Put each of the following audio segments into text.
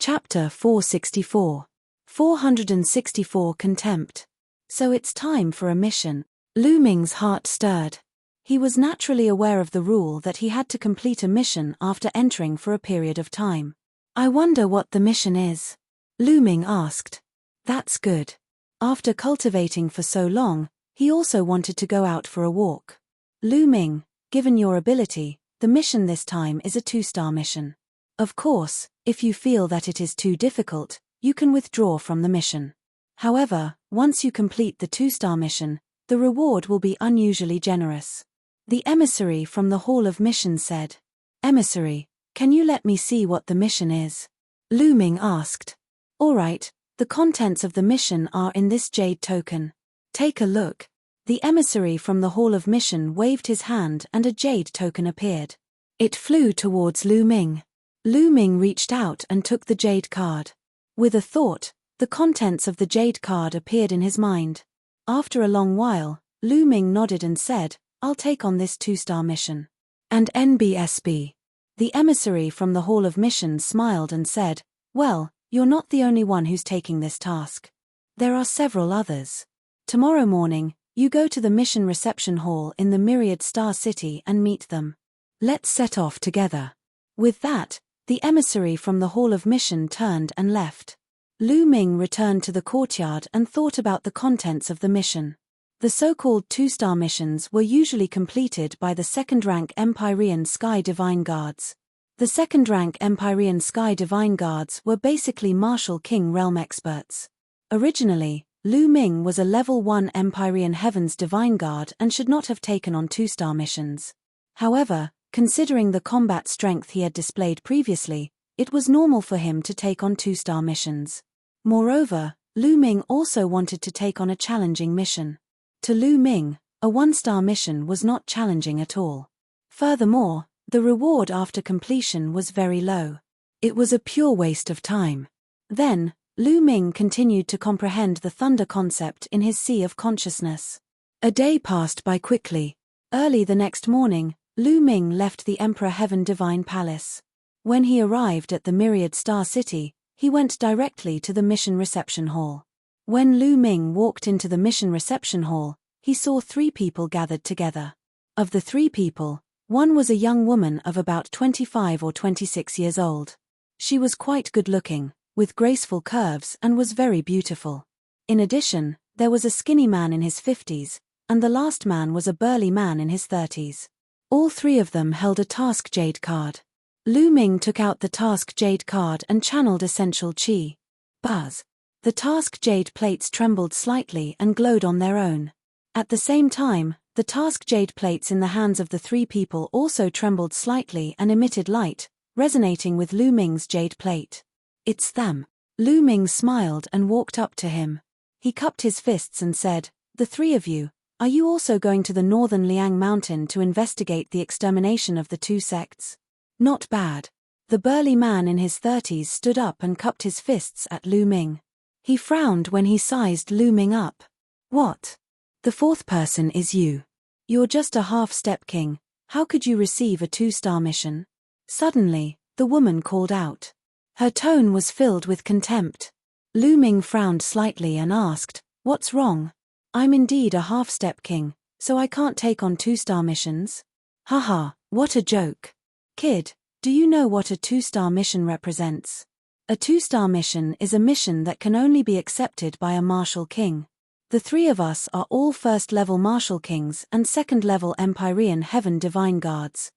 Chapter 464. 464 Contempt. So it's time for a mission. Lu Ming's heart stirred. He was naturally aware of the rule that he had to complete a mission after entering for a period of time. I wonder what the mission is? Lu Ming asked. That's good. After cultivating for so long, he also wanted to go out for a walk. Lu Ming, given your ability, the mission this time is a 2-star mission. Of course, if you feel that it is too difficult, you can withdraw from the mission. However, once you complete the 2-star mission, the reward will be unusually generous. The emissary from the Hall of Mission said. Emissary, can you let me see what the mission is? Lu Ming asked. All right, the contents of the mission are in this jade token. Take a look. The emissary from the Hall of Mission waved his hand and a jade token appeared. It flew towards Lu Ming. Lu Ming reached out and took the jade card. With a thought, the contents of the jade card appeared in his mind. After a long while, Lu Ming nodded and said, I'll take on this 2-star mission. And NBSB. The emissary from the Hall of Mission smiled and said, well, you're not the only one who's taking this task. There are several others. Tomorrow morning, you go to the mission reception hall in the Myriad Star City and meet them. Let's set off together. With that, the emissary from the Hall of Mission turned and left. Lu Ming returned to the courtyard and thought about the contents of the mission. The so-called 2-star missions were usually completed by the 2nd-rank Empyrean Sky Divine Guards. The 2nd-rank Empyrean Sky Divine Guards were basically Martial King realm experts. Originally, Lu Ming was a level 1 Empyrean Heavens Divine Guard and should not have taken on 2-star missions. However, considering the combat strength he had displayed previously, it was normal for him to take on 2-star missions. Moreover, Lu Ming also wanted to take on a challenging mission. To Lu Ming, a 1-star mission was not challenging at all. Furthermore, the reward after completion was very low. It was a pure waste of time. Then, Lu Ming continued to comprehend the thunder concept in his sea of consciousness. A day passed by quickly. Early the next morning, Lu Ming left the Emperor Heaven Divine Palace. When he arrived at the Myriad Star City, he went directly to the mission reception hall. When Lu Ming walked into the mission reception hall, he saw 3 people gathered together. Of the 3 people, one was a young woman of about 25 or 26 years old. She was quite good-looking, with graceful curves and was very beautiful. In addition, there was a skinny man in his 50s, and the last man was a burly man in his 30s. All 3 of them held a task jade card. Lu Ming took out the task jade card and channeled essential chi. Buzz. The task jade plates trembled slightly and glowed on their own. At the same time, the task jade plates in the hands of the 3 people also trembled slightly and emitted light, resonating with Lu Ming's jade plate. It's them. Lu Ming smiled and walked up to him. He cupped his fists and said, the 3 of you, are you also going to the northern Liang Mountain to investigate the extermination of the 2 sects? Not bad. The burly man in his 30s stood up and cupped his fists at Lu Ming. He frowned when he sized Lu Ming up. What? The 4th person is you. You're just a half-step king, how could you receive a 2-star mission? Suddenly, the woman called out. Her tone was filled with contempt. Lu Ming frowned slightly and asked, what's wrong? I'm indeed a half-step king, so I can't take on 2-star missions? Haha, what a joke. Kid, do you know what a 2-star mission represents? A 2-star mission is a mission that can only be accepted by a martial king. The 3 of us are all 1st-level martial kings and 2nd-level Empyrean Heaven Divine Guards.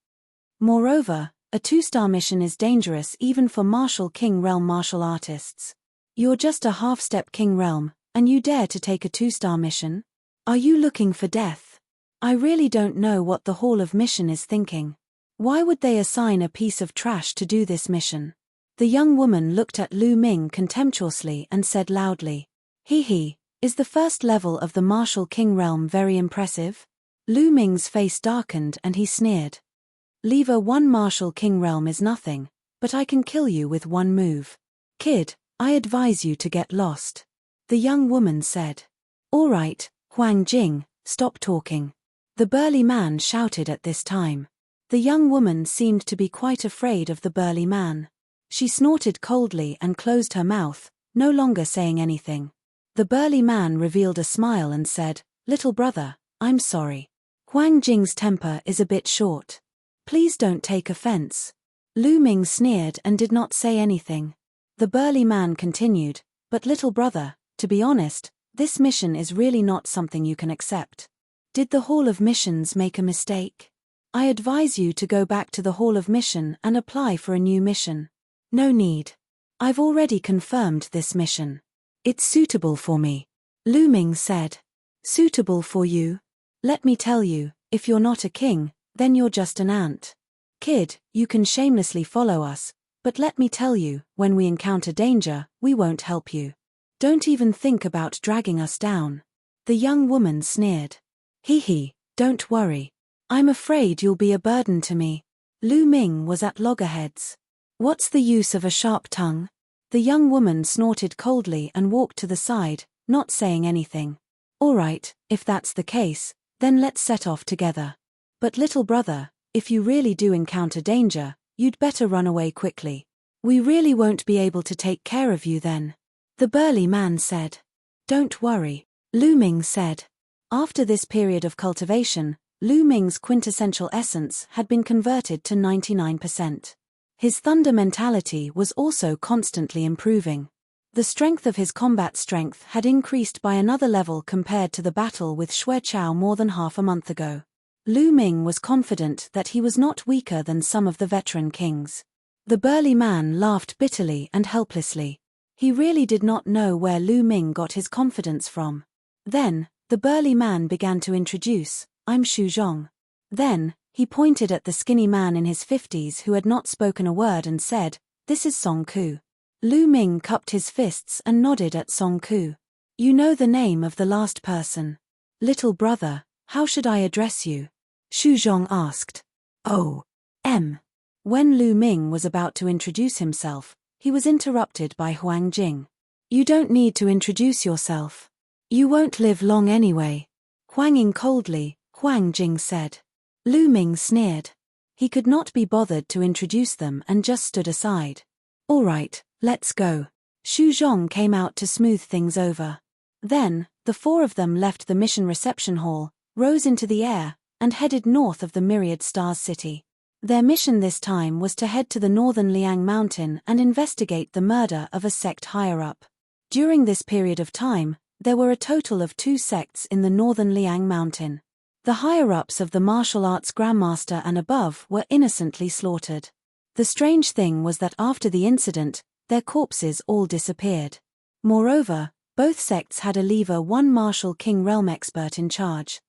Moreover, a 2-star mission is dangerous even for martial king realm martial artists. You're just a half-step king realm, and you dare to take a 2-star mission? Are you looking for death? I really don't know what the Hall of Mission is thinking. Why would they assign a piece of trash to do this mission? The young woman looked at Lu Ming contemptuously and said loudly, Hee, is the 1st level of the martial king realm very impressive? Lu Ming's face darkened and he sneered. Lever 1 martial king realm is nothing, but I can kill you with 1 move. Kid, I advise you to get lost. The young woman said. All right, Huang Jing, stop talking. The burly man shouted at this time. The young woman seemed to be quite afraid of the burly man. She snorted coldly and closed her mouth, no longer saying anything. The burly man revealed a smile and said, "Little brother, I'm sorry. Huang Jing's temper is a bit short. Please don't take offense." Lu Ming sneered and did not say anything. The burly man continued, "But little brother, to be honest, this mission is really not something you can accept. Did the Hall of Missions make a mistake? I advise you to go back to the Hall of Mission and apply for a new mission. No need. I've already confirmed this mission. It's suitable for me." Lu Ming said. "Suitable for you? Let me tell you, if you're not a king, then you're just an ant. Kid, you can shamelessly follow us, but let me tell you, when we encounter danger, we won't help you. Don't even think about dragging us down." The young woman sneered. "Hee, don't worry. I'm afraid you'll be a burden to me." Lu Ming was at loggerheads. "What's the use of a sharp tongue?" The young woman snorted coldly and walked to the side, not saying anything. "All right, if that's the case, then let's set off together. But little brother, if you really do encounter danger, you'd better run away quickly. We really won't be able to take care of you then." The burly man said. "Don't worry," Lu Ming said. After this period of cultivation, Lu Ming's quintessential essence had been converted to 99%. His thunder mentality was also constantly improving. The strength of his combat strength had increased by another level compared to the battle with Xue Chao more than half a month ago. Lu Ming was confident that he was not weaker than some of the veteran kings. The burly man laughed bitterly and helplessly. He really did not know where Lu Ming got his confidence from. Then, the burly man began to introduce, "I'm Xu Zhong." Then, he pointed at the skinny man in his 50s who had not spoken a word and said, "This is Song Ku." Lu Ming cupped his fists and nodded at Song Ku. "You know the name of the last person. Little brother, how should I address you?" Xu Zhong asked. "Oh, M." When Lu Ming was about to introduce himself, he was interrupted by Huang Jing. "You don't need to introduce yourself. You won't live long anyway." Huanging coldly, Huang Jing said. Lu Ming sneered. He could not be bothered to introduce them and just stood aside. "All right, let's go." Xu Zhong came out to smooth things over. Then, the four of them left the mission reception hall, rose into the air, and headed north of the Myriad Stars city. Their mission this time was to head to the northern Liang Mountain and investigate the murder of a sect higher-up. During this period of time, there were a total of 2 sects in the northern Liang Mountain. The higher-ups of the martial arts grandmaster and above were innocently slaughtered. The strange thing was that after the incident, their corpses all disappeared. Moreover, both sects had a lever one martial king realm expert in charge.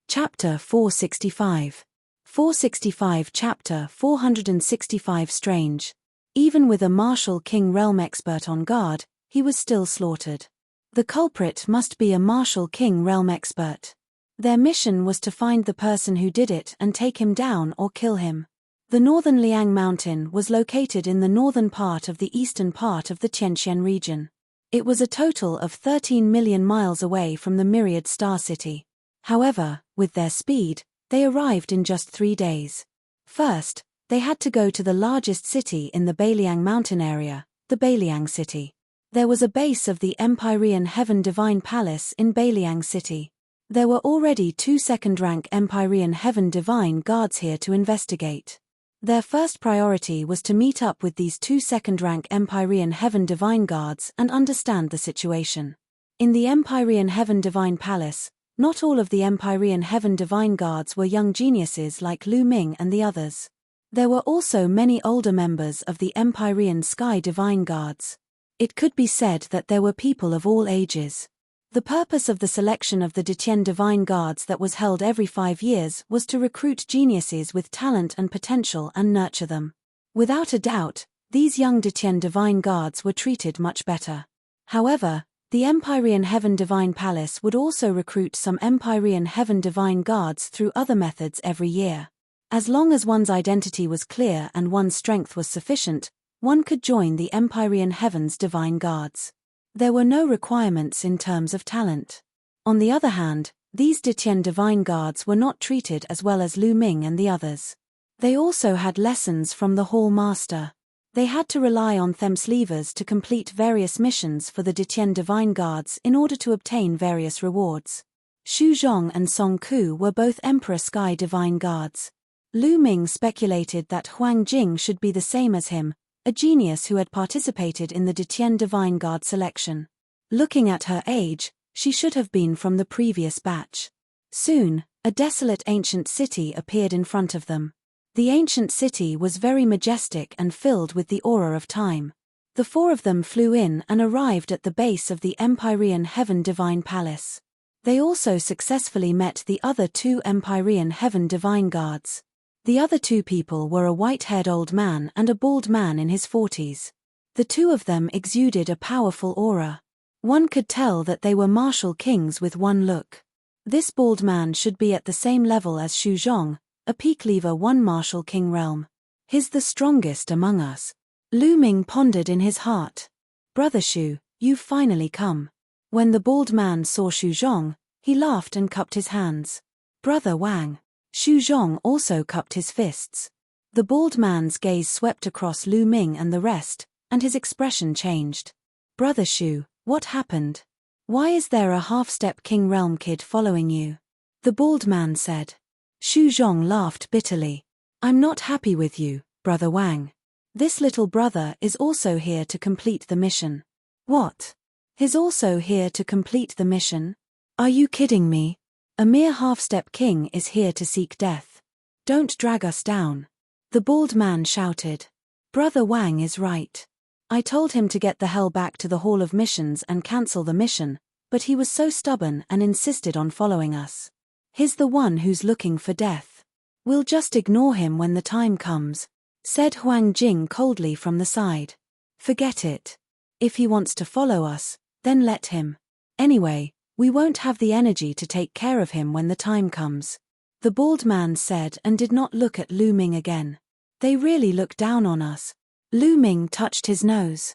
Chapter 465. 465 Chapter 465 Strange. Even with a martial king realm expert on guard, he was still slaughtered. The culprit must be a martial king realm expert. Their mission was to find the person who did it and take him down or kill him. The northern Liang Mountain was located in the northern part of the eastern part of the Tianqian region. It was a total of 13 million miles away from the Myriad Star City. However, with their speed, they arrived in just 3 days. First, they had to go to the largest city in the Beiliang Mountain area, the Beiliang City. There was a base of the Empyrean Heaven Divine Palace in Beiliang City. There were already 2 second-rank Empyrean Heaven Divine Guards here to investigate. Their first priority was to meet up with these 2 second-rank Empyrean Heaven Divine Guards and understand the situation. In the Empyrean Heaven Divine Palace, not all of the Empyrean Heaven Divine Guards were young geniuses like Lu Ming and the others. There were also many older members of the Empyrean Sky Divine Guards. It could be said that there were people of all ages. The purpose of the selection of the Detian Divine Guards that was held every 5 years was to recruit geniuses with talent and potential and nurture them. Without a doubt, these young Detian Divine Guards were treated much better. However, the Empyrean Heaven Divine Palace would also recruit some Empyrean Heaven Divine Guards through other methods every year. As long as one's identity was clear and one's strength was sufficient, one could join the Empyrean Heaven's Divine Guards. There were no requirements in terms of talent. On the other hand, these Detian Divine Guards were not treated as well as Lu Ming and the others. They also had lessons from the Hall Master. They had to rely on Themslevers to complete various missions for the Ditien Divine Guards in order to obtain various rewards. Xu Zhong and Song Ku were both Emperor Sky Divine Guards. Lu Ming speculated that Huang Jing should be the same as him, a genius who had participated in the Ditien Divine Guard selection. Looking at her age, she should have been from the previous batch. Soon, a desolate ancient city appeared in front of them. The ancient city was very majestic and filled with the aura of time. The four of them flew in and arrived at the base of the Empyrean Heaven Divine Palace. They also successfully met the other two Empyrean Heaven Divine Guards. The other two people were a white-haired old man and a bald man in his 40s. The two of them exuded a powerful aura. One could tell that they were martial kings with one look. This bald man should be at the same level as Xu Zhong, a peak lever one martial king realm. He's the strongest among us. Lu Ming pondered in his heart. Brother Xu, you've finally come. When the bald man saw Xu Zhong, he laughed and cupped his hands. Brother Wang. Xu Zhong also cupped his fists. The bald man's gaze swept across Lu Ming and the rest, and his expression changed. Brother Xu, what happened? Why is there a half-step king realm kid following you? The bald man said. Xu Zhong laughed bitterly. I'm not happy with you, Brother Wang. This little brother is also here to complete the mission. What? He's also here to complete the mission? Are you kidding me? A mere half-step king is here to seek death. Don't drag us down. The bald man shouted. Brother Wang is right. I told him to get the hell back to the Hall of Missions and cancel the mission, but he was so stubborn and insisted on following us. He's the one who's looking for death. We'll just ignore him when the time comes, said Huang Jing coldly from the side. Forget it. If he wants to follow us, then let him. Anyway, we won't have the energy to take care of him when the time comes. The bald man said and did not look at Lu Ming again. They really look down on us. Lu Ming touched his nose.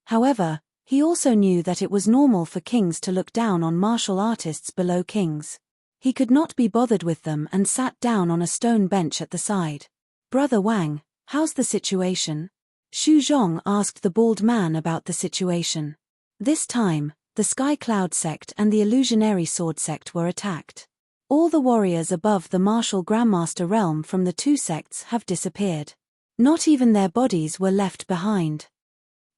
However, he also knew that it was normal for kings to look down on martial artists below kings. He could not be bothered with them and sat down on a stone bench at the side. Brother Wang, how's the situation? Xu Zhong asked the bald man about the situation. This time, the Sky Cloud sect and the Illusionary Sword sect were attacked. All the warriors above the martial Grandmaster realm from the two sects have disappeared. Not even their bodies were left behind.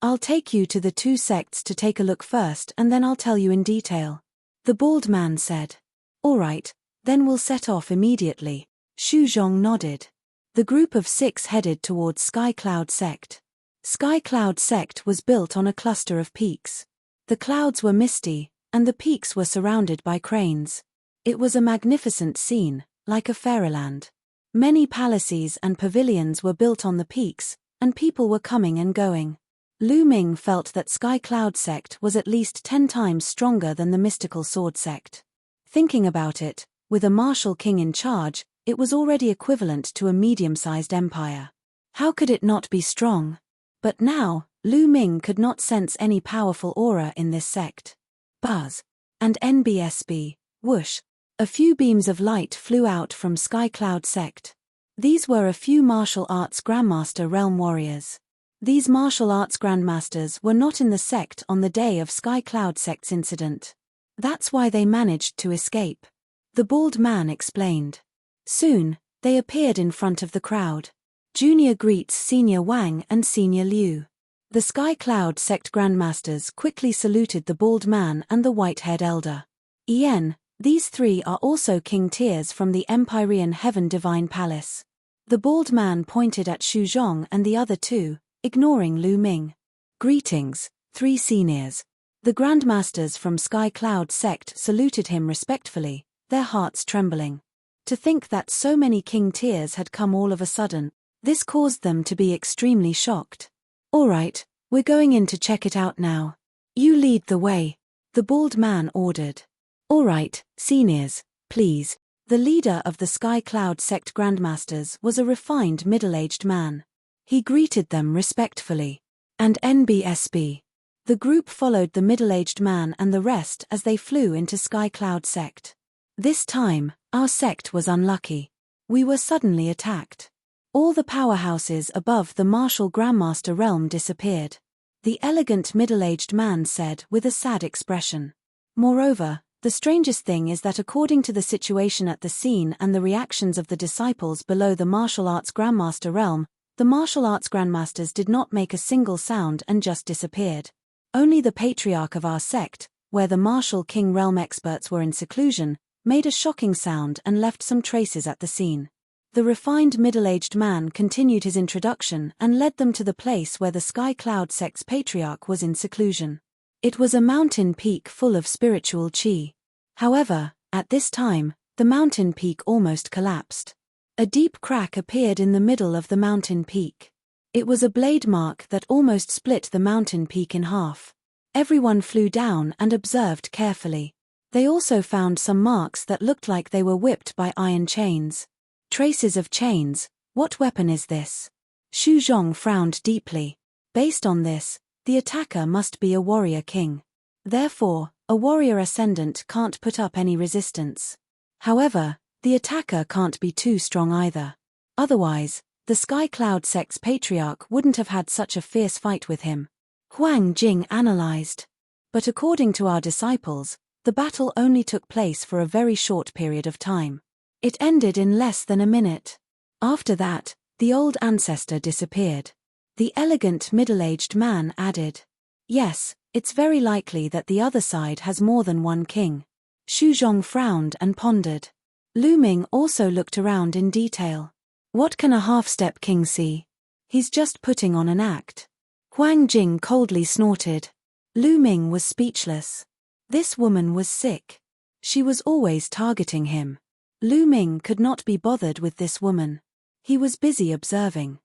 I'll take you to the two sects to take a look first and then I'll tell you in detail. The bald man said. All right, then we'll set off immediately. Xu Zhong nodded. The group of 6 headed towards Sky Cloud sect. Sky Cloud sect was built on a cluster of peaks. The clouds were misty, and the peaks were surrounded by cranes. It was a magnificent scene, like a fairyland. Many palaces and pavilions were built on the peaks, and people were coming and going. Lu Ming felt that Sky Cloud sect was at least 10 times stronger than the Mystical Sword sect. Thinking about it, with a martial king in charge, it was already equivalent to a medium-sized empire. How could it not be strong? But now, Lu Ming could not sense any powerful aura in this sect. Buzz. And NBSB, whoosh. A few beams of light flew out from Sky Cloud sect. These were a few martial arts Grandmaster realm warriors. These martial arts Grandmasters were not in the sect on the day of Sky Cloud sect's incident. That's why they managed to escape. The bald man explained. Soon, they appeared in front of the crowd. Junior greets Senior Wang and Senior Liu. The Sky Cloud sect Grandmasters quickly saluted the bald man and the white-haired elder. Yen, these 3 are also king tiers from the Empyrean Heaven Divine Palace. The bald man pointed at Xu Zhong and the other 2, ignoring Lu Ming. Greetings, 3 seniors. The Grandmasters from Sky Cloud sect saluted him respectfully, their hearts trembling. To think that so many king tiers had come all of a sudden, this caused them to be extremely shocked. All right, we're going in to check it out now. You lead the way, the bald man ordered. All right, seniors, please. The leader of the Sky Cloud sect Grandmasters was a refined middle-aged man. He greeted them respectfully. And NBSB. The group followed the middle-aged man and the rest as they flew into Sky Cloud sect. This time, our sect was unlucky. We were suddenly attacked. All the powerhouses above the martial Grandmaster realm disappeared. The elegant middle-aged man said with a sad expression. Moreover, the strangest thing is that according to the situation at the scene and the reactions of the disciples below the martial arts Grandmaster realm, the martial arts Grandmasters did not make a single sound and just disappeared. Only the patriarch of our sect, where the martial king realm experts were in seclusion, made a shocking sound and left some traces at the scene. The refined middle-aged man continued his introduction and led them to the place where the Sky Cloud sect's patriarch was in seclusion. It was a mountain peak full of spiritual chi. However, at this time, the mountain peak almost collapsed. A deep crack appeared in the middle of the mountain peak. It was a blade mark that almost split the mountain peak in half. Everyone flew down and observed carefully. They also found some marks that looked like they were whipped by iron chains. Traces of chains. What weapon is this? Xu Zhong frowned deeply. Based on this, the attacker must be a warrior king. Therefore, a warrior ascendant can't put up any resistance. However, the attacker can't be too strong either. Otherwise, the Sky Cloud sect's patriarch wouldn't have had such a fierce fight with him. Huang Jing analyzed. But according to our disciples, the battle only took place for a very short period of time. It ended in less than a minute. After that, the old ancestor disappeared. The elegant middle-aged man added. Yes, it's very likely that the other side has more than one king. Xu Zhong frowned and pondered. Lu Ming also looked around in detail. What can a half-step king see? He's just putting on an act. Huang Jing coldly snorted. Lu Ming was speechless. This woman was sick. She was always targeting him. Lu Ming could not be bothered with this woman. He was busy observing.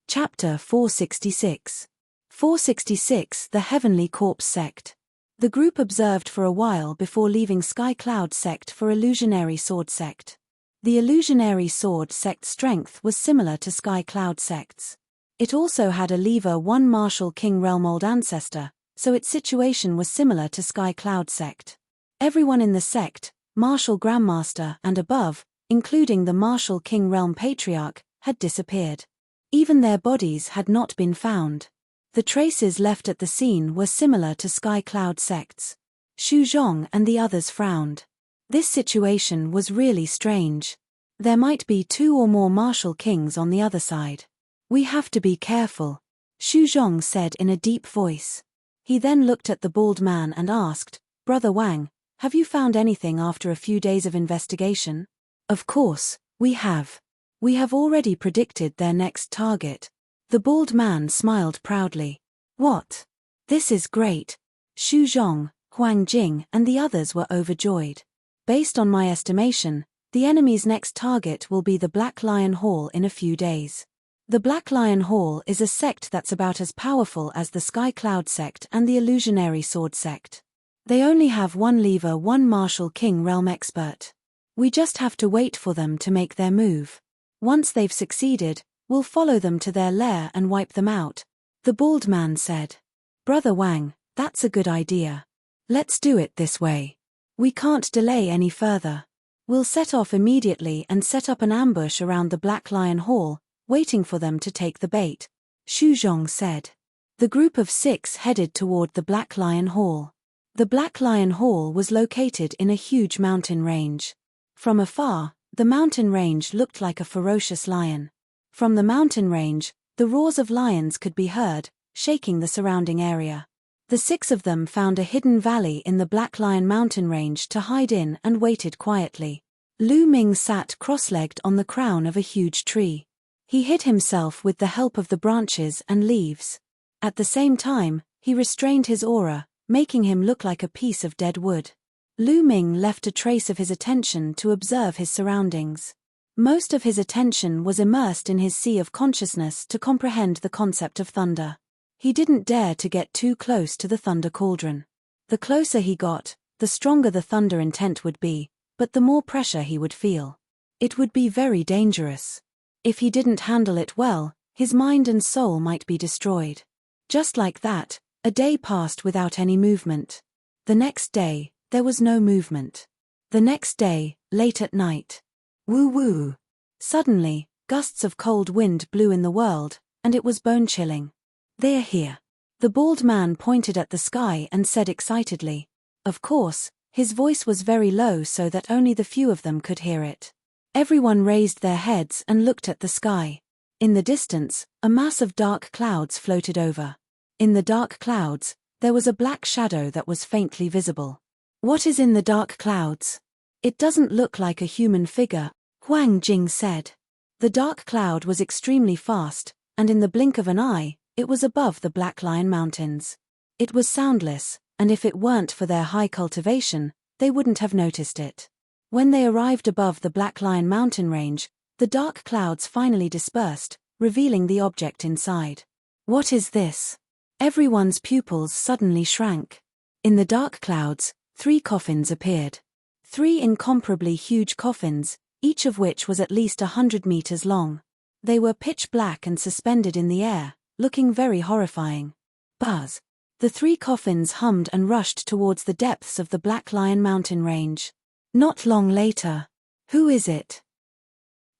Chapter 466. 466 The Heavenly Corpse Sect. The group observed for a while before leaving Sky Cloud Sect for Illusionary Sword Sect. The Illusionary Sword Sect's strength was similar to Sky Cloud Sect's. It also had a lever one martial king realm old ancestor, so its situation was similar to Sky Cloud Sect. Everyone in the sect, Martial Grandmaster and above, including the Martial King Realm Patriarch, had disappeared. Even their bodies had not been found. The traces left at the scene were similar to Sky Cloud Sect's. Xu Zhong and the others frowned. This situation was really strange. There might be two or more martial kings on the other side. We have to be careful, Xu Zhong said in a deep voice. He then looked at the bald man and asked, Brother Wang, have you found anything after a few days of investigation? Of course, we have. We have already predicted their next target. The bald man smiled proudly. What? This is great. Xu Zhong, Huang Jing and the others were overjoyed. Based on my estimation, the enemy's next target will be the Black Lion Hall in a few days. The Black Lion Hall is a sect that's about as powerful as the Sky Cloud sect and the Illusionary Sword sect. They only have one lever one martial king realm expert. We just have to wait for them to make their move. Once they've succeeded, we'll follow them to their lair and wipe them out, the bald man said. Brother Wang, that's a good idea. Let's do it this way. We can't delay any further. We'll set off immediately and set up an ambush around the Black Lion Hall, waiting for them to take the bait, Xu Zhong said. The group of 6 headed toward the Black Lion Hall. The Black Lion Hall was located in a huge mountain range. From afar, the mountain range looked like a ferocious lion. From the mountain range, the roars of lions could be heard, shaking the surrounding area. The 6 of them found a hidden valley in the Black Lion mountain range to hide in and waited quietly. Lu Ming sat cross-legged on the crown of a huge tree. He hid himself with the help of the branches and leaves. At the same time, he restrained his aura, making him look like a piece of dead wood. Lu Ming left a trace of his attention to observe his surroundings. Most of his attention was immersed in his sea of consciousness to comprehend the concept of thunder. He didn't dare to get too close to the thunder cauldron. The closer he got, the stronger the thunder intent would be, but the more pressure he would feel. It would be very dangerous. If he didn't handle it well, his mind and soul might be destroyed. Just like that, a day passed without any movement. The next day, there was no movement. The next day, late at night. Woo-woo. Suddenly, gusts of cold wind blew in the world, and it was bone-chilling. "They're here." The bald man pointed at the sky and said excitedly. Of course, his voice was very low so that only the few of them could hear it. Everyone raised their heads and looked at the sky. In the distance, a mass of dark clouds floated over. In the dark clouds, there was a black shadow that was faintly visible. "What is in the dark clouds?" "It doesn't look like a human figure," Huang Jing said. The dark cloud was extremely fast, and in the blink of an eye, it was above the Black Lion Mountains. It was soundless, and if it weren't for their high cultivation, they wouldn't have noticed it. When they arrived above the Black Lion Mountain range, the dark clouds finally dispersed, revealing the object inside. "What is this?" Everyone's pupils suddenly shrank. In the dark clouds, 3 coffins appeared. 3 incomparably huge coffins, each of which was at least 100 meters long. They were pitch black and suspended in the air, looking very horrifying. Buzz! The 3 coffins hummed and rushed towards the depths of the Black Lion Mountain range. Not long later. "Who is it?"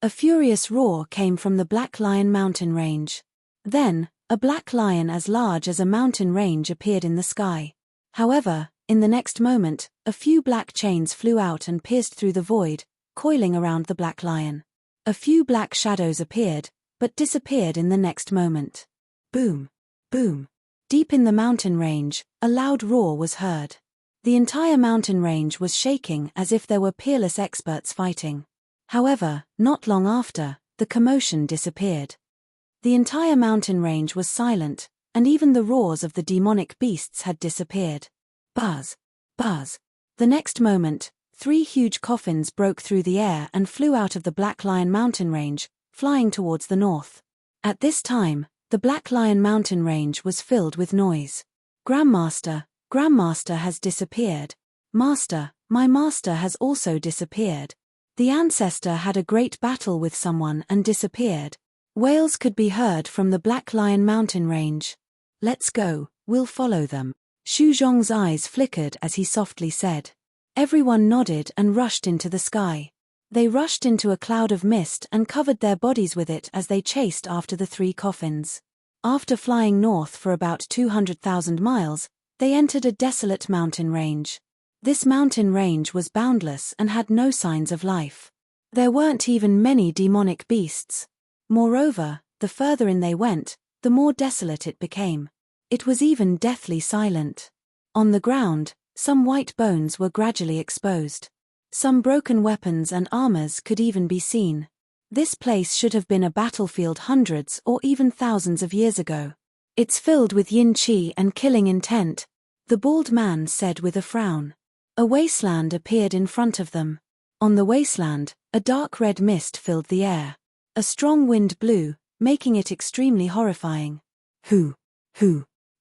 A furious roar came from the Black Lion Mountain range. Then, a black lion as large as a mountain range appeared in the sky. However, in the next moment, a few black chains flew out and pierced through the void, coiling around the black lion. A few black shadows appeared, but disappeared in the next moment. Boom! Boom! Deep in the mountain range, a loud roar was heard. The entire mountain range was shaking as if there were peerless experts fighting. However, not long after, the commotion disappeared. The entire mountain range was silent, and even the roars of the demonic beasts had disappeared. Buzz! Buzz! The next moment, 3 huge coffins broke through the air and flew out of the Black Lion Mountain range, flying towards the north. At this time, the Black Lion Mountain range was filled with noise. "Grandmaster, Grandmaster has disappeared. Master, my master has also disappeared. The ancestor had a great battle with someone and disappeared." Wails could be heard from the Black Lion Mountain range. "Let's go, we'll follow them." Xu Zhong's eyes flickered as he softly said. Everyone nodded and rushed into the sky. They rushed into a cloud of mist and covered their bodies with it as they chased after the 3 coffins. After flying north for about 200,000 miles, they entered a desolate mountain range. This mountain range was boundless and had no signs of life. There weren't even many demonic beasts. Moreover, the further in they went, the more desolate it became. It was even deathly silent. On the ground, some white bones were gradually exposed. Some broken weapons and armors could even be seen. This place should have been a battlefield hundreds or even thousands of years ago. "It's filled with yin qi and killing intent," the bald man said with a frown. A wasteland appeared in front of them. On the wasteland, a dark red mist filled the air. A strong wind blew, making it extremely horrifying. Who?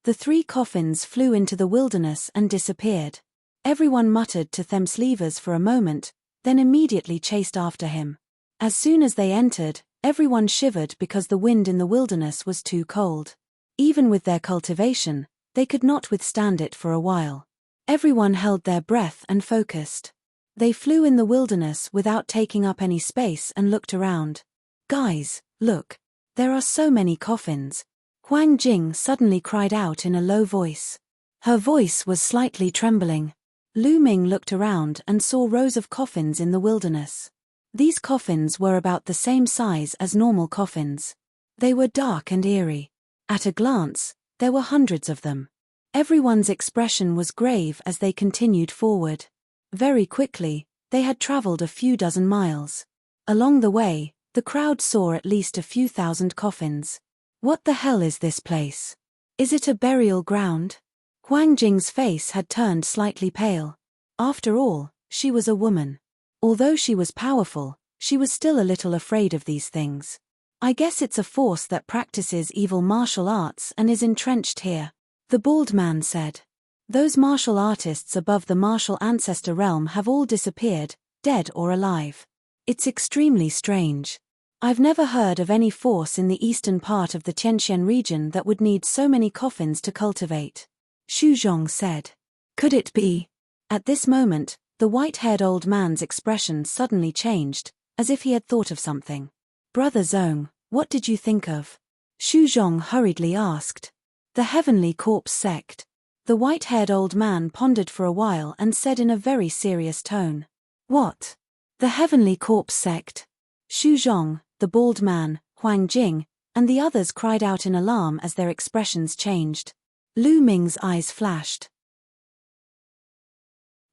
The 3 coffins flew into the wilderness and disappeared. Everyone muttered to themselves for a moment, then immediately chased after him. As soon as they entered, everyone shivered because the wind in the wilderness was too cold. Even with their cultivation, they could not withstand it for a while. Everyone held their breath and focused. They flew in the wilderness without taking up any space and looked around. "Guys, look. There are so many coffins." Huang Jing suddenly cried out in a low voice. Her voice was slightly trembling. Lu Ming looked around and saw rows of coffins in the wilderness. These coffins were about the same size as normal coffins. They were dark and eerie. At a glance, there were hundreds of them. Everyone's expression was grave as they continued forward. Very quickly, they had traveled a few dozen miles. Along the way, the crowd saw at least a few thousand coffins. "What the hell is this place? Is it a burial ground?" Huang Jing's face had turned slightly pale. After all, she was a woman. Although she was powerful, she was still a little afraid of these things. "I guess it's a force that practices evil martial arts and is entrenched here," the bald man said. "Those martial artists above the martial ancestor realm have all disappeared, dead or alive. It's extremely strange. I've never heard of any force in the eastern part of the Tianxian region that would need so many coffins to cultivate," Xu Zhong said. "Could it be?" At this moment, the white-haired old man's expression suddenly changed, as if he had thought of something. "Brother Zhong, what did you think of?" Xu Zhong hurriedly asked. "The Heavenly Corpse Sect." The white-haired old man pondered for a while and said in a very serious tone. "What? The Heavenly Corpse Sect?" Xu Zhong, the bald man, Huang Jing, and the others cried out in alarm as their expressions changed. Lu Ming's eyes flashed.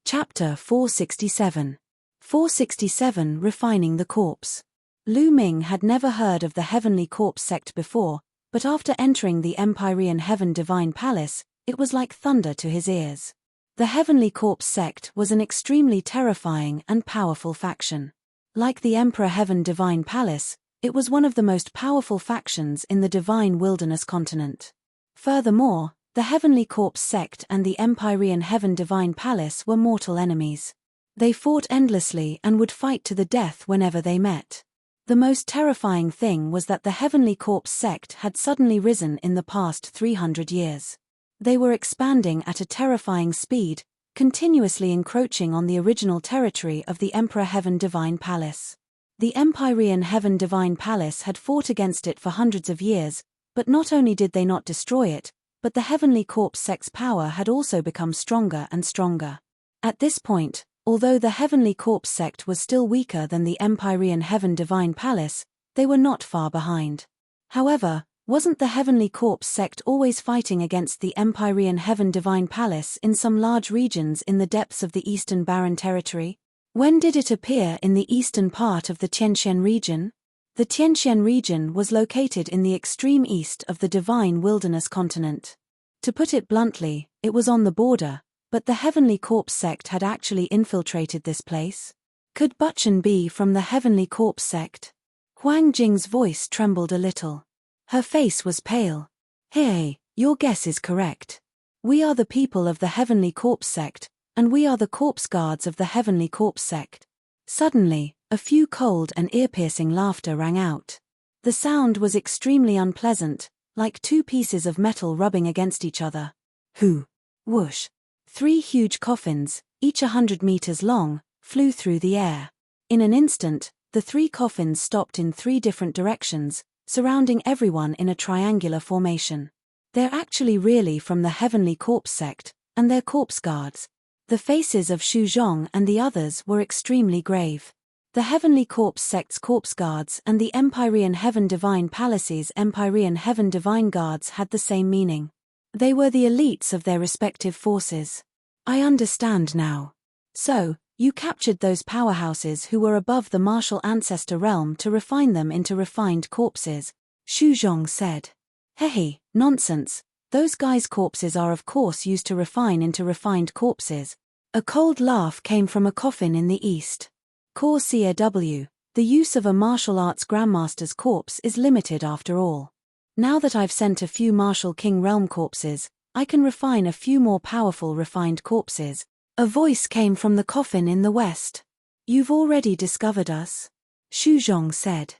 Chapter 467. 467 Refining the Corpse. Lu Ming had never heard of the Heavenly Corpse Sect before, but after entering the Empyrean Heaven Divine Palace, it was like thunder to his ears. The Heavenly Corpse Sect was an extremely terrifying and powerful faction. Like the Emperor Heaven Divine Palace, it was one of the most powerful factions in the Divine Wilderness continent. Furthermore, the Heavenly Corpse Sect and the Empyrean Heaven Divine Palace were mortal enemies. They fought endlessly and would fight to the death whenever they met. The most terrifying thing was that the Heavenly Corpse Sect had suddenly risen in the past 300 years. They were expanding at a terrifying speed, continuously encroaching on the original territory of the Emperor Heaven Divine Palace. The Empyrean Heaven Divine Palace had fought against it for hundreds of years, but not only did they not destroy it, but the Heavenly Corpse Sect's power had also become stronger and stronger. At this point, although the Heavenly Corpse Sect was still weaker than the Empyrean Heaven Divine Palace, they were not far behind. However, wasn't the Heavenly Corpse Sect always fighting against the Empyrean Heaven Divine Palace in some large regions in the depths of the Eastern Barren Territory? When did it appear in the eastern part of the Tianxian region? The Tianxian region was located in the extreme east of the Divine Wilderness continent. To put it bluntly, it was on the border, but the Heavenly Corpse Sect had actually infiltrated this place. Could Buchen be from the Heavenly Corpse Sect? Huang Jing's voice trembled a little. Her face was pale. "Hey, your guess is correct. We are the people of the Heavenly Corpse Sect, and we are the corpse guards of the Heavenly Corpse Sect." Suddenly, a few cold and ear-piercing laughter rang out. The sound was extremely unpleasant, like two pieces of metal rubbing against each other. Hoo! Whoosh! 3 huge coffins, each 100 meters long, flew through the air. In an instant, the 3 coffins stopped in 3 different directions, surrounding everyone in a triangular formation. They're actually really from the Heavenly Corpse Sect, and they're corpse guards. The faces of Xu Zhong and the others were extremely grave. The Heavenly Corpse Sect's corpse guards and the Empyrean Heaven Divine Palace's Empyrean Heaven Divine Guards had the same meaning. They were the elites of their respective forces. I understand now. So, you captured those powerhouses who were above the martial ancestor realm to refine them into refined corpses, Xu Zhong said. Hey, nonsense. Those guys' corpses are of course used to refine into refined corpses. A cold laugh came from a coffin in the east. Corsair W. The use of a martial arts grandmaster's corpse is limited after all. Now that I've sent a few martial king realm corpses, I can refine a few more powerful refined corpses. A voice came from the coffin in the west. You've already discovered us? Xu Zhong said.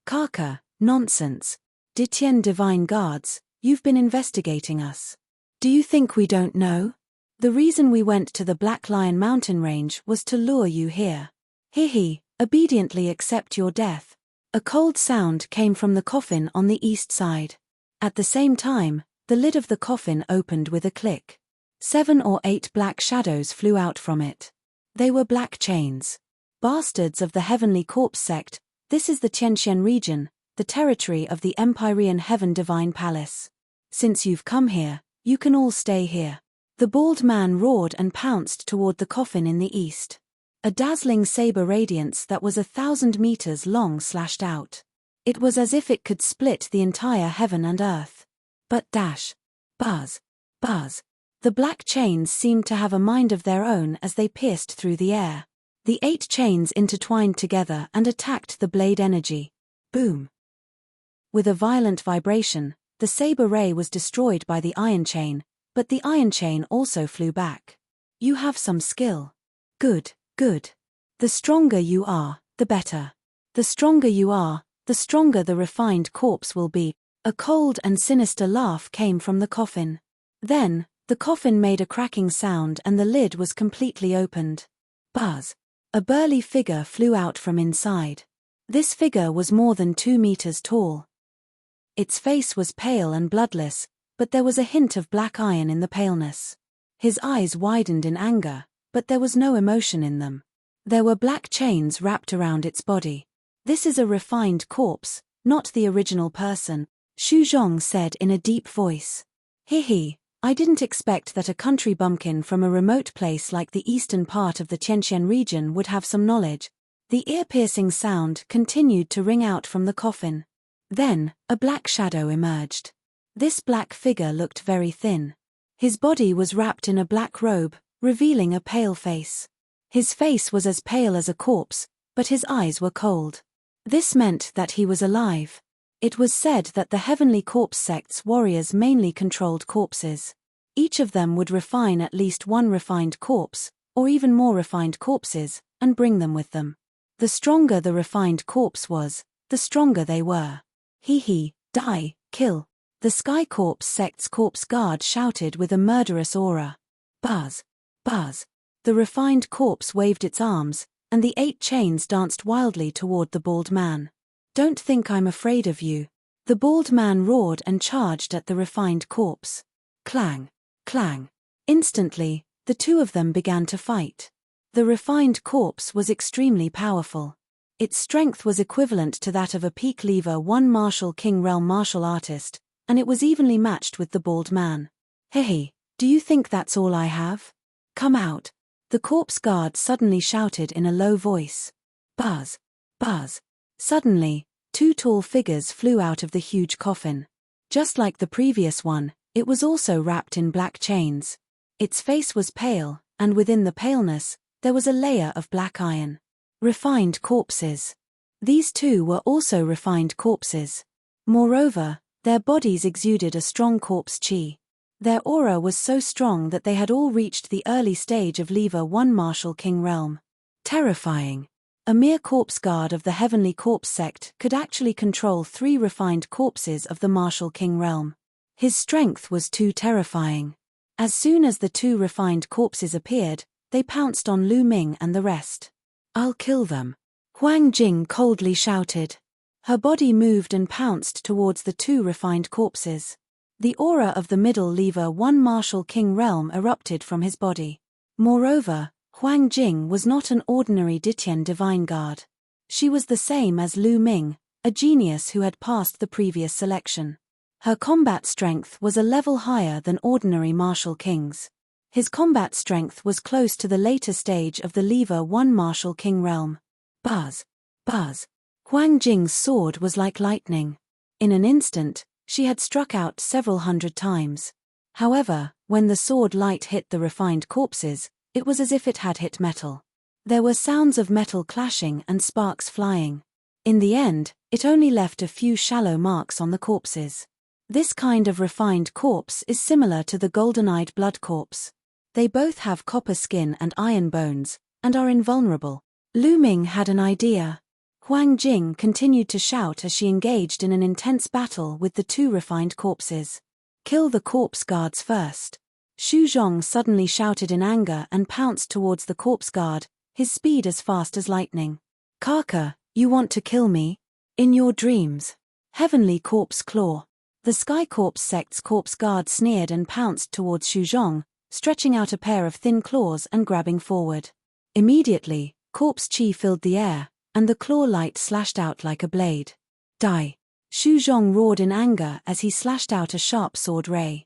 Kaka, nonsense. Ditian Divine Guards, you've been investigating us. Do you think we don't know? The reason we went to the Black Lion mountain range was to lure you here. Hihi, obediently accept your death. A cold sound came from the coffin on the east side. At the same time, the lid of the coffin opened with a click. 7 or 8 black shadows flew out from it. They were black chains. Bastards of the Heavenly Corpse Sect, this is the Tianxian region, the territory of the Empyrean Heaven Divine Palace. Since you've come here, you can all stay here. The bald man roared and pounced toward the coffin in the east. A dazzling saber radiance that was 1,000 meters long slashed out. It was as if it could split the entire heaven and earth. But dash. Buzz. Buzz. The black chains seemed to have a mind of their own as they pierced through the air. The 8 chains intertwined together and attacked the blade energy. Boom. With a violent vibration, the saber ray was destroyed by the iron chain, but the iron chain also flew back. You have some skill. Good, good. The stronger you are, the better. The stronger you are, the stronger the refined corpse will be. A cold and sinister laugh came from the coffin. Then, the coffin made a cracking sound and the lid was completely opened. Buzz. A burly figure flew out from inside. This figure was more than 2 meters tall. Its face was pale and bloodless, but there was a hint of black iron in the paleness. His eyes widened in anger, but there was no emotion in them. There were black chains wrapped around its body. "This is a refined corpse, not the original person," Xu Zhong said in a deep voice. "He, I didn't expect that a country bumpkin from a remote place like the eastern part of the Tianqian region would have some knowledge." The ear-piercing sound continued to ring out from the coffin. Then, a black shadow emerged. This black figure looked very thin. His body was wrapped in a black robe, revealing a pale face. His face was as pale as a corpse, but his eyes were cold. This meant that he was alive. It was said that the Heavenly Corpse sect's warriors mainly controlled corpses. Each of them would refine at least one refined corpse, or even more refined corpses, and bring them with them. The stronger the refined corpse was, the stronger they were. Die, kill. The Sky Corpse sect's corpse guard shouted with a murderous aura. Buzz, buzz. The refined corpse waved its arms, and the 8 chains danced wildly toward the bald man. "Don't think I'm afraid of you." The bald man roared and charged at the refined corpse. Clang, clang. Instantly, the two of them began to fight. The refined corpse was extremely powerful. Its strength was equivalent to that of a peak lever 1 martial king realm martial artist, and it was evenly matched with the bald man. "Hey, do you think that's all I have? Come out." The corpse guard suddenly shouted in a low voice. Buzz, buzz. Suddenly, 2 tall figures flew out of the huge coffin. Just like the previous one, it was also wrapped in black chains. Its face was pale, and within the paleness, there was a layer of black iron. Refined corpses. These two were also refined corpses. Moreover, their bodies exuded a strong corpse chi. Their aura was so strong that they had all reached the early stage of lever 1 martial king realm. Terrifying. A mere corpse guard of the Heavenly Corpse sect could actually control 3 refined corpses of the martial king realm. His strength was too terrifying. As soon as the 2 refined corpses appeared, they pounced on Lu Ming and the rest. "I'll kill them," Huang Jing coldly shouted. Her body moved and pounced towards the 2 refined corpses. The aura of the middle lever 1 martial king realm erupted from his body. Moreover, Huang Jing was not an ordinary Ditian divine guard. She was the same as Lu Ming, a genius who had passed the previous selection. Her combat strength was a level higher than ordinary martial kings. His combat strength was close to the later stage of the lever 1 martial king realm. Buzz, buzz. Huang Jing's sword was like lightning. In an instant, she had struck out several hundred times. However, when the sword light hit the refined corpses, it was as if it had hit metal. There were sounds of metal clashing and sparks flying. In the end, it only left a few shallow marks on the corpses. This kind of refined corpse is similar to the golden-eyed blood corpse. They both have copper skin and iron bones, and are invulnerable. Lu Ming had an idea. Huang Jing continued to shout as she engaged in an intense battle with the 2 refined corpses. "Kill the corpse guards first." Xu Zhong suddenly shouted in anger and pounced towards the corpse guard, his speed as fast as lightning. "Kaka, you want to kill me? In your dreams." Heavenly Corpse Claw. The Sky Corpse sect's corpse guard sneered and pounced towards Xu Zhong, stretching out a pair of thin claws and grabbing forward. Immediately, corpse chi filled the air, and the claw light slashed out like a blade. "Die!" Xu Zhong roared in anger as he slashed out a sharp sword ray.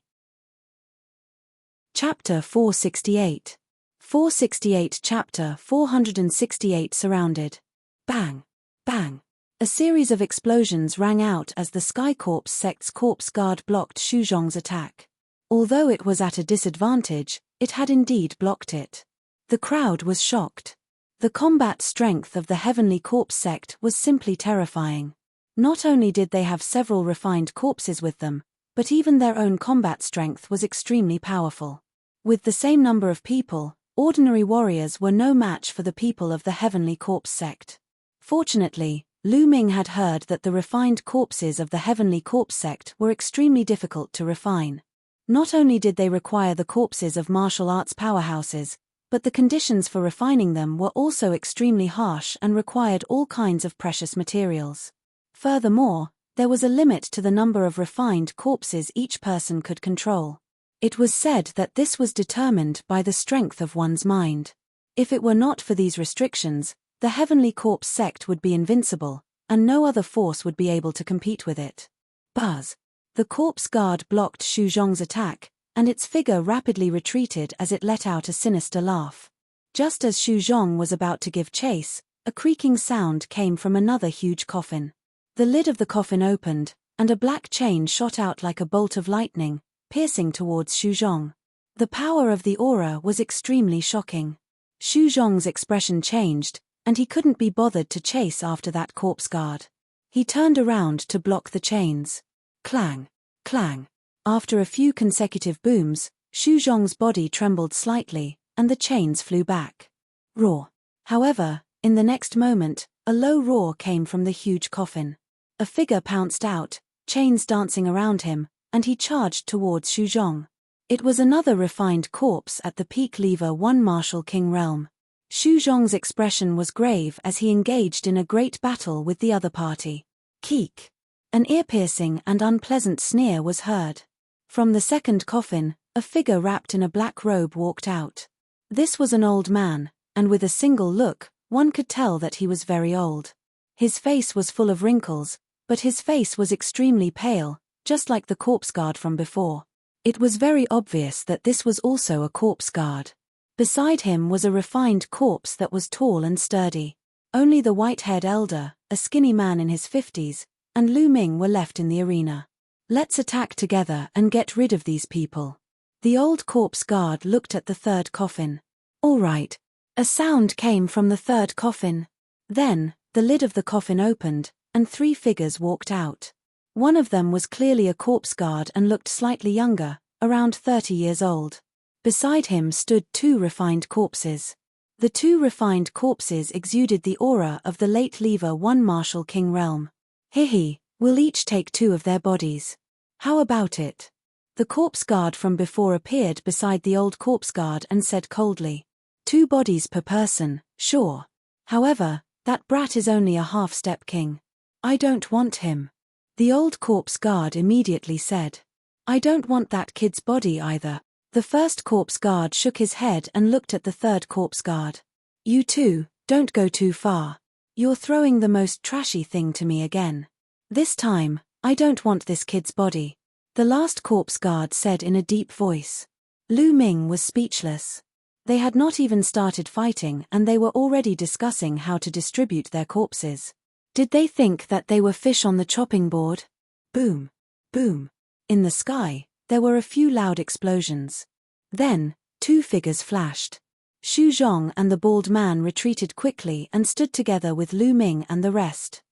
Chapter 468. 468 Chapter 468 Surrounded. Bang! Bang! A series of explosions rang out as the Sky Corpse sect's corpse guard blocked Xu Zhong's attack. Although it was at a disadvantage, it had indeed blocked it. The crowd was shocked. The combat strength of the Heavenly Corpse sect was simply terrifying. Not only did they have several refined corpses with them, but even their own combat strength was extremely powerful. With the same number of people, ordinary warriors were no match for the people of the Heavenly Corpse sect. Fortunately, Lu Ming had heard that the refined corpses of the Heavenly Corpse sect were extremely difficult to refine. Not only did they require the corpses of martial arts powerhouses, but the conditions for refining them were also extremely harsh and required all kinds of precious materials. Furthermore, there was a limit to the number of refined corpses each person could control. It was said that this was determined by the strength of one's mind. If it were not for these restrictions, the Heavenly Corpse sect would be invincible, and no other force would be able to compete with it. Buzz. The corpse guard blocked Xu Zhong's attack, and its figure rapidly retreated as it let out a sinister laugh. Just as Xu Zhong was about to give chase, a creaking sound came from another huge coffin. The lid of the coffin opened, and a black chain shot out like a bolt of lightning, piercing towards Xu Zhong. The power of the aura was extremely shocking. Xu Zhong's expression changed, and he couldn't be bothered to chase after that corpse guard. He turned around to block the chains. Clang! Clang! After a few consecutive booms, Xu Zhong's body trembled slightly, and the chains flew back. Roar! However, in the next moment, a low roar came from the huge coffin. A figure pounced out, chains dancing around him, and he charged towards Xu Zhong. It was another refined corpse at the peak lever 1 Martial King realm. Xu Zhong's expression was grave as he engaged in a great battle with the other party. Keek! An ear-piercing and unpleasant sneer was heard. From the second coffin, a figure wrapped in a black robe walked out. This was an old man, and with a single look, one could tell that he was very old. His face was full of wrinkles, but his face was extremely pale, just like the corpse guard from before. It was very obvious that this was also a corpse guard. Beside him was a refined corpse that was tall and sturdy. Only the white-haired elder, a skinny man in his 50s, and Lu Ming were left in the arena. Let's attack together and get rid of these people. The old corpse guard looked at the third coffin. All right. A sound came from the third coffin. Then, the lid of the coffin opened, and 3 figures walked out. One of them was clearly a corpse guard and looked slightly younger, around 30 years old. Beside him stood 2 refined corpses. The 2 refined corpses exuded the aura of the late lever 1 Martial King realm. Hehe, we'll each take 2 of their bodies. How about it? The corpse guard from before appeared beside the old corpse guard and said coldly. 2 bodies per person, sure. However, that brat is only a half-step king. I don't want him. The old corpse guard immediately said. I don't want that kid's body either. The first corpse guard shook his head and looked at the third corpse guard. You two, don't go too far. You're throwing the most trashy thing to me again. This time, I don't want this kid's body. The last corpse guard said in a deep voice. Lu Ming was speechless. They had not even started fighting and they were already discussing how to distribute their corpses. Did they think that they were fish on the chopping board? Boom. Boom. In the sky, there were a few loud explosions. Then, 2 figures flashed. Xu Zhong and the bald man retreated quickly and stood together with Lu Ming and the rest.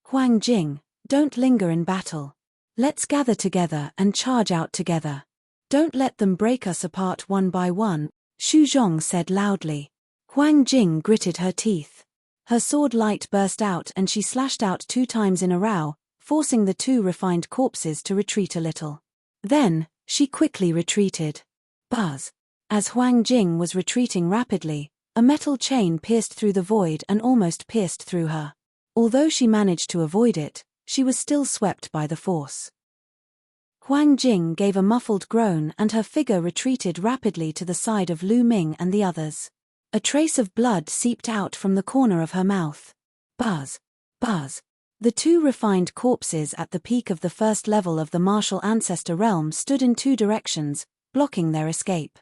Huang Jing, don't linger in battle. Let's gather together and charge out together. Don't let them break us apart one by one, Xu Zhong said loudly. Huang Jing gritted her teeth. Her sword light burst out and she slashed out 2 times in a row, forcing the 2 refined corpses to retreat a little. Then, she quickly retreated. Buzz. As Huang Jing was retreating rapidly, a metal chain pierced through the void and almost pierced through her. Although she managed to avoid it, she was still swept by the force. Huang Jing gave a muffled groan and her figure retreated rapidly to the side of Lu Ming and the others. A trace of blood seeped out from the corner of her mouth. Buzz. Buzz. The 2 refined corpses at the peak of the first level of the martial ancestor realm stood in 2 directions, blocking their escape.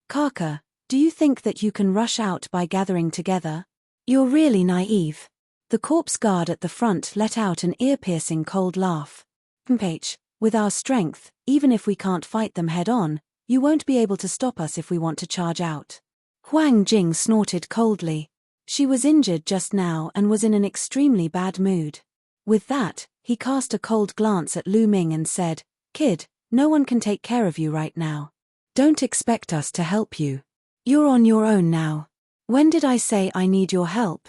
Kaka, do you think that you can rush out by gathering together? You're really naive. The corpse guard at the front let out an ear-piercing cold laugh. Mph, with our strength, even if we can't fight them head-on, you won't be able to stop us if we want to charge out. Huang Jing snorted coldly. She was injured just now and was in an extremely bad mood. With that, he cast a cold glance at Lu Ming and said, Kid, no one can take care of you right now. Don't expect us to help you. You're on your own now. When did I say I need your help?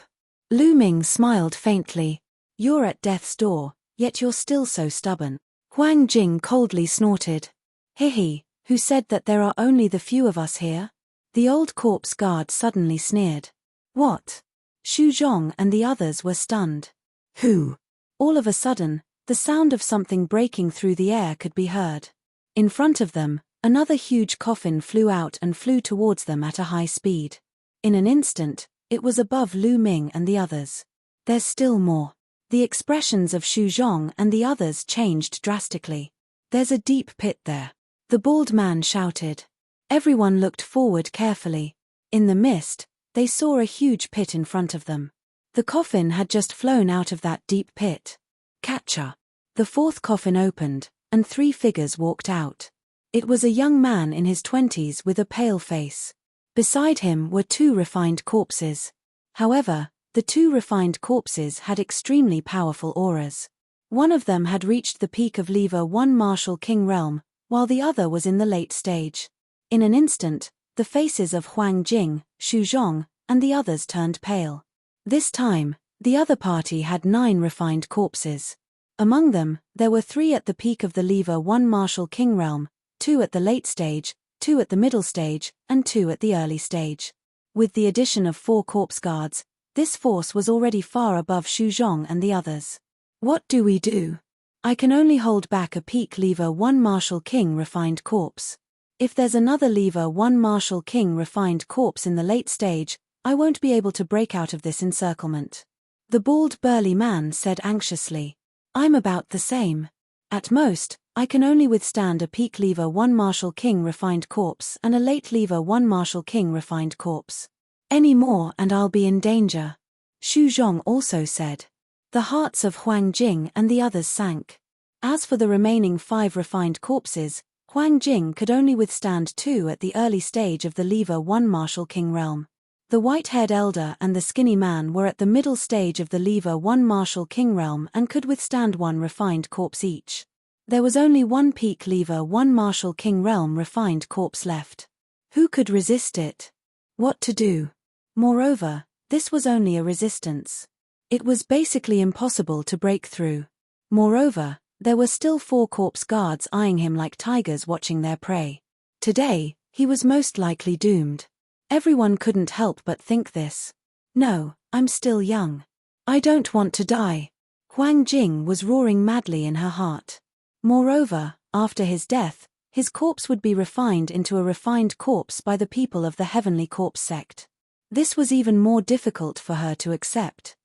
Lu Ming smiled faintly. You're at death's door, yet you're still so stubborn. Huang Jing coldly snorted. Hehe, who said that there are only the few of us here? The old corpse guard suddenly sneered. What? Xu Zhong and the others were stunned. Who? All of a sudden, the sound of something breaking through the air could be heard. In front of them, another huge coffin flew out and flew towards them at a high speed. In an instant, it was above Lu Ming and the others. There's still more. The expressions of Xu Zhong and the others changed drastically. There's a deep pit there. The bald man shouted. Everyone looked forward carefully. In the mist, they saw a huge pit in front of them. The coffin had just flown out of that deep pit. Catcher. The fourth coffin opened, and 3 figures walked out. It was a young man in his 20s with a pale face. Beside him were 2 refined corpses. However, the 2 refined corpses had extremely powerful auras. One of them had reached the peak of Lever 1 Martial King realm, while the other was in the late stage. In an instant, the faces of Huang Jing, Xu Zhong, and the others turned pale. This time, the other party had 9 refined corpses. Among them, there were 3 at the peak of the Lever 1 Martial King realm, 2 at the late stage, 2 at the middle stage, and 2 at the early stage. With the addition of 4 corpse guards, this force was already far above Xu Zhong and the others. What do we do? I can only hold back a peak Lever 1 Martial King refined corpse. If there's another Lever 1 Martial King refined corpse in the late stage, I won't be able to break out of this encirclement. The bald burly man said anxiously. I'm about the same. At most, I can only withstand a peak Lever 1 Martial King refined corpse and a late Lever 1 Martial King refined corpse. Any more and I'll be in danger. Xu Zhong also said. The hearts of Huang Jing and the others sank. As for the remaining 5 refined corpses, Huang Jing could only withstand 2 at the early stage of the Lever 1 Martial King realm. The white-haired elder and the skinny man were at the middle stage of the Lever 1 Martial King realm and could withstand 1 refined corpse each. There was only 1 peak Lever 1 Martial King realm refined corpse left. Who could resist it? What to do? Moreover, this was only a resistance. It was basically impossible to break through. Moreover, there were still 4 corpse guards eyeing him like tigers watching their prey. Today, he was most likely doomed. Everyone couldn't help but think this. No, I'm still young. I don't want to die. Huang Jing was roaring madly in her heart. Moreover, after his death, his corpse would be refined into a refined corpse by the people of the Heavenly Corpse sect. This was even more difficult for her to accept.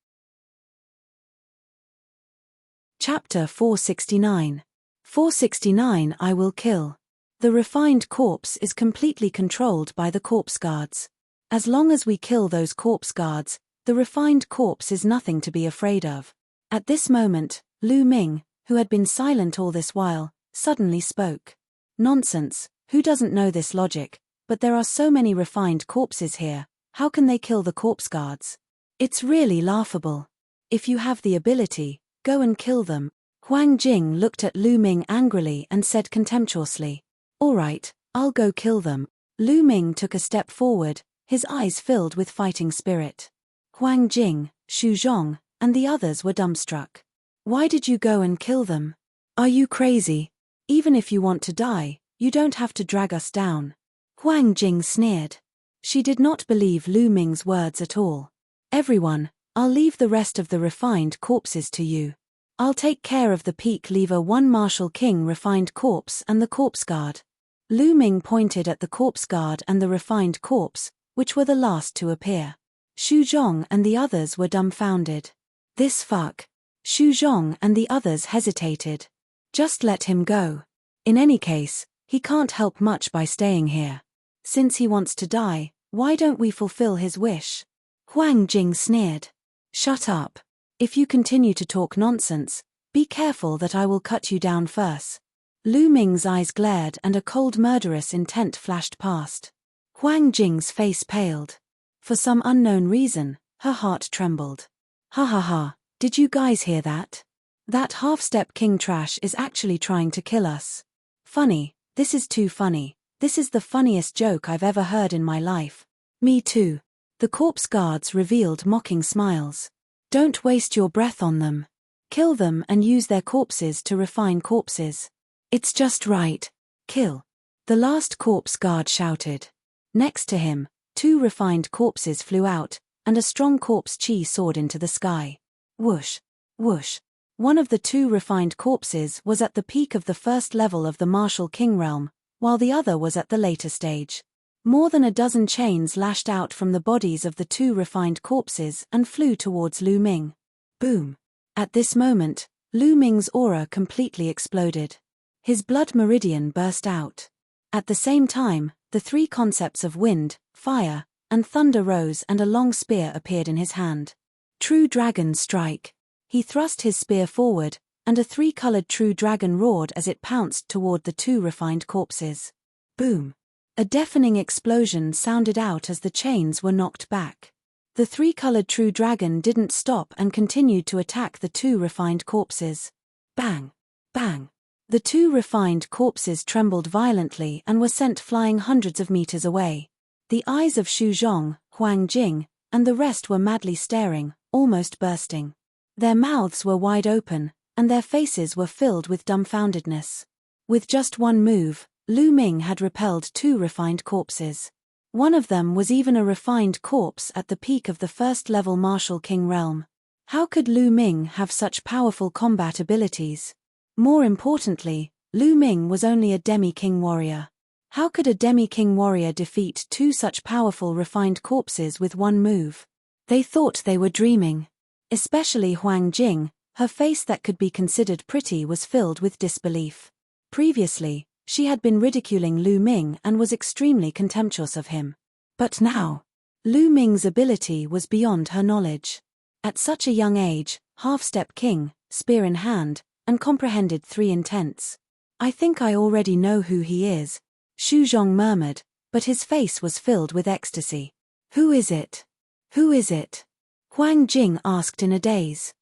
Chapter 469. 469 I will kill. The refined corpse is completely controlled by the corpse guards. As long as we kill those corpse guards, the refined corpse is nothing to be afraid of. At this moment, Lu Ming, who had been silent all this while, suddenly spoke. Nonsense, who doesn't know this logic? But there are so many refined corpses here, how can they kill the corpse guards? It's really laughable. If you have the ability, go and kill them. Huang Jing looked at Lu Ming angrily and said contemptuously. All right, I'll go kill them. Lu Ming took a step forward, his eyes filled with fighting spirit. Huang Jing, Xu Zhong, and the others were dumbstruck. Why did you go and kill them? Are you crazy? Even if you want to die, you don't have to drag us down. Huang Jing sneered. She did not believe Lu Ming's words at all. Everyone, I'll leave the rest of the refined corpses to you. I'll take care of the peak Lever 1 Martial King refined corpse and the corpse guard. Lu Ming pointed at the corpse guard and the refined corpse, which were the last to appear. Xu Zhong and the others were dumbfounded. This fuck. Xu Zhong and the others hesitated. Just let him go. In any case, he can't help much by staying here. Since he wants to die, why don't we fulfill his wish? Huang Jing sneered. Shut up. If you continue to talk nonsense, be careful that I will cut you down first. Lu Ming's eyes glared and a cold murderous intent flashed past. Huang Jing's face paled. For some unknown reason, her heart trembled. Ha ha ha, did you guys hear that? That half-step king trash is actually trying to kill us. Funny, this is too funny. This is the funniest joke I've ever heard in my life. Me too. The corpse guards revealed mocking smiles. Don't waste your breath on them. Kill them and use their corpses to refine corpses. It's just right. Kill. The last corpse guard shouted. Next to him, 2 refined corpses flew out, and a strong corpse chi soared into the sky. Whoosh! Whoosh! One of the 2 refined corpses was at the peak of the first level of the martial king realm, while the other was at the later stage. More than a dozen chains lashed out from the bodies of the 2 refined corpses and flew towards Lu Ming. Boom! At this moment, Lu Ming's aura completely exploded. His blood meridian burst out. At the same time, the 3 concepts of wind, fire, and thunder rose and a long spear appeared in his hand. True Dragon Strike. He thrust his spear forward, and a 3-colored true dragon roared as it pounced toward the 2 refined corpses. Boom! A deafening explosion sounded out as the chains were knocked back. The 3-colored true dragon didn't stop and continued to attack the 2 refined corpses. Bang! Bang! The 2 refined corpses trembled violently and were sent flying hundreds of meters away. The eyes of Xu Zhong, Huang Jing, and the rest were madly staring, almost bursting. Their mouths were wide open, and their faces were filled with dumbfoundedness. With just one move, Lu Ming had repelled 2 refined corpses. One of them was even a refined corpse at the peak of the first-level martial king realm. How could Lu Ming have such powerful combat abilities? More importantly, Lu Ming was only a demi-king warrior. How could a demi-king warrior defeat 2 such powerful refined corpses with one move? They thought they were dreaming. Especially Huang Jing, her face that could be considered pretty was filled with disbelief. Previously, she had been ridiculing Lu Ming and was extremely contemptuous of him. But now, Lu Ming's ability was beyond her knowledge. At such a young age, half-step king, spear in hand, and comprehended 3 intents. I think I already know who he is, Xu Zhong murmured, but his face was filled with ecstasy. Who is it? Who is it? Huang Jing asked in a daze.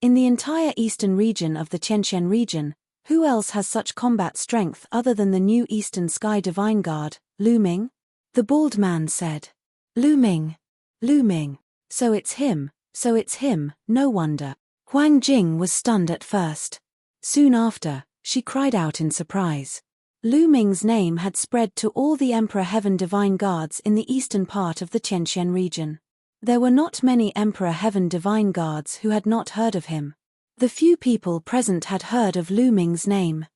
In the entire eastern region of the Qianqian region, who else has such combat strength other than the new Eastern Sky Divine Guard, Lu Ming? The bald man said. Lu Ming. Lu Ming. So it's him, no wonder. Huang Jing was stunned at first. Soon after, she cried out in surprise. Lu Ming's name had spread to all the Emperor Heaven Divine Guards in the eastern part of the Qianqian region. There were not many Emperor Heaven Divine Guards who had not heard of him. The few people present had heard of Lu Ming's name.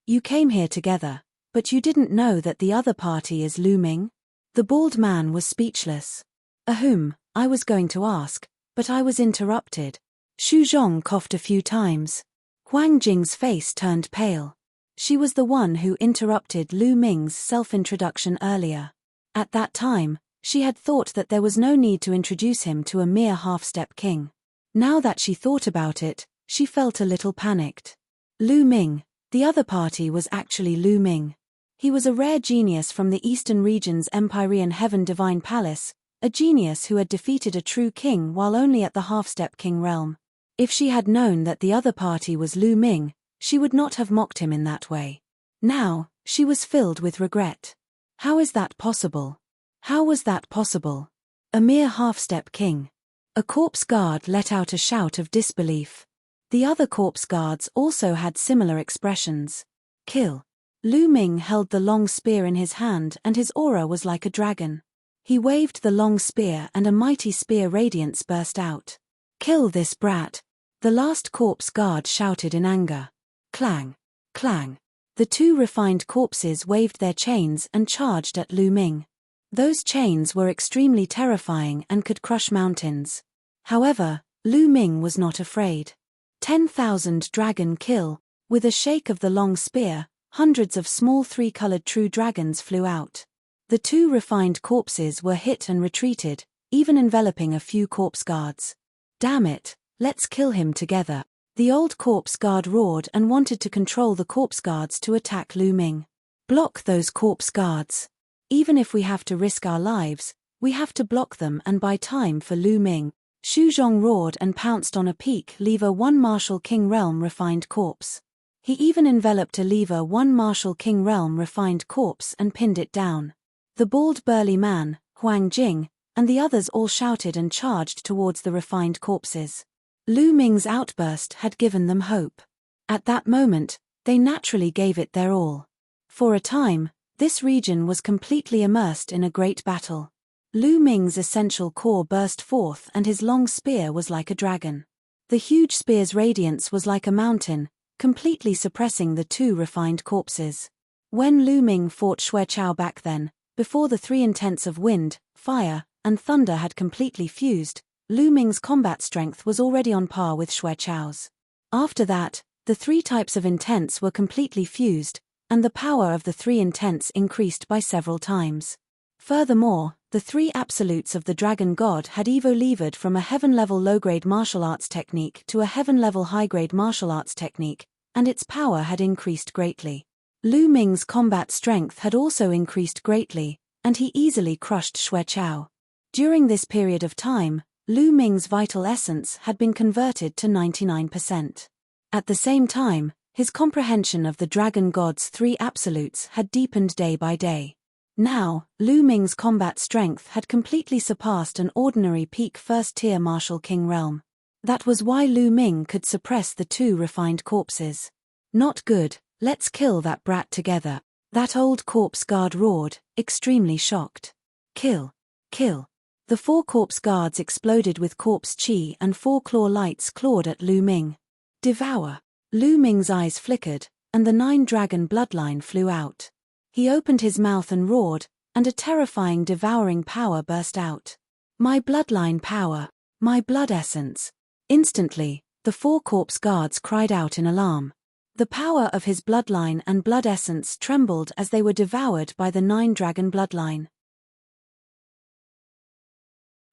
You came here together, but you didn't know that the other party is Lu Ming? The bald man was speechless. Ahem, I was going to ask, but I was interrupted. Xu Zhong coughed a few times. Huang Jing's face turned pale. She was the one who interrupted Lu Ming's self-introduction earlier. At that time, she had thought that there was no need to introduce him to a mere half-step king. Now that she thought about it, she felt a little panicked. Lu Ming, the other party was actually Lu Ming. He was a rare genius from the eastern region's Empyrean Heaven Divine Palace, a genius who had defeated a true king while only at the half-step king realm. If she had known that the other party was Lu Ming, she would not have mocked him in that way. Now, she was filled with regret. How is that possible? How was that possible? A mere half-step king. A corpse guard let out a shout of disbelief. The other corpse guards also had similar expressions. Kill. Lu Ming held the long spear in his hand and his aura was like a dragon. He waved the long spear and a mighty spear radiance burst out. Kill this brat. The last corpse guard shouted in anger. Clang. Clang. The 2 refined corpses waved their chains and charged at Lu Ming. Those chains were extremely terrifying and could crush mountains. However, Lu Ming was not afraid. 10,000 dragon kill. With a shake of the long spear, hundreds of small 3-colored true dragons flew out. The 2 refined corpses were hit and retreated, even enveloping a few corpse guards. Damn it, let's kill him together. The old corpse guard roared and wanted to control the corpse guards to attack Lu Ming. Block those corpse guards. Even if we have to risk our lives, we have to block them and buy time for Lu Ming. Xu Zhong roared and pounced on a peak Lever 1 Martial King Realm refined corpse. He even enveloped a Lever 1 Martial King Realm refined corpse and pinned it down. The bald burly man, Huang Jing, and the others all shouted and charged towards the refined corpses. Lu Ming's outburst had given them hope. At that moment, they naturally gave it their all. For a time, This region was completely immersed in a great battle. Lu Ming's essential core burst forth and his long spear was like a dragon. The huge spear's radiance was like a mountain, completely suppressing the two refined corpses. When Lu Ming fought Xue Chao back then, before the three intents of wind, fire, and thunder had completely fused, Lu Ming's combat strength was already on par with Xue Chao's. After that, the three types of intents were completely fused, and the power of the three intents increased by several times. Furthermore, the three absolutes of the dragon god had evo-levered from a heaven-level low-grade martial arts technique to a heaven-level high-grade martial arts technique, and its power had increased greatly. Lu Ming's combat strength had also increased greatly, and he easily crushed Xue Chao. During this period of time, Lu Ming's vital essence had been converted to 99%. At the same time, his comprehension of the dragon god's three absolutes had deepened day by day. Now, Lu Ming's combat strength had completely surpassed an ordinary peak first-tier martial king realm. That was why Lu Ming could suppress the two refined corpses. Not good, let's kill that brat together, that old corpse guard roared, extremely shocked. Kill. Kill. The four corpse guards exploded with corpse chi and four claw lights clawed at Lu Ming. Devour. Lu Ming's eyes flickered, and the 9-dragon bloodline flew out. He opened his mouth and roared, and a terrifying devouring power burst out. My bloodline power, my blood essence. Instantly, the four corpse guards cried out in alarm. The power of his bloodline and blood essence trembled as they were devoured by the 9-dragon bloodline.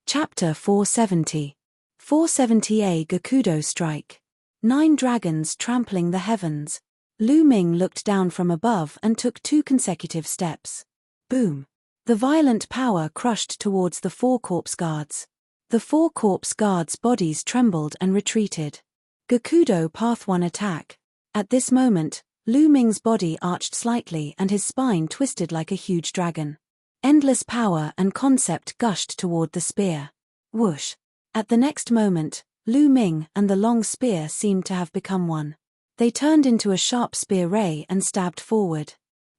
Chapter 470. 470A Gakudo Strike. 9 dragons trampling the heavens. Lu Ming looked down from above and took 2 consecutive steps. Boom. The violent power crushed towards the 4 corpse guards. The 4 corpse guards' bodies trembled and retreated. Gakudo Path 1 attack. At this moment, Lu Ming's body arched slightly and his spine twisted like a huge dragon. Endless power and concept gushed toward the spear. Whoosh. At the next moment, Lu Ming and the long spear seemed to have become one. They turned into a sharp spear ray and stabbed forward.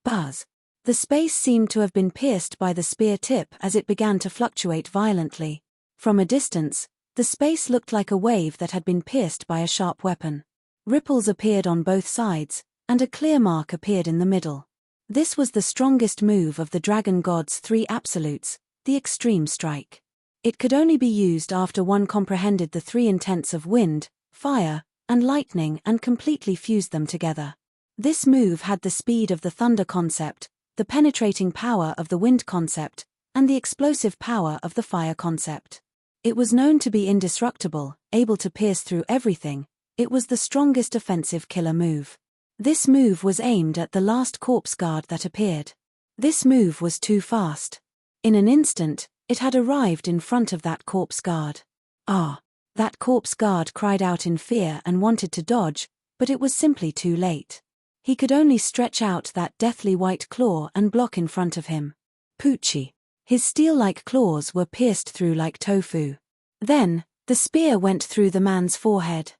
Buzz. The space seemed to have been pierced by the spear tip as it began to fluctuate violently. From a distance, the space looked like a wave that had been pierced by a sharp weapon. Ripples appeared on both sides, and a clear mark appeared in the middle. This was the strongest move of the dragon god's 3 absolutes, the extreme strike. It could only be used after one comprehended the 3 intents of wind, fire, and lightning and completely fused them together. This move had the speed of the thunder concept, the penetrating power of the wind concept, and the explosive power of the fire concept. It was known to be indestructible, able to pierce through everything. It was the strongest offensive killer move. This move was aimed at the last corpse guard that appeared. This move was too fast. In an instant, it had arrived in front of that corpse guard. Ah! That corpse guard cried out in fear and wanted to dodge, but it was simply too late. He could only stretch out that deathly white claw and block in front of him. Poochie. His steel-like claws were pierced through like tofu. Then, the spear went through the man's forehead.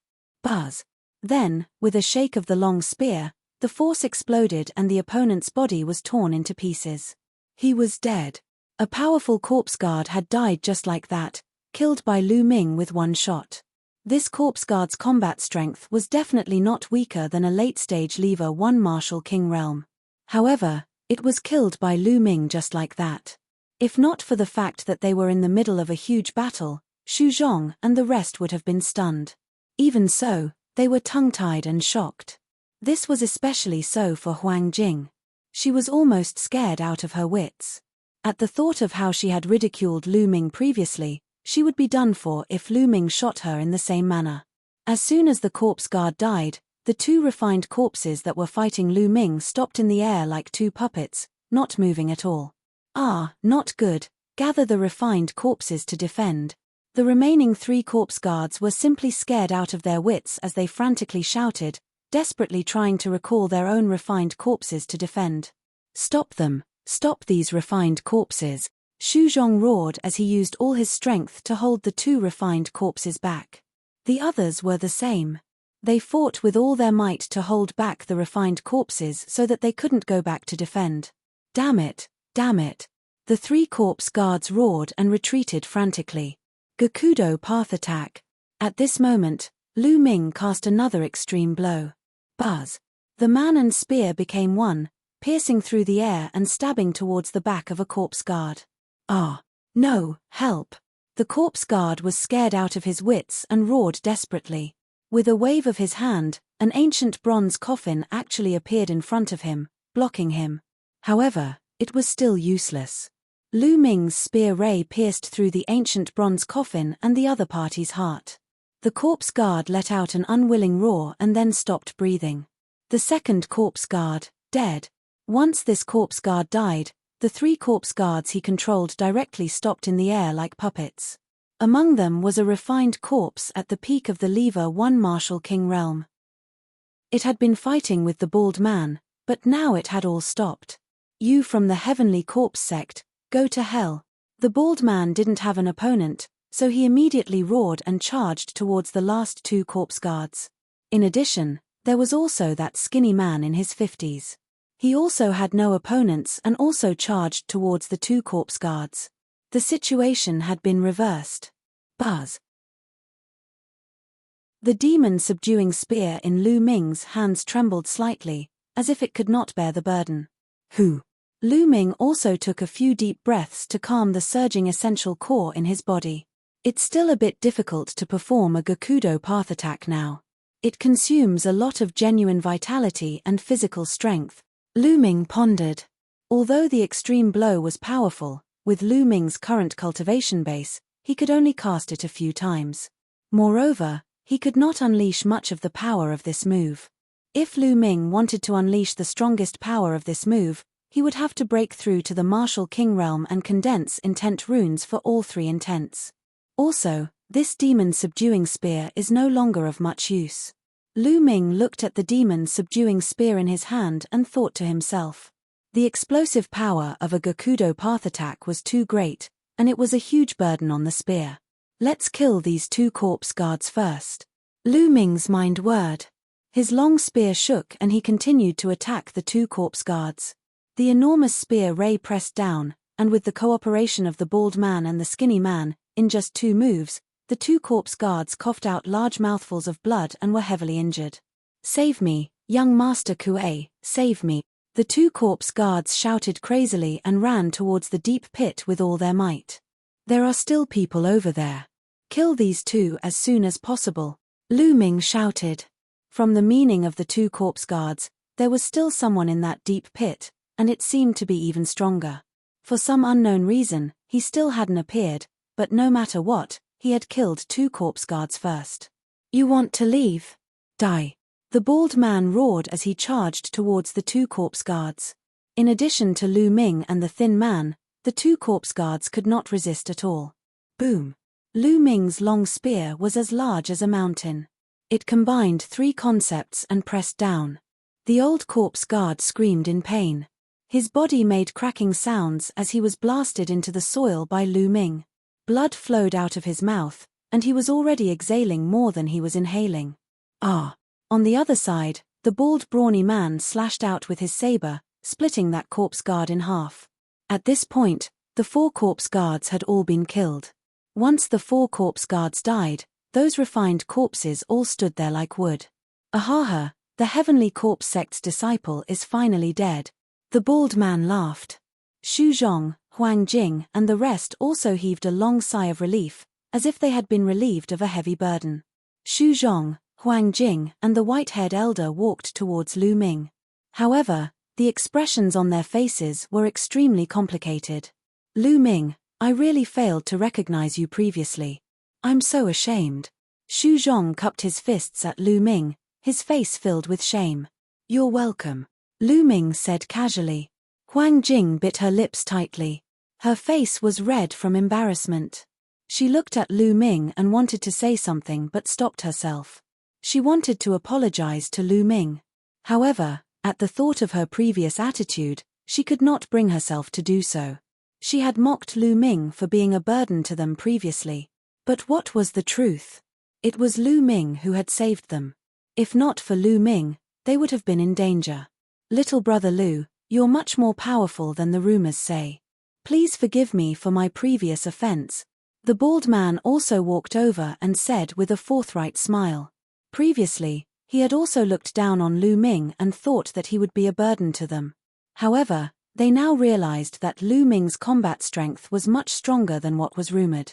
Buzz. Then, with a shake of the long spear, the force exploded and the opponent's body was torn into pieces. He was dead. A powerful corpse guard had died just like that, killed by Lu Ming with one shot. This corpse guard's combat strength was definitely not weaker than a late-stage lever 1 martial king realm. However, it was killed by Lu Ming just like that. If not for the fact that they were in the middle of a huge battle, Xu Zhong and the rest would have been stunned. Even so, they were tongue-tied and shocked. This was especially so for Huang Jing. She was almost scared out of her wits. At the thought of how she had ridiculed Lu Ming previously, she would be done for if Lu Ming shot her in the same manner. As soon as the corpse guard died, the 2 refined corpses that were fighting Lu Ming stopped in the air like 2 puppets, not moving at all. Ah, not good. Gather the refined corpses to defend. The remaining 3 corpse guards were simply scared out of their wits as they frantically shouted, desperately trying to recall their own refined corpses to defend. Stop them, stop these refined corpses. Xu Zhong roared as he used all his strength to hold the 2 refined corpses back. The others were the same. They fought with all their might to hold back the refined corpses so that they couldn't go back to defend. Damn it, damn it. The three corpse guards roared and retreated frantically. Gakudo path attack. At this moment, Lu Ming cast another extreme blow. Buzz. The man and spear became one, piercing through the air and stabbing towards the back of a corpse guard. Ah! No, help! The corpse guard was scared out of his wits and roared desperately. With a wave of his hand, an ancient bronze coffin actually appeared in front of him, blocking him. However, it was still useless. Lu Ming's spear ray pierced through the ancient bronze coffin and the other party's heart. The corpse guard let out an unwilling roar and then stopped breathing. The second corpse guard, dead. Once this corpse guard died, the three corpse guards he controlled directly stopped in the air like puppets. Among them was a refined corpse at the peak of the Lever 1 Martial King realm. It had been fighting with the bald man, but now it had all stopped. You from the Heavenly Corpse sect, go to hell. The bald man didn't have an opponent, so he immediately roared and charged towards the last two corpse guards. In addition, there was also that skinny man in his 50s. He also had no opponents and also charged towards the two corpse guards. The situation had been reversed. Buzz. The demon-subduing spear in Lu Ming's hands trembled slightly, as if it could not bear the burden. Who? Lu Ming also took a few deep breaths to calm the surging essential core in his body. It's still a bit difficult to perform a Gakudo path attack now. It consumes a lot of genuine vitality and physical strength. Lu Ming pondered. Although the extreme blow was powerful, with Lu Ming's current cultivation base, he could only cast it a few times. Moreover, he could not unleash much of the power of this move. If Lu Ming wanted to unleash the strongest power of this move, he would have to break through to the Martial King realm and condense intent runes for all three intents. Also, this demon-subduing spear is no longer of much use. Lu Ming looked at the demon-subduing spear in his hand and thought to himself. The explosive power of a Gakudo path attack was too great, and it was a huge burden on the spear. Let's kill these two corpse guards first. Lu Ming's mind whirred. His long spear shook and he continued to attack the two corpse guards. The enormous spear ray pressed down, and with the cooperation of the bald man and the skinny man, in just 2 moves, the two corpse guards coughed out large mouthfuls of blood and were heavily injured. Save me, young Master Kuei, save me. The two corpse guards shouted crazily and ran towards the deep pit with all their might. There are still people over there. Kill these two as soon as possible, Lu Ming shouted. From the meaning of the two corpse guards, there was still someone in that deep pit, and it seemed to be even stronger. For some unknown reason, he still hadn't appeared, but no matter what, he had killed 2 corpse guards first. You want to leave? Die. The bald man roared as he charged towards the 2 corpse guards. In addition to Lu Ming and the thin man, the 2 corpse guards could not resist at all. Boom. Lu Ming's long spear was as large as a mountain. It combined 3 concepts and pressed down. The old corpse guard screamed in pain. His body made cracking sounds as he was blasted into the soil by Lu Ming. Blood flowed out of his mouth, and he was already exhaling more than he was inhaling. Ah! On the other side, the bald brawny man slashed out with his saber, splitting that corpse guard in half. At this point, the 4 corpse guards had all been killed. Once the 4 corpse guards died, those refined corpses all stood there like wood. Ahaha, the Heavenly Corpse sect's disciple is finally dead. The bald man laughed. Xu Zhong, Huang Jing and the rest also heaved a long sigh of relief, as if they had been relieved of a heavy burden. Xu Zhong, Huang Jing and the white-haired elder walked towards Lu Ming. However, the expressions on their faces were extremely complicated. Lu Ming, I really failed to recognize you previously. I'm so ashamed. Xu Zhong cupped his fists at Lu Ming, his face filled with shame. You're welcome, Lu Ming said casually. Huang Jing bit her lips tightly. Her face was red from embarrassment. She looked at Lu Ming and wanted to say something but stopped herself. She wanted to apologize to Lu Ming. However, at the thought of her previous attitude, she could not bring herself to do so. She had mocked Lu Ming for being a burden to them previously. But what was the truth? It was Lu Ming who had saved them. If not for Lu Ming, they would have been in danger. Little brother Lu, You're much more powerful than the rumors say. Please forgive me for my previous offense. The bald man also walked over and said with a forthright smile. Previously, he had also looked down on Lu Ming and thought that he would be a burden to them. However, they now realized that Lu Ming's combat strength was much stronger than what was rumored.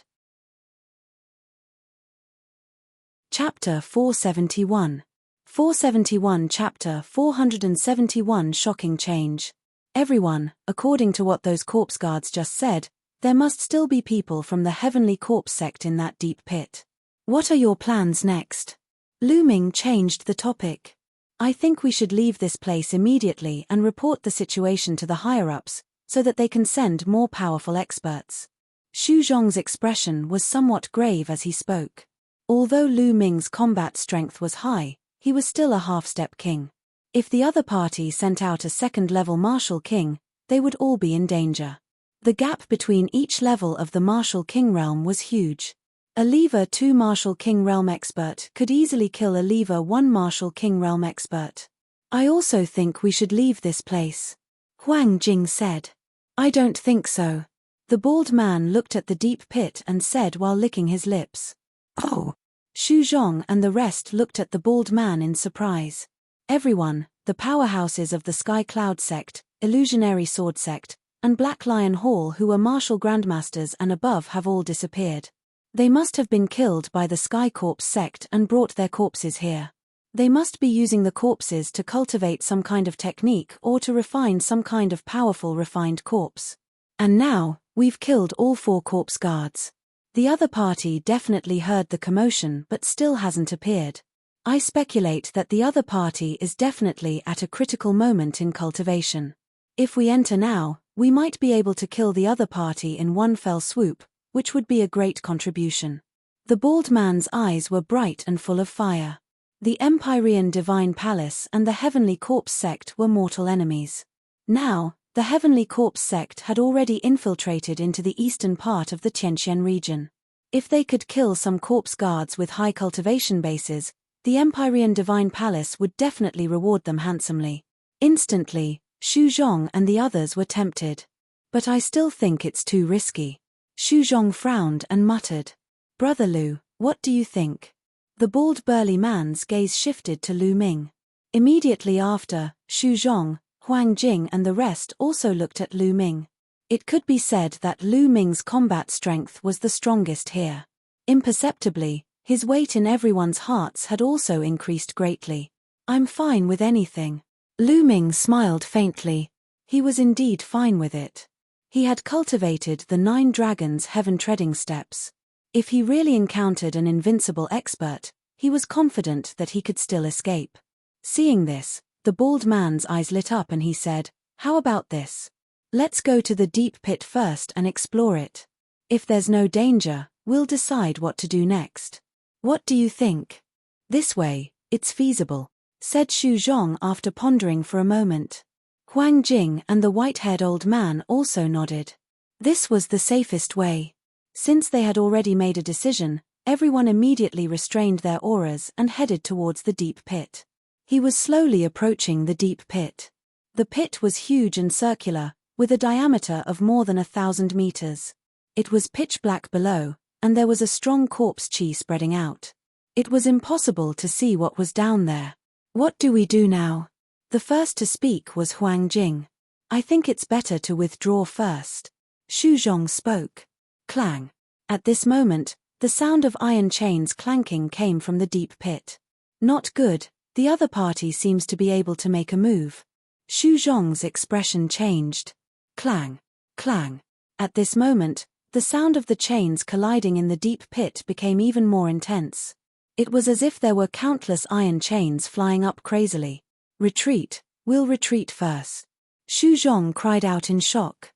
Chapter 471. 471 Chapter 471 Shocking change. Everyone, according to what those corpse guards just said, there must still be people from the Heavenly Corpse sect in that deep pit. What are your plans next? Lu Ming changed the topic. I think we should leave this place immediately and report the situation to the higher-ups, so that they can send more powerful experts. Xu Zhong's expression was somewhat grave as he spoke. Although Lu Ming's combat strength was high, he was still a half-step king. If the other party sent out a second-level martial king, they would all be in danger. The gap between each level of the martial king realm was huge. A lever 2 martial king realm expert could easily kill a lever 1 martial king realm expert. I also think we should leave this place. Huang Jing said. I don't think so. The bald man looked at the deep pit and said while licking his lips. Oh. Xu Zhong and the rest looked at the bald man in surprise. Everyone, the powerhouses of the Sky Cloud sect, Illusionary Sword sect, and Black Lion Hall who were martial grandmasters and above have all disappeared. They must have been killed by the Sky Corpse sect and brought their corpses here. They must be using the corpses to cultivate some kind of technique or to refine some kind of powerful refined corpse. And now, we've killed all 4 corpse guards. The other party definitely heard the commotion but still hasn't appeared. I speculate that the other party is definitely at a critical moment in cultivation. If we enter now, we might be able to kill the other party in one fell swoop, which would be a great contribution. The bald man's eyes were bright and full of fire. The Empyrean Divine Palace and the Heavenly Corpse sect were mortal enemies. Now, the Heavenly Corpse sect had already infiltrated into the eastern part of the Tianqian region. If they could kill some corpse guards with high cultivation bases, the Empyrean Divine Palace would definitely reward them handsomely. Instantly, Xu Zhong and the others were tempted. But I still think it's too risky. Xu Zhong frowned and muttered. Brother Lu, what do you think? The bald burly man's gaze shifted to Lu Ming. Immediately after, Xu Zhong, Huang Jing and the rest also looked at Lu Ming. It could be said that Lu Ming's combat strength was the strongest here. Imperceptibly, his weight in everyone's hearts had also increased greatly. I'm fine with anything. Lu Ming smiled faintly. He was indeed fine with it. He had cultivated the 9 dragons' heaven-treading steps. If he really encountered an invincible expert, he was confident that he could still escape. Seeing this, the bald man's eyes lit up and he said, How about this? Let's go to the deep pit first and explore it. If there's no danger, we'll decide what to do next. What do you think? This way, it's feasible, said Xu Zhong after pondering for a moment. Huang Jing and the white-haired old man also nodded. This was the safest way. Since they had already made a decision, everyone immediately restrained their auras and headed towards the deep pit. He was slowly approaching the deep pit. The pit was huge and circular, with a diameter of more than 1,000 meters. It was pitch black below, and there was a strong corpse chi spreading out. It was impossible to see what was down there. What do we do now? The first to speak was Huang Jing. I think it's better to withdraw first. Xu Zhong spoke. Clang. At this moment, the sound of iron chains clanking came from the deep pit. Not good, the other party seems to be able to make a move. Xu Zhong's expression changed. Clang. Clang. At this moment, the sound of the chains colliding in the deep pit became even more intense. It was as if there were countless iron chains flying up crazily. Retreat, we'll retreat first. Xu Zhong cried out in shock.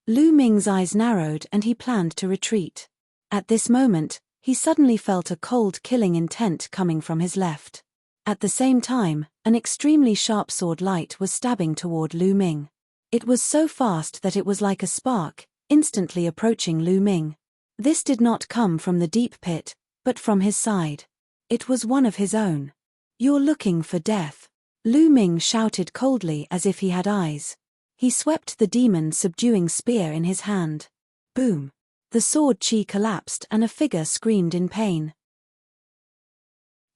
Lu Ming's eyes narrowed and he planned to retreat. At this moment, he suddenly felt a cold killing intent coming from his left. At the same time, an extremely sharp sword light was stabbing toward Lu Ming. It was so fast that it was like a spark, instantly approaching Lu Ming. This did not come from the deep pit, but from his side. It was one of his own. You're looking for death. Lu Ming shouted coldly as if he had eyes. He swept the demon-subduing spear in his hand. Boom! The sword chi collapsed and a figure screamed in pain.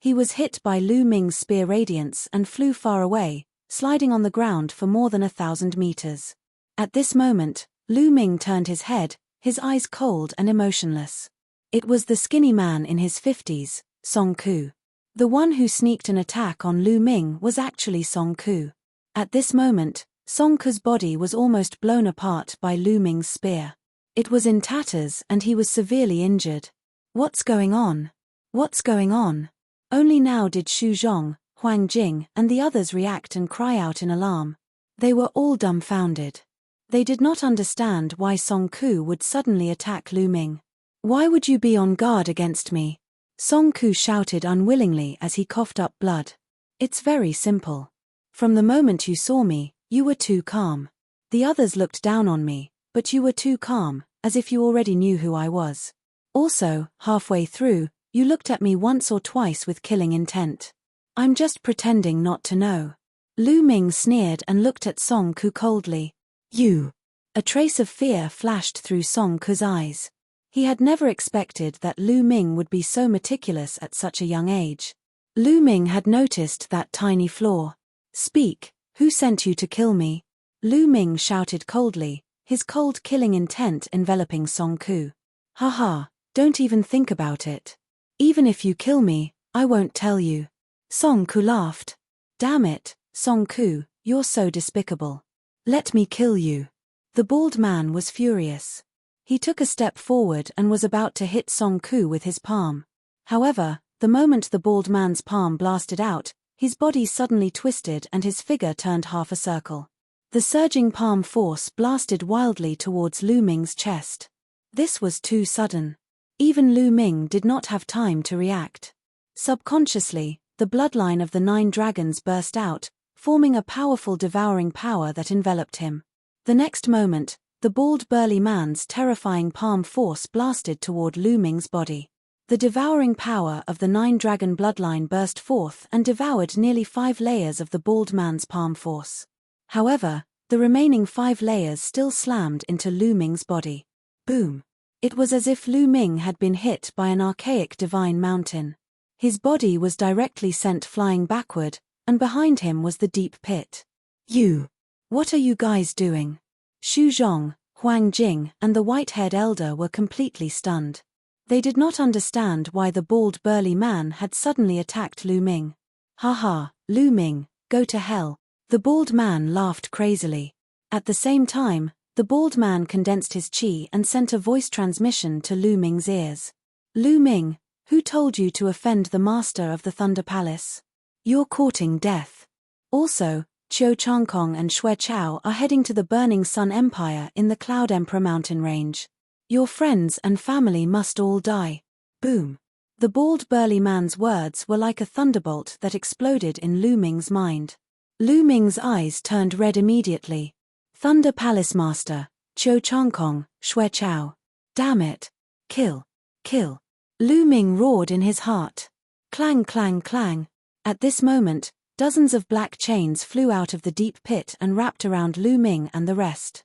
He was hit by Lu Ming's spear radiance and flew far away, sliding on the ground for more than 1,000 meters. At this moment, Lu Ming turned his head, his eyes cold and emotionless. It was the skinny man in his 50s, Song Ku. The one who sneaked an attack on Lu Ming was actually Song Ku. At this moment, Song Ku's body was almost blown apart by Lu Ming's spear. It was in tatters and he was severely injured. What's going on? What's going on? Only now did Xu Zhong, Huang Jing, and the others react and cry out in alarm. They were all dumbfounded. They did not understand why Song Ku would suddenly attack Lu Ming. Why would you be on guard against me? Song Ku shouted unwillingly as he coughed up blood. It's very simple. From the moment you saw me, you were too calm. The others looked down on me, but you were too calm, as if you already knew who I was. Also, halfway through, you looked at me once or twice with killing intent. I'm just pretending not to know. Lu Ming sneered and looked at Song Ku coldly. You. A trace of fear flashed through Song Ku's eyes. He had never expected that Lu Ming would be so meticulous at such a young age. Lu Ming had noticed that tiny flaw. Speak, who sent you to kill me? Lu Ming shouted coldly, his cold killing intent enveloping Song Ku. Haha, don't even think about it. Even if you kill me, I won't tell you. Song Ku laughed. Damn it, Song Ku, you're so despicable. Let me kill you. The bald man was furious. He took a step forward and was about to hit Song Ku with his palm. However, the moment the bald man's palm blasted out, his body suddenly twisted and his figure turned half a circle. The surging palm force blasted wildly towards Lu Ming's chest. This was too sudden. Even Lu Ming did not have time to react. Subconsciously, the bloodline of the 9 dragons burst out, forming a powerful devouring power that enveloped him. The next moment, the bald burly man's terrifying palm force blasted toward Lu Ming's body. The devouring power of the 9 dragon bloodline burst forth and devoured nearly 5 layers of the bald man's palm force. However, the remaining 5 layers still slammed into Lu Ming's body. Boom! It was as if Lu Ming had been hit by an archaic divine mountain. His body was directly sent flying backward, and behind him was the deep pit. You! What are you guys doing? Xu Zhong, Huang Jing, and the white-haired elder were completely stunned. They did not understand why the bald burly man had suddenly attacked Lu Ming. Haha, Lu Ming, go to hell. The bald man laughed crazily. At the same time, the bald man condensed his chi and sent a voice transmission to Lu Ming's ears. Lu Ming, who told you to offend the master of the Thunder Palace? You're courting death. Also, Qiu Changkong and Xue Chao are heading to the Burning Sun Empire in the Cloud Emperor mountain range. Your friends and family must all die. Boom. The bald burly man's words were like a thunderbolt that exploded in Lu Ming's mind. Lu Ming's eyes turned red immediately. Thunder Palace Master, Qiu Changkong, Xue Chao. Damn it. Kill. Kill. Lu Ming roared in his heart. Clang clang clang. At this moment, dozens of black chains flew out of the deep pit and wrapped around Lu Ming and the rest.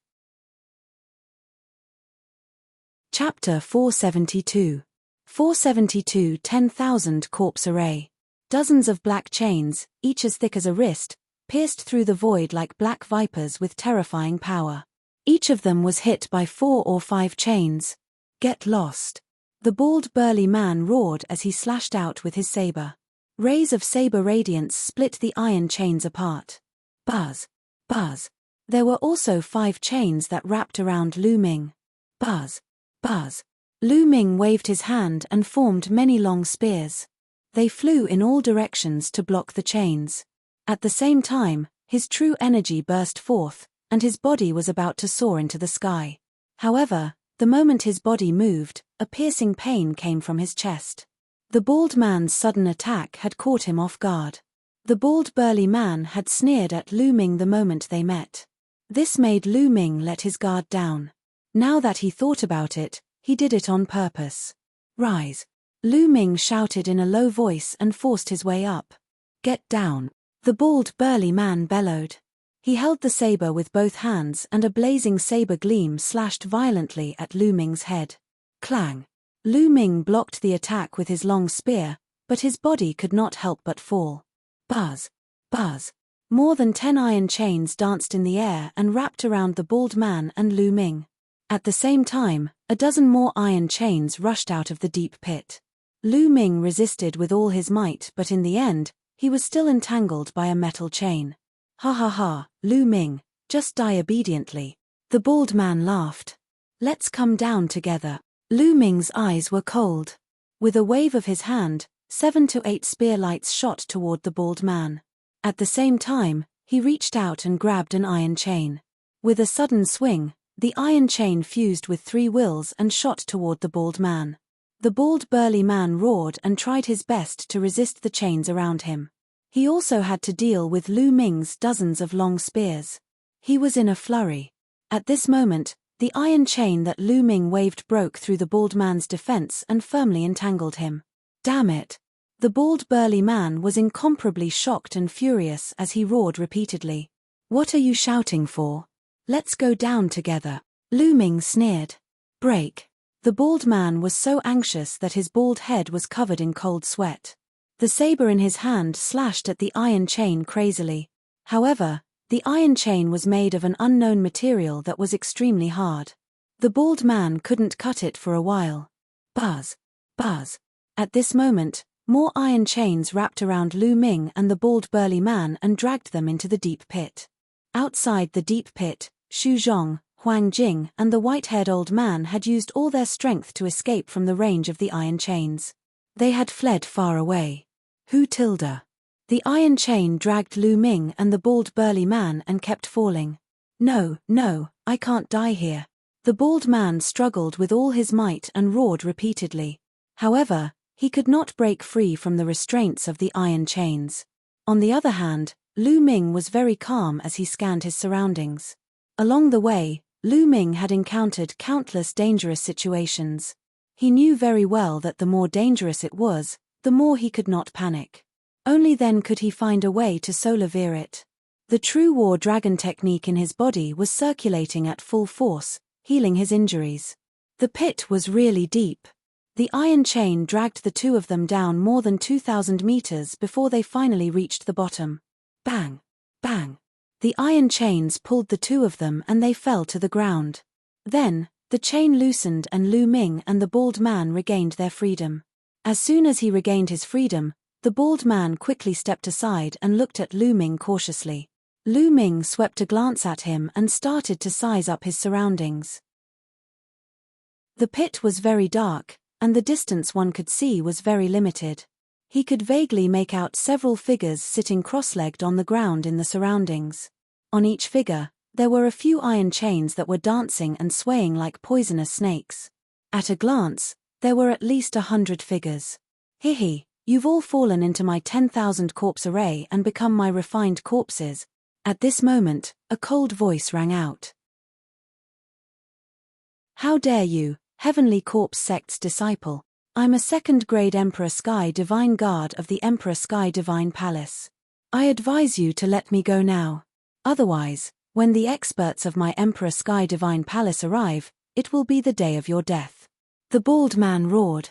Chapter 472. 472 10,000 Corpse Array. Dozens of black chains, each as thick as a wrist, pierced through the void like black vipers with terrifying power. Each of them was hit by 4 or 5 chains. Get lost. The bald burly man roared as he slashed out with his saber. Rays of saber radiance split the iron chains apart. Buzz. Buzz. There were also 5 chains that wrapped around Lu Ming. Buzz. Buzz. Lu Ming waved his hand and formed many long spears. They flew in all directions to block the chains. At the same time, his true energy burst forth, and his body was about to soar into the sky. However, the moment his body moved, a piercing pain came from his chest. The bald man's sudden attack had caught him off guard. The bald burly man had sneered at Lu Ming the moment they met. This made Lu Ming let his guard down. Now that he thought about it, he did it on purpose. Rise. Lu Ming shouted in a low voice and forced his way up. Get down. The bald, burly man bellowed. He held the saber with both hands and a blazing saber gleam slashed violently at Lu Ming's head. Clang! Lu Ming blocked the attack with his long spear, but his body could not help but fall. Buzz! Buzz! More than 10 iron chains danced in the air and wrapped around the bald man and Lu Ming. At the same time, a dozen more iron chains rushed out of the deep pit. Lu Ming resisted with all his might, but in the end, he was still entangled by a metal chain. Ha ha ha, Lu Ming, just die obediently. The bald man laughed. Let's come down together. Lu Ming's eyes were cold. With a wave of his hand, 7 to 8 spear lights shot toward the bald man. At the same time, he reached out and grabbed an iron chain. With a sudden swing, the iron chain fused with 3 wills and shot toward the bald man. The bald burly man roared and tried his best to resist the chains around him. He also had to deal with Lu Ming's dozens of long spears. He was in a flurry. At this moment, the iron chain that Lu Ming waved broke through the bald man's defense and firmly entangled him. Damn it! The bald burly man was incomparably shocked and furious as he roared repeatedly. What are you shouting for? Let's go down together. Lu Ming sneered. Break. The bald man was so anxious that his bald head was covered in cold sweat. The saber in his hand slashed at the iron chain crazily. However, the iron chain was made of an unknown material that was extremely hard. The bald man couldn't cut it for a while. Buzz! Buzz! At this moment, more iron chains wrapped around Lu Ming and the bald burly man and dragged them into the deep pit. Outside the deep pit, Xu Zhong, Huang Jing and the white-haired old man had used all their strength to escape from the range of the iron chains. They had fled far away. Hu Tilda. The iron chain dragged Lu Ming and the bald burly man and kept falling. No, no, I can't die here. The bald man struggled with all his might and roared repeatedly. However, he could not break free from the restraints of the iron chains. On the other hand, Lu Ming was very calm as he scanned his surroundings. Along the way, Lu Ming had encountered countless dangerous situations. He knew very well that the more dangerous it was, the more he could not panic. Only then could he find a way to solar-veer it. The true war dragon technique in his body was circulating at full force, healing his injuries. The pit was really deep. The iron chain dragged the two of them down more than 2,000 meters before they finally reached the bottom. Bang! Bang! The iron chains pulled the two of them and they fell to the ground. Then, the chain loosened and Lu Ming and the bald man regained their freedom. As soon as he regained his freedom, the bald man quickly stepped aside and looked at Lu Ming cautiously. Lu Ming swept a glance at him and started to size up his surroundings. The pit was very dark, and the distance one could see was very limited. He could vaguely make out several figures sitting cross-legged on the ground in the surroundings. On each figure, there were a few iron chains that were dancing and swaying like poisonous snakes. At a glance, there were at least 100 figures. Hihi, you've all fallen into my 10,000 corpse array and become my refined corpses. At this moment, a cold voice rang out. How dare you, Heavenly Corpse Sect's disciple. I'm a second-grade Emperor Sky Divine Guard of the Emperor Sky Divine Palace. I advise you to let me go now. Otherwise, when the experts of my Emperor Sky Divine Palace arrive, it will be the day of your death. The bald man roared.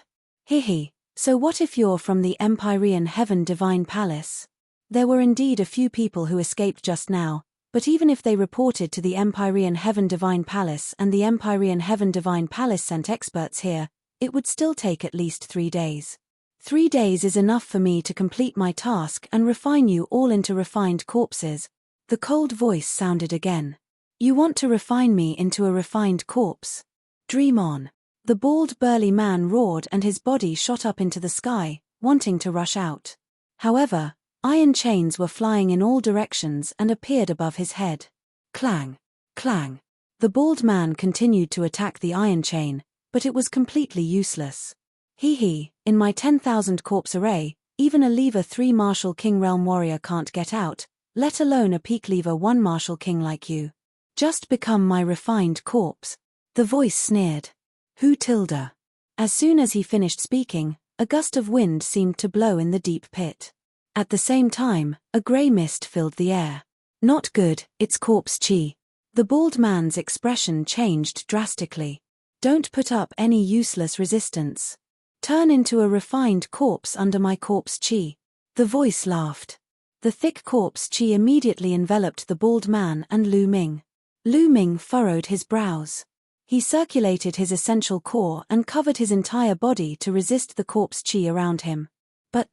Hihi, so what if you're from the Empyrean Heaven Divine Palace? There were indeed a few people who escaped just now, but even if they reported to the Empyrean Heaven Divine Palace and the Empyrean Heaven Divine Palace sent experts here, it would still take at least 3 days. 3 days is enough for me to complete my task and refine you all into refined corpses. The cold voice sounded again. You want to refine me into a refined corpse? Dream on. The bald burly man roared and his body shot up into the sky, wanting to rush out. However, iron chains were flying in all directions and appeared above his head. Clang! Clang! The bald man continued to attack the iron chain, but it was completely useless. Hee, in my 10,000 corpse array, even a Lever 3 Martial King Realm Warrior can't get out, let alone a Peak Lever 1 Martial King like you. Just become my refined corpse. The voice sneered. Hu Tilda. As soon as he finished speaking, a gust of wind seemed to blow in the deep pit. At the same time, a grey mist filled the air. Not good, it's corpse chi. The bald man's expression changed drastically. Don't put up any useless resistance. Turn into a refined corpse under my corpse chi. The voice laughed. The thick corpse chi immediately enveloped the bald man and Lu Ming. Lu Ming furrowed his brows. He circulated his essential core and covered his entire body to resist the corpse chi around him. But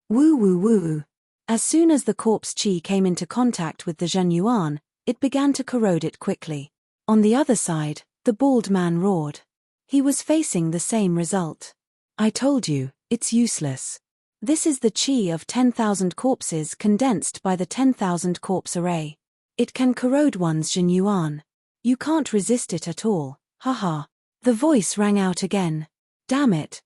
woo woo woo. As soon as the corpse chi came into contact with the Zhen Yuan, it began to corrode it quickly. On the other side, the bald man roared. He was facing the same result. I told you, it's useless. This is the chi of 10,000 corpses condensed by the 10,000 corpse array. It can corrode one's Zhen Yuan. You can't resist it at all, haha. The voice rang out again. Damn it,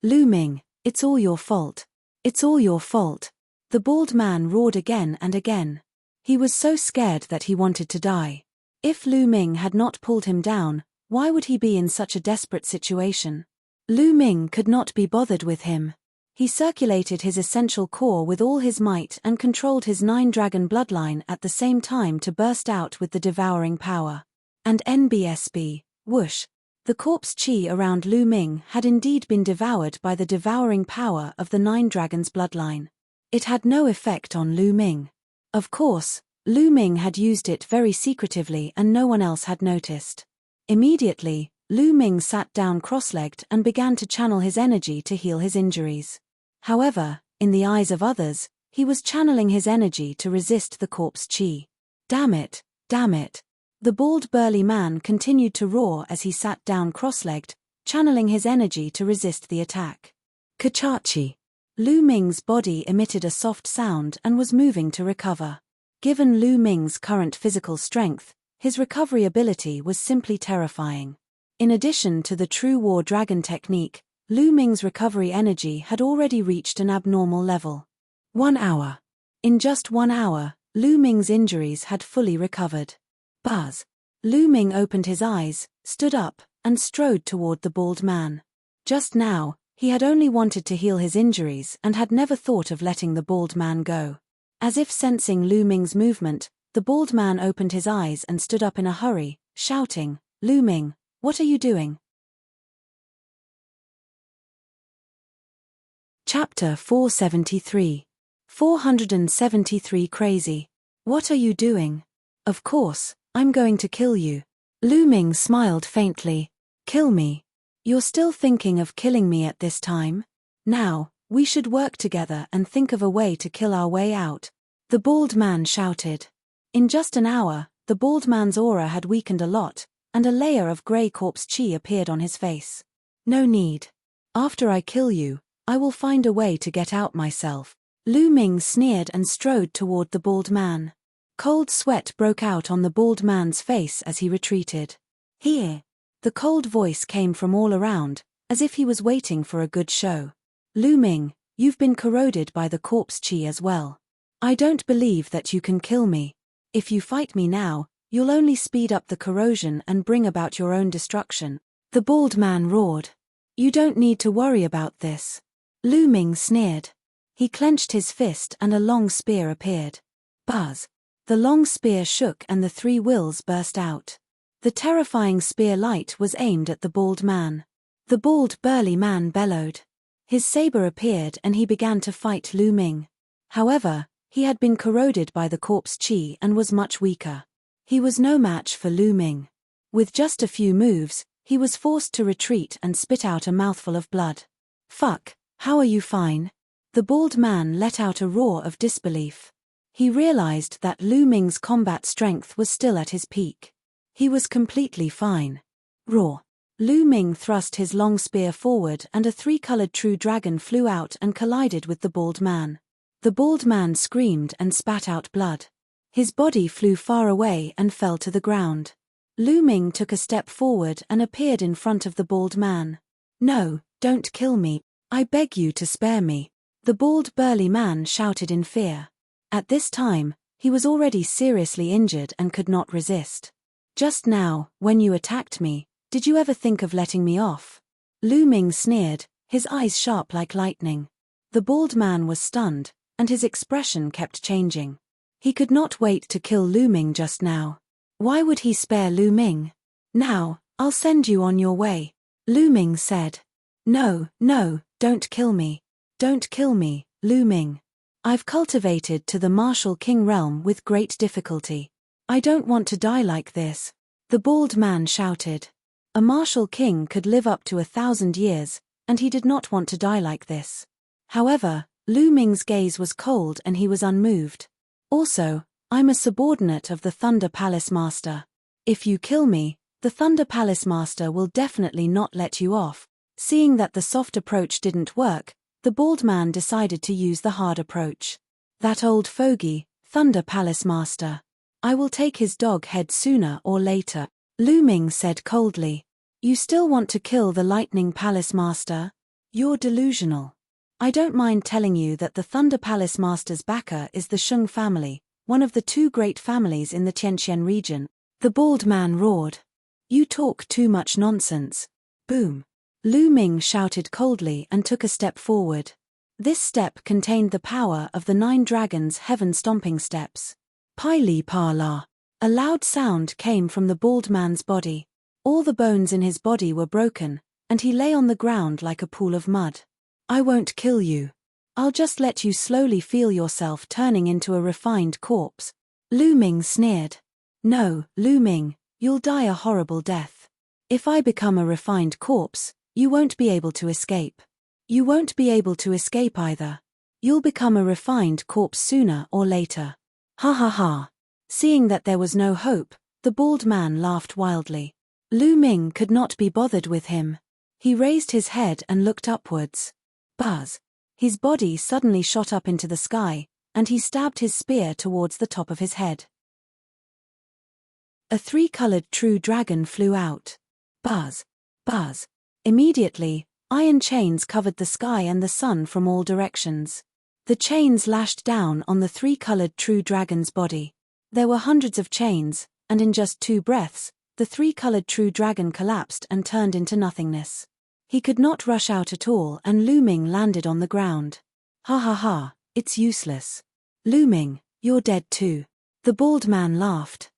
Lu Ming, it's all your fault. It's all your fault. The bald man roared again and again. He was so scared that he wanted to die. If Lu Ming had not pulled him down, why would he be in such a desperate situation? Lu Ming could not be bothered with him. He circulated his essential core with all his might and controlled his 9-dragon bloodline at the same time to burst out with the devouring power. And NBSB, whoosh. The corpse chi around Lu Ming had indeed been devoured by the devouring power of the 9 dragons bloodline. It had no effect on Lu Ming. Of course, Lu Ming had used it very secretively and no one else had noticed. Immediately, Lu Ming sat down cross-legged and began to channel his energy to heal his injuries. However, in the eyes of others, he was channeling his energy to resist the corpse chi. Damn it. The bald burly man continued to roar as he sat down cross-legged, channeling his energy to resist the attack. Kachachi. Lu Ming's body emitted a soft sound and was moving to recover. Given Lu Ming's current physical strength, his recovery ability was simply terrifying. In addition to the true war dragon technique, Lu Ming's recovery energy had already reached an abnormal level. 1 hour. In just 1 hour, Lu Ming's injuries had fully recovered. Buzz. Lu Ming opened his eyes, stood up, and strode toward the bald man. Just now, he had only wanted to heal his injuries and had never thought of letting the bald man go. As if sensing Lu Ming's movement, the bald man opened his eyes and stood up in a hurry, shouting, Lu Ming, what are you doing? Chapter 473. 473 Crazy. What are you doing? Of course, I'm going to kill you. Lu Ming smiled faintly. Kill me? You're still thinking of killing me at this time? Now, we should work together and think of a way to kill our way out. The bald man shouted. In just an hour, the bald man's aura had weakened a lot, and a layer of grey corpse chi appeared on his face. No need. After I kill you, I will find a way to get out myself. Lu Ming sneered and strode toward the bald man. Cold sweat broke out on the bald man's face as he retreated. Here. The cold voice came from all around, as if he was waiting for a good show. Lu Ming, you've been corroded by the corpse chi as well. I don't believe that you can kill me. If you fight me now, you'll only speed up the corrosion and bring about your own destruction. The bald man roared. You don't need to worry about this. Lu Ming sneered. He clenched his fist and a long spear appeared. Buzz. The long spear shook and the 3 wills burst out. The terrifying spear light was aimed at the bald man. The bald burly man bellowed. His saber appeared and he began to fight Lu Ming. However, he had been corroded by the corpse chi and was much weaker. He was no match for Lu Ming. With just a few moves, he was forced to retreat and spit out a mouthful of blood. Fuck, how are you fine? The bald man let out a roar of disbelief. He realized that Lu Ming's combat strength was still at his peak. He was completely fine. Roar. Lu Ming thrust his long spear forward and a 3-colored true dragon flew out and collided with the bald man. The bald man screamed and spat out blood. His body flew far away and fell to the ground. Lu Ming took a step forward and appeared in front of the bald man. No, don't kill me. I beg you to spare me. The bald burly man shouted in fear. At this time, he was already seriously injured and could not resist. Just now, when you attacked me, did you ever think of letting me off? Lu Ming sneered, his eyes sharp like lightning. The bald man was stunned, and his expression kept changing. He could not wait to kill Lu Ming just now. Why would he spare Lu Ming? Now, I'll send you on your way, Lu Ming said. No, no, don't kill me. Don't kill me, Lu Ming. I've cultivated to the martial king realm with great difficulty. I don't want to die like this, the bald man shouted. A martial king could live up to 1,000 years, and he did not want to die like this. However, Lu Ming's gaze was cold and he was unmoved. Also, I'm a subordinate of the Thunder Palace Master. If you kill me, the Thunder Palace Master will definitely not let you off. Seeing that the soft approach didn't work, the bald man decided to use the hard approach. That old fogey, Thunder Palace Master. I will take his dog head sooner or later, Lu Ming said coldly. You still want to kill the Lightning Palace Master? You're delusional. I don't mind telling you that the Thunder Palace Master's backer is the Shung family, one of the 2 great families in the Tianqian region, the bald man roared. You talk too much nonsense. Boom. Lu Ming shouted coldly and took a step forward. This step contained the power of the 9 dragons' heaven-stomping steps. Pai Li Pa La. A loud sound came from the bald man's body. All the bones in his body were broken, and he lay on the ground like a pool of mud. I won't kill you. I'll just let you slowly feel yourself turning into a refined corpse. Lu Ming sneered. No, Lu Ming, you'll die a horrible death. If I become a refined corpse, you won't be able to escape. You won't be able to escape either. You'll become a refined corpse sooner or later. Ha ha ha. Seeing that there was no hope, the bald man laughed wildly. Lu Ming could not be bothered with him. He raised his head and looked upwards. Buzz. His body suddenly shot up into the sky, and he stabbed his spear towards the top of his head. A 3-colored true dragon flew out. Buzz. Buzz. Immediately, iron chains covered the sky and the sun from all directions. The chains lashed down on the 3-colored true dragon's body. There were hundreds of chains, and in just 2 breaths, the 3-colored true dragon collapsed and turned into nothingness. He could not rush out at all and Lu Ming landed on the ground. Ha ha ha, it's useless. Lu Ming, you're dead too. The bald man laughed.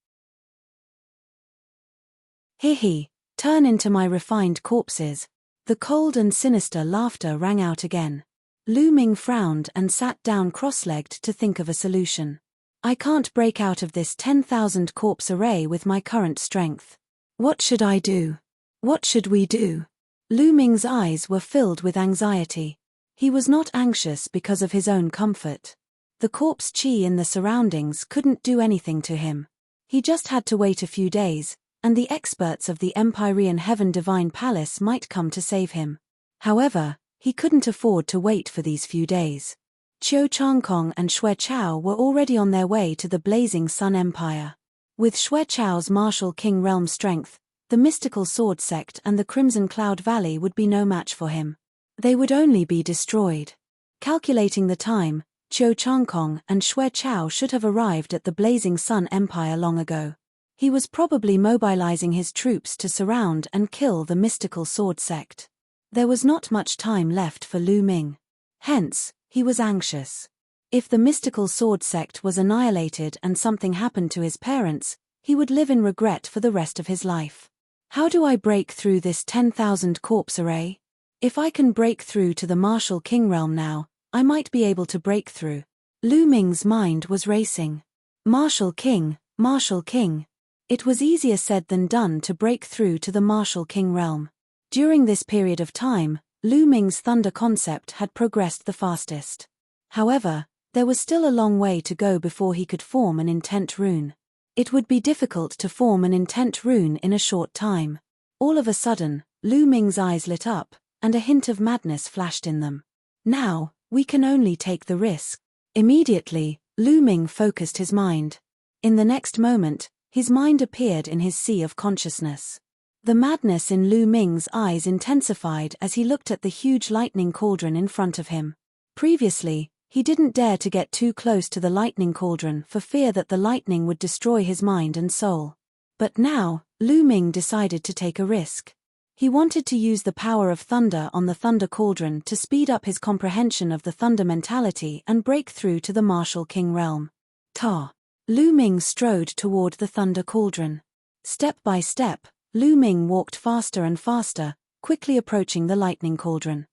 He, turn into my refined corpses. The cold and sinister laughter rang out again. Lu Ming frowned and sat down cross-legged to think of a solution. I can't break out of this 10,000 corpse array with my current strength. What should I do? What should we do? Lu Ming's eyes were filled with anxiety. He was not anxious because of his own comfort. The corpse qi in the surroundings couldn't do anything to him. He just had to wait a few days, and the experts of the Empyrean Heaven Divine Palace might come to save him. However, he couldn't afford to wait for these few days. Qiu Changkong and Xue Chao were already on their way to the Blazing Sun Empire. With Xue Chao's martial king realm strength, the mystical sword sect and the Crimson Cloud Valley would be no match for him. They would only be destroyed. Calculating the time, Qiu Changkong and Xue Chao should have arrived at the Blazing Sun Empire long ago. He was probably mobilizing his troops to surround and kill the mystical sword sect. There was not much time left for Lu Ming. Hence, he was anxious. If the mystical sword sect was annihilated and something happened to his parents, he would live in regret for the rest of his life. How do I break through this 10,000 corpse array? If I can break through to the martial king realm now, I might be able to break through. Lu Ming's mind was racing. Martial king, martial king. It was easier said than done to break through to the martial king realm. During this period of time, Lu Ming's thunder concept had progressed the fastest. However, there was still a long way to go before he could form an intent rune. It would be difficult to form an intent rune in a short time. All of a sudden, Lu Ming's eyes lit up, and a hint of madness flashed in them. Now, we can only take the risk. Immediately, Lu Ming focused his mind. In the next moment, his mind appeared in his sea of consciousness. The madness in Lu Ming's eyes intensified as he looked at the huge lightning cauldron in front of him. Previously, he didn't dare to get too close to the lightning cauldron for fear that the lightning would destroy his mind and soul. But now, Lu Ming decided to take a risk. He wanted to use the power of thunder on the thunder cauldron to speed up his comprehension of the thunder mentality and break through to the martial king realm. Ta. Lu Ming strode toward the thunder cauldron. Step by step, Lu Ming walked faster and faster, quickly approaching the lightning cauldron.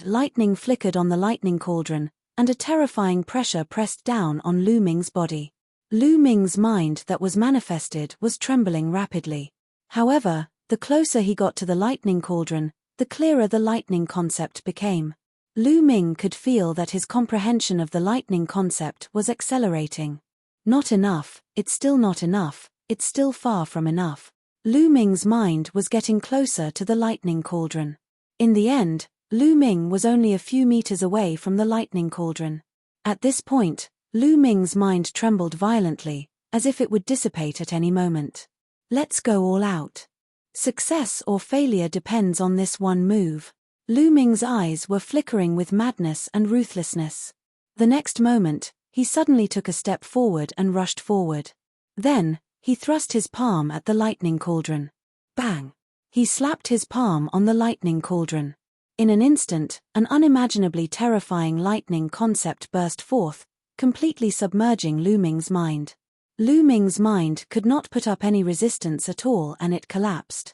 Lightning flickered on the lightning cauldron, and a terrifying pressure pressed down on Lu Ming's body. Lu Ming's mind that was manifested was trembling rapidly. However, the closer he got to the lightning cauldron, the clearer the lightning concept became. Lu Ming could feel that his comprehension of the lightning concept was accelerating. Not enough, it's still not enough, it's still far from enough. Lu Ming's mind was getting closer to the lightning cauldron. In the end, Lu Ming was only a few meters away from the lightning cauldron. At this point, Lu Ming's mind trembled violently, as if it would dissipate at any moment. Let's go all out. Success or failure depends on this one move. Lu Ming's eyes were flickering with madness and ruthlessness. The next moment, he suddenly took a step forward and rushed forward. Then, he thrust his palm at the lightning cauldron. Bang! He slapped his palm on the lightning cauldron. In an instant, an unimaginably terrifying lightning concept burst forth, completely submerging Lu Ming's mind. Lu Ming's mind could not put up any resistance at all and it collapsed.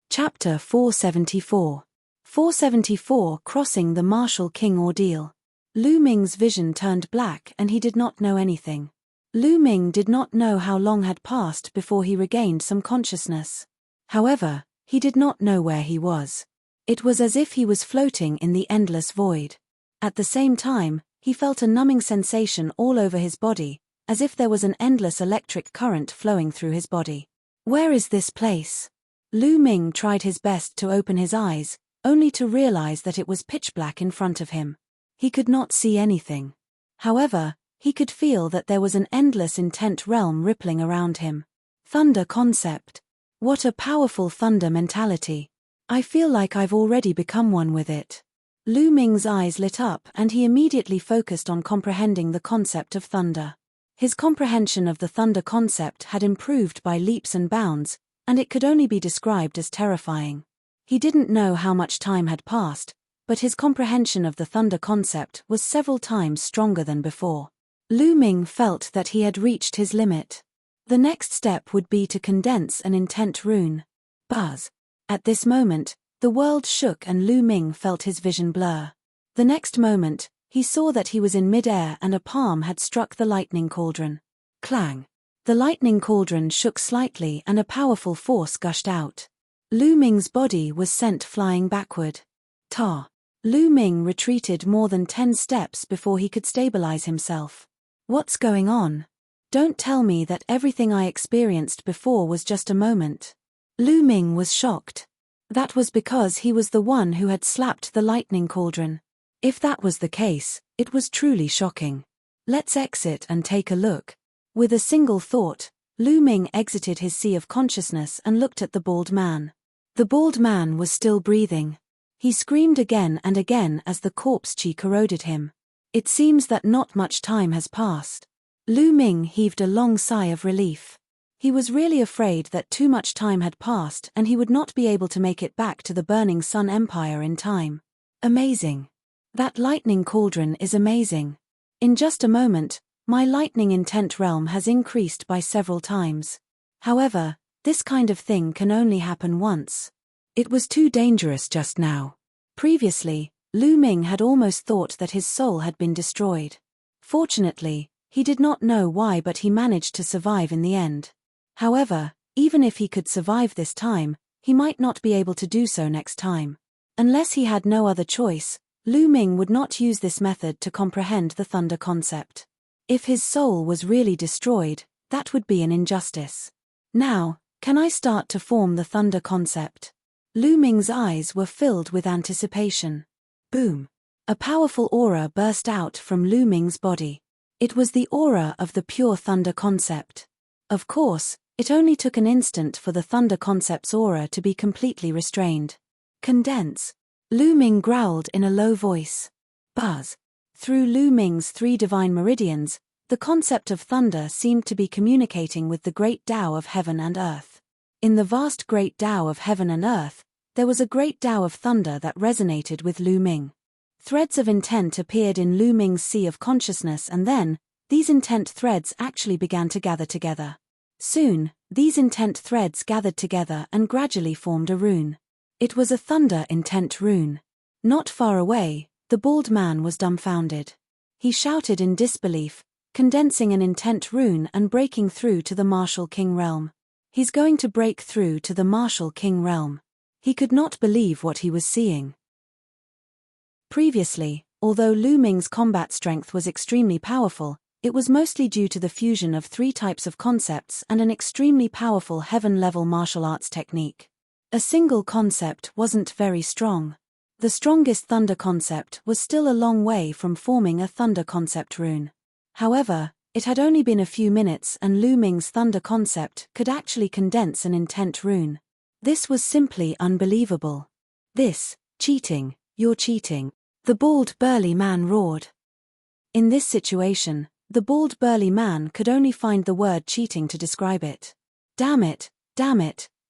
Chapter 474. 474 Crossing the Martial King Ordeal. Lu Ming's vision turned black and he did not know anything. Lu Ming did not know how long had passed before he regained some consciousness. However, he did not know where he was. It was as if he was floating in the endless void. At the same time, he felt a numbing sensation all over his body, as if there was an endless electric current flowing through his body. Where is this place? Lu Ming tried his best to open his eyes, only to realize that it was pitch black in front of him. He could not see anything. However, he could feel that there was an endless intent realm rippling around him. Thunder concept. What a powerful thunder mentality. I feel like I've already become one with it. Lu Ming's eyes lit up and he immediately focused on comprehending the concept of thunder. His comprehension of the thunder concept had improved by leaps and bounds, and it could only be described as terrifying. He didn't know how much time had passed, but his comprehension of the thunder concept was several times stronger than before. Lu Ming felt that he had reached his limit. The next step would be to condense an intent rune. Buzz. At this moment, the world shook and Lu Ming felt his vision blur. The next moment, he saw that he was in mid-air and a palm had struck the lightning cauldron. Clang! The lightning cauldron shook slightly and a powerful force gushed out. Lu Ming's body was sent flying backward. Ta! Lu Ming retreated more than 10 steps before he could stabilize himself. What's going on? Don't tell me that everything I experienced before was just a moment. Lu Ming was shocked. That was because he was the one who had slapped the lightning cauldron. If that was the case, it was truly shocking. Let's exit and take a look. With a single thought, Lu Ming exited his sea of consciousness and looked at the bald man. The bald man was still breathing. He screamed again and again as the corpse chi corroded him. It seems that not much time has passed. Lu Ming heaved a long sigh of relief. He was really afraid that too much time had passed and he would not be able to make it back to the Burning Sun Empire in time. Amazing. That lightning cauldron is amazing. In just a moment, my lightning intent realm has increased by several times. However, this kind of thing can only happen once. It was too dangerous just now. Previously, Lu Ming had almost thought that his soul had been destroyed. Fortunately, he did not know why, but he managed to survive in the end. However, even if he could survive this time, he might not be able to do so next time. Unless he had no other choice, Lu Ming would not use this method to comprehend the thunder concept. If his soul was really destroyed, that would be an injustice. Now, can I start to form the thunder concept? Lu Ming's eyes were filled with anticipation. Boom! A powerful aura burst out from Lu Ming's body. It was the aura of the pure thunder concept. Of course, it only took an instant for the thunder concept's aura to be completely restrained. Condense. Lu Ming growled in a low voice. Buzz. Through Lu Ming's 3 divine meridians, the concept of thunder seemed to be communicating with the great Tao of heaven and earth. In the vast great Tao of heaven and earth, there was a great Tao of thunder that resonated with Lu Ming. Threads of intent appeared in Lu Ming's sea of consciousness, and then, these intent threads actually began to gather together. Soon, these intent threads gathered together and gradually formed a rune. It was a thunder intent rune. Not far away, the bald man was dumbfounded. He shouted in disbelief, condensing an intent rune and breaking through to the martial king realm. He's going to break through to the martial king realm. He could not believe what he was seeing. Previously, although Lu Ming's combat strength was extremely powerful, it was mostly due to the fusion of 3 types of concepts and an extremely powerful heaven-level martial arts technique. A single concept wasn't very strong. The strongest thunder concept was still a long way from forming a thunder concept rune. However, it had only been a few minutes and Lu Ming's thunder concept could actually condense an intent rune. This was simply unbelievable. Cheating, you're cheating. The bald burly man roared. In this situation, the bald burly man could only find the word cheating to describe it. Damn it,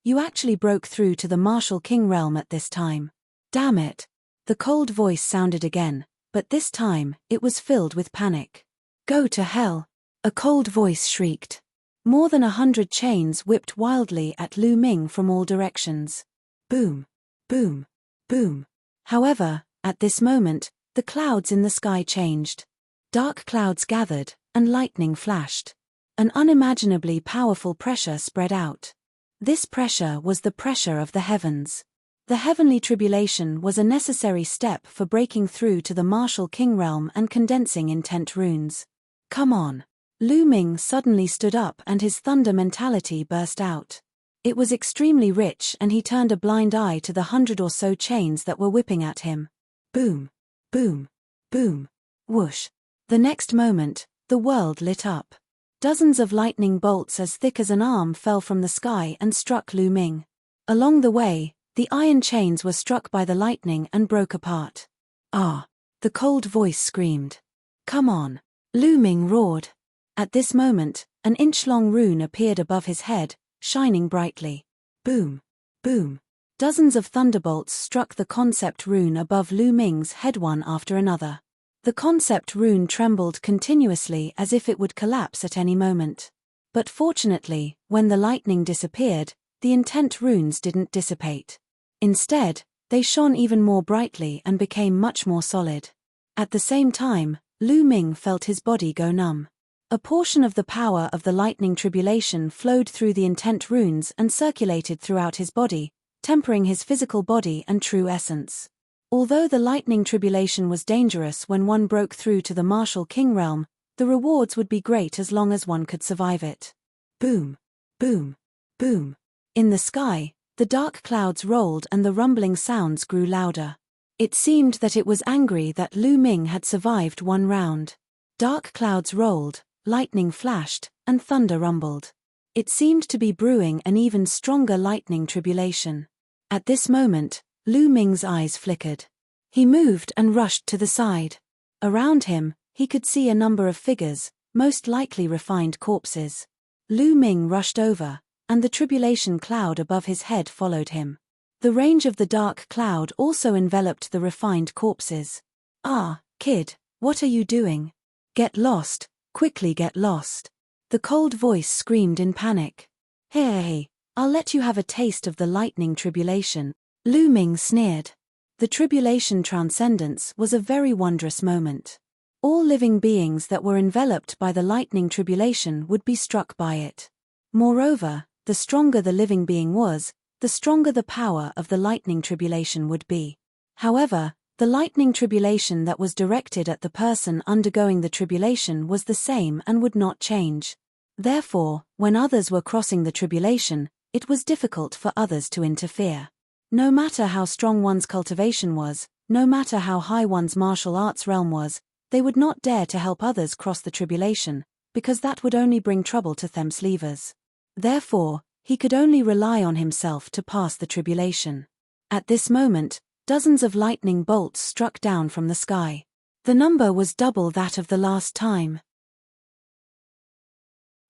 you actually broke through to the martial king realm at this time. Damn it. The cold voice sounded again, but this time, it was filled with panic. Go to hell. A cold voice shrieked. More than 100 chains whipped wildly at Lu Ming from all directions. Boom, boom, boom. However, at this moment, the clouds in the sky changed. Dark clouds gathered, and lightning flashed. An unimaginably powerful pressure spread out. This pressure was the pressure of the heavens. The heavenly tribulation was a necessary step for breaking through to the martial king realm and condensing intent runes. Come on. Lu Ming suddenly stood up and his thunder mentality burst out. It was extremely rich and he turned a blind eye to the 100 or so chains that were whipping at him. Boom, boom, boom, whoosh. The next moment, the world lit up. Dozens of lightning bolts as thick as an arm fell from the sky and struck Lu Ming. Along the way, the iron chains were struck by the lightning and broke apart. Ah! The cold voice screamed. Come on! Lu Ming roared. At this moment, an inch-long rune appeared above his head, shining brightly. Boom! Boom! Dozens of thunderbolts struck the concept rune above Lu Ming's head one after another. The concept rune trembled continuously as if it would collapse at any moment. But fortunately, when the lightning disappeared, the intent runes didn't dissipate. Instead, they shone even more brightly and became much more solid. At the same time, Lu Ming felt his body go numb. A portion of the power of the lightning tribulation flowed through the intent runes and circulated throughout his body, tempering his physical body and true essence. Although the lightning tribulation was dangerous when one broke through to the martial king realm, the rewards would be great as long as one could survive it. Boom! Boom! Boom! In the sky, the dark clouds rolled and the rumbling sounds grew louder. It seemed that it was angry that Lu Ming had survived one round. Dark clouds rolled, lightning flashed, and thunder rumbled. It seemed to be brewing an even stronger lightning tribulation. At this moment, Lu Ming's eyes flickered. He moved and rushed to the side. Around him, he could see a number of figures, most likely refined corpses. Lu Ming rushed over, and the tribulation cloud above his head followed him. The range of the dark cloud also enveloped the refined corpses. Ah, kid, what are you doing? Get lost, quickly get lost. The cold voice screamed in panic. Hey, I'll let you have a taste of the lightning tribulation. Lu Ming sneered. The tribulation transcendence was a very wondrous moment. All living beings that were enveloped by the lightning tribulation would be struck by it. Moreover, the stronger the living being was, the stronger the power of the lightning tribulation would be. However, the lightning tribulation that was directed at the person undergoing the tribulation was the same and would not change. Therefore, when others were crossing the tribulation, it was difficult for others to interfere. No matter how strong one's cultivation was, no matter how high one's martial arts realm was, they would not dare to help others cross the tribulation, because that would only bring trouble to them sleevers. Therefore, he could only rely on himself to pass the tribulation. At this moment, dozens of lightning bolts struck down from the sky. The number was double that of the last time.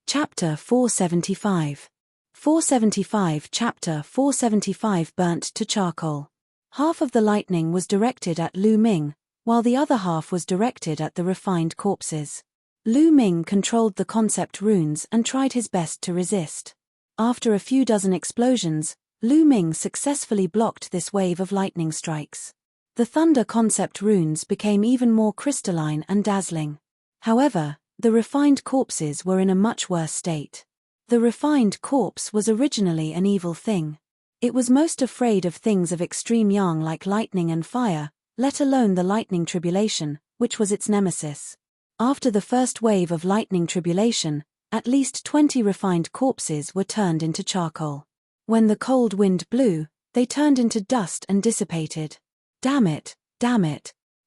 Chapter 475. 475 Chapter 475 Burnt to charcoal. Half of the lightning was directed at Lu Ming, while the other half was directed at the refined corpses. Lu Ming controlled the concept runes and tried his best to resist. After a few dozen explosions, Lu Ming successfully blocked this wave of lightning strikes. The thunder concept runes became even more crystalline and dazzling. However, the refined corpses were in a much worse state. The refined corpse was originally an evil thing. It was most afraid of things of extreme yang like lightning and fire, let alone the lightning tribulation, which was its nemesis. After the first wave of lightning tribulation, at least 20 refined corpses were turned into charcoal. When the cold wind blew, they turned into dust and dissipated. Damn it,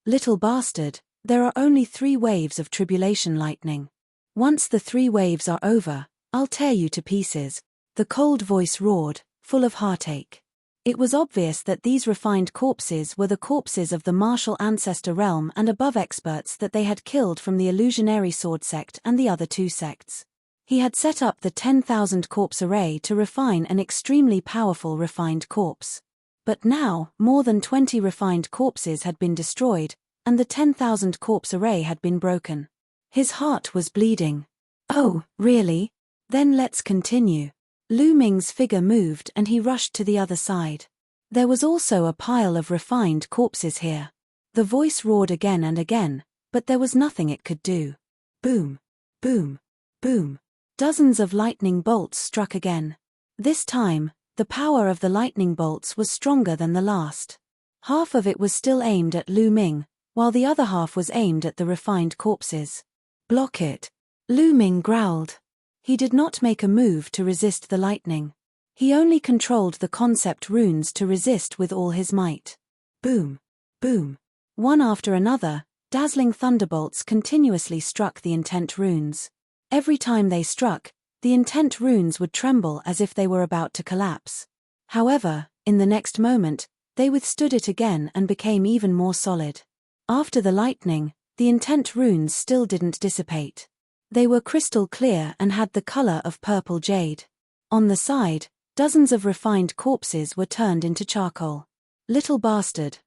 little bastard, there are only 3 waves of tribulation lightning. Once the 3 waves are over, I'll tear you to pieces, the cold voice roared, full of heartache. It was obvious that these refined corpses were the corpses of the martial ancestor realm and above experts that they had killed from the illusionary sword sect and the other 2 sects. He had set up the 10,000 corpse array to refine an extremely powerful refined corpse. But now, more than 20 refined corpses had been destroyed, and the 10,000 corpse array had been broken. His heart was bleeding. Oh, really? Then let's continue. Lu Ming's figure moved and he rushed to the other side. There was also a pile of refined corpses here. The voice roared again and again, but there was nothing it could do. Boom, boom, boom. Dozens of lightning bolts struck again. This time, the power of the lightning bolts was stronger than the last. Half of it was still aimed at Lu Ming, while the other half was aimed at the refined corpses. Block it. Lu Ming growled. He did not make a move to resist the lightning. He only controlled the concept runes to resist with all his might. Boom, boom. One after another, dazzling thunderbolts continuously struck the intent runes. Every time they struck, the intent runes would tremble as if they were about to collapse. However, in the next moment, they withstood it again and became even more solid. After the lightning, the intent runes still didn't dissipate. They were crystal clear and had the color of purple jade. On the side, dozens of refined corpses were turned into charcoal. Little bastard,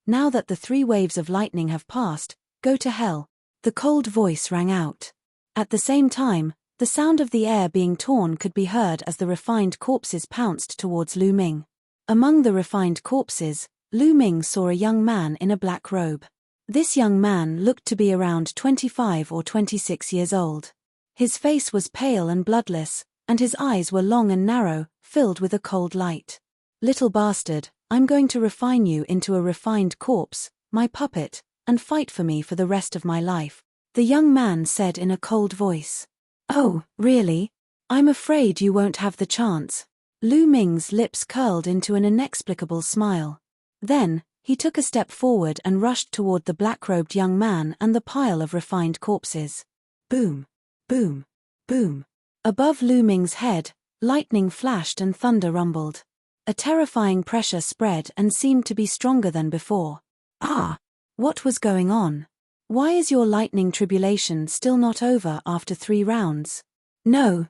now that the 3 waves of lightning have passed, go to hell. The cold voice rang out. At the same time, the sound of the air being torn could be heard as the refined corpses pounced towards Lu Ming. Among the refined corpses, Lu Ming saw a young man in a black robe. This young man looked to be around 25 or 26 years old. His face was pale and bloodless, and his eyes were long and narrow, filled with a cold light. Little bastard, I'm going to refine you into a refined corpse, my puppet, and fight for me for the rest of my life, the young man said in a cold voice. Oh, really? I'm afraid you won't have the chance. Lu Ming's lips curled into an inexplicable smile. Then, he took a step forward and rushed toward the black-robed young man and the pile of refined corpses. Boom, boom, boom. Above Lu Ming's head, lightning flashed and thunder rumbled. A terrifying pressure spread and seemed to be stronger than before. Ah! What was going on? Why is your lightning tribulation still not over after 3 rounds? No,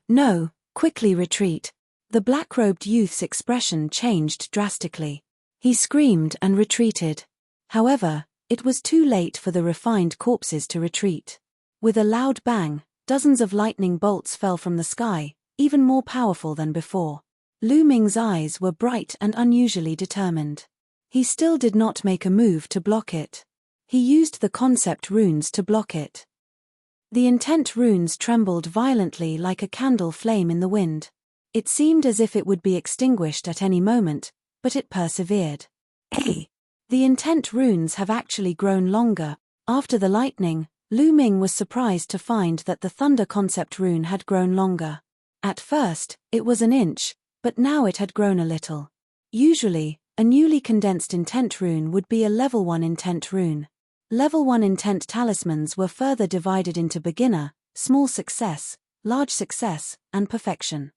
quickly retreat. The black-robed youth's expression changed drastically. He screamed and retreated. However, it was too late for the refined corpses to retreat. With a loud bang, dozens of lightning bolts fell from the sky, even more powerful than before. Lu Ming's eyes were bright and unusually determined. He still did not make a move to block it. He used the concept runes to block it. The intent runes trembled violently like a candle flame in the wind. It seemed as if it would be extinguished at any moment, but it persevered. Hey! The intent runes have actually grown longer. After the lightning, Lu Ming was surprised to find that the thunder concept rune had grown longer. At first, it was an inch, but now it had grown a little. Usually, a newly condensed intent rune would be a level 1 intent rune. Level 1 intent talismans were further divided into beginner, small success, large success, and perfection.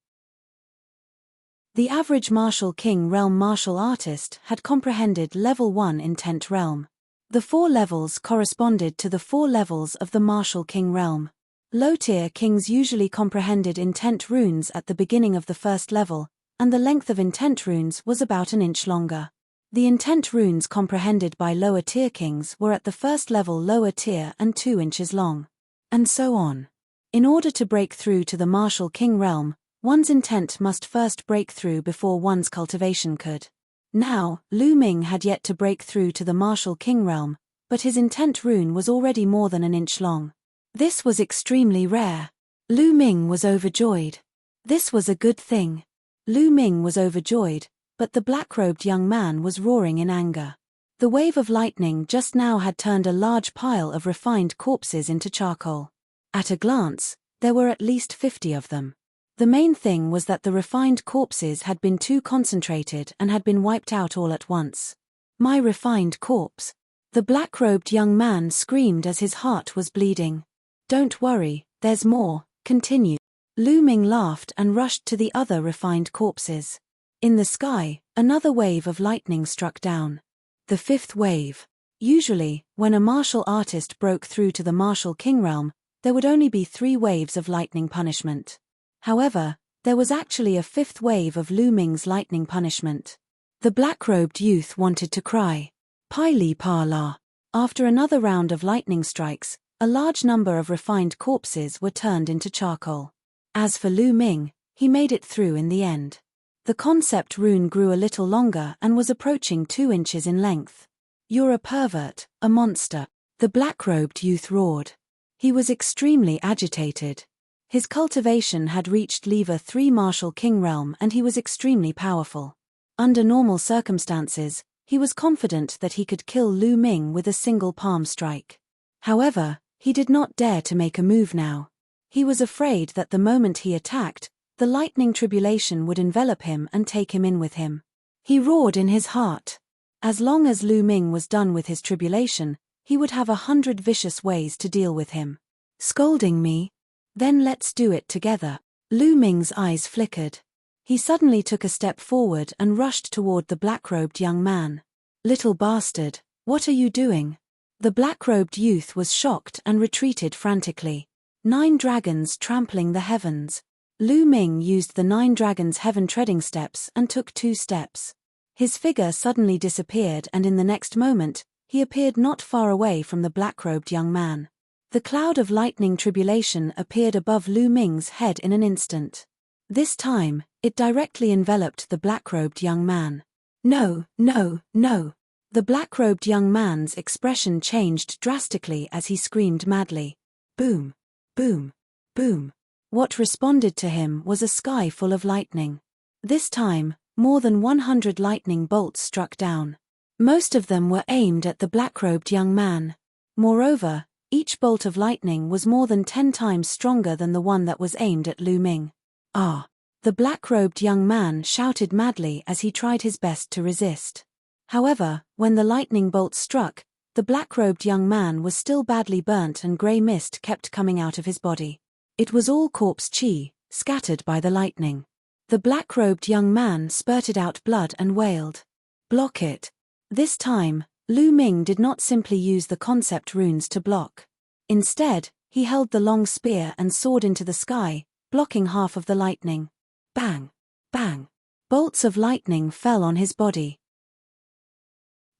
The average Martial King Realm martial artist had comprehended Level 1 Intent Realm. The 4 levels corresponded to the 4 levels of the Martial King Realm. Low-tier kings usually comprehended intent runes at the beginning of the first level, and the length of intent runes was about an inch longer. The intent runes comprehended by lower-tier kings were at the first level lower tier and 2 inches long. And so on. In order to break through to the martial king realm, one's intent must first break through before one's cultivation could. Now, Lu Ming had yet to break through to the martial king realm, but his intent rune was already more than an inch long. This was extremely rare. Lu Ming was overjoyed. This was a good thing. Lu Ming was overjoyed, but the black-robed young man was roaring in anger. The wave of lightning just now had turned a large pile of refined corpses into charcoal. At a glance, there were at least 50 of them. The main thing was that the refined corpses had been too concentrated and had been wiped out all at once. My refined corpse. The black-robed young man screamed as his heart was bleeding. Don't worry, there's more, continue. Lu Ming laughed and rushed to the other refined corpses. In the sky, another wave of lightning struck down. The 5th wave. Usually, when a martial artist broke through to the martial king realm, there would only be 3 waves of lightning punishment. However, there was actually a 5th wave of Lu Ming's lightning punishment. The black-robed youth wanted to cry. Pili pa la. After another round of lightning strikes, a large number of refined corpses were turned into charcoal. As for Lu Ming, he made it through in the end. The concept rune grew a little longer and was approaching 2 inches in length. You're a pervert, a monster, the black-robed youth roared. He was extremely agitated. His cultivation had reached lever 3 martial king realm and he was extremely powerful. Under normal circumstances, he was confident that he could kill Lu Ming with a single palm strike. However, he did not dare to make a move now. He was afraid that the moment he attacked, the lightning tribulation would envelop him and take him in with him. He roared in his heart. As long as Lu Ming was done with his tribulation, he would have 100 vicious ways to deal with him. Scolding me? Then let's do it together. Lu Ming's eyes flickered. He suddenly took a step forward and rushed toward the black-robed young man. Little bastard, what are you doing? The black-robed youth was shocked and retreated frantically. 9 dragons trampling the heavens. Lu Ming used the 9 dragons' heaven-treading steps and took 2 steps. His figure suddenly disappeared and in the next moment, he appeared not far away from the black-robed young man. The cloud of lightning tribulation appeared above Lu Ming's head in an instant. This time, it directly enveloped the black-robed young man. No, no, no. The black-robed young man's expression changed drastically as he screamed madly. Boom, boom, boom. What responded to him was a sky full of lightning. This time, more than 100 lightning bolts struck down. Most of them were aimed at the black-robed young man. Moreover, each bolt of lightning was more than 10 times stronger than the one that was aimed at Lu Ming. Ah! The black-robed young man shouted madly as he tried his best to resist. However, when the lightning bolts struck, the black-robed young man was still badly burnt and grey mist kept coming out of his body. It was all corpse chi, scattered by the lightning. The black-robed young man spurted out blood and wailed. Block it. This time, Lu Ming did not simply use the concept runes to block. Instead, he held the long spear and soared into the sky, blocking half of the lightning. Bang! Bang! Bolts of lightning fell on his body.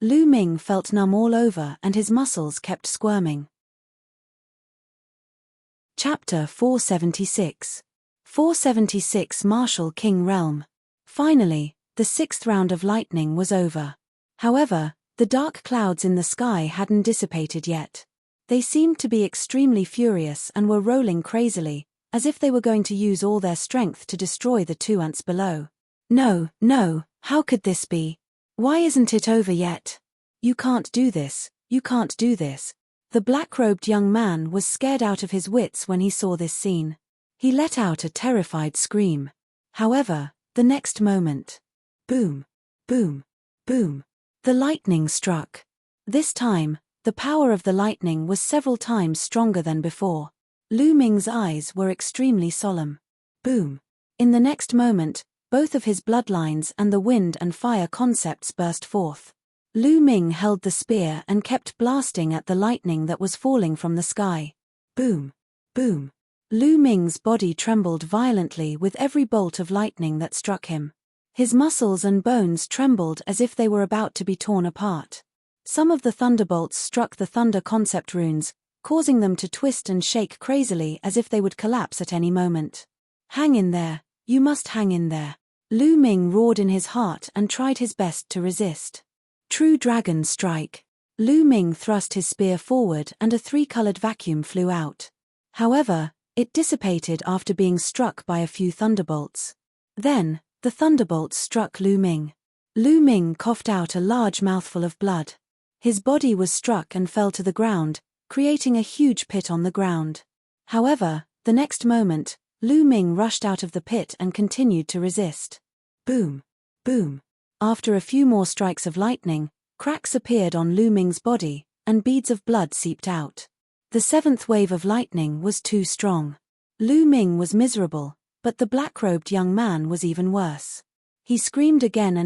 Lu Ming felt numb all over and his muscles kept squirming. Chapter 476. 476 Martial King Realm. Finally, the 6th round of lightning was over. However, the dark clouds in the sky hadn't dissipated yet. They seemed to be extremely furious and were rolling crazily, as if they were going to use all their strength to destroy the 2 ants below. No, no, how could this be? Why isn't it over yet? You can't do this, you can't do this. The black-robed young man was scared out of his wits when he saw this scene. He let out a terrified scream. However, the next moment, boom, boom, boom, the lightning struck. This time, the power of the lightning was several times stronger than before. Lu Ming's eyes were extremely solemn. Boom. In the next moment, both of his bloodlines and the wind and fire concepts burst forth. Lu Ming held the spear and kept blasting at the lightning that was falling from the sky. Boom, boom, Lu Ming's body trembled violently with every bolt of lightning that struck him. His muscles and bones trembled as if they were about to be torn apart. Some of the thunderbolts struck the thunder concept runes, causing them to twist and shake crazily as if they would collapse at any moment. "Hang in there, you must hang in there." Lu Ming roared in his heart and tried his best to resist. True Dragon Strike. Lu Ming thrust his spear forward and a three-colored vacuum flew out. However, it dissipated after being struck by a few thunderbolts. Then, the thunderbolts struck Lu Ming. Lu Ming coughed out a large mouthful of blood. His body was struck and fell to the ground, creating a huge pit on the ground. However, the next moment, Lu Ming rushed out of the pit and continued to resist. Boom! Boom! After a few more strikes of lightning, cracks appeared on Lu Ming's body, and beads of blood seeped out. The seventh wave of lightning was too strong. Lu Ming was miserable, but the black-robed young man was even worse. He screamed again,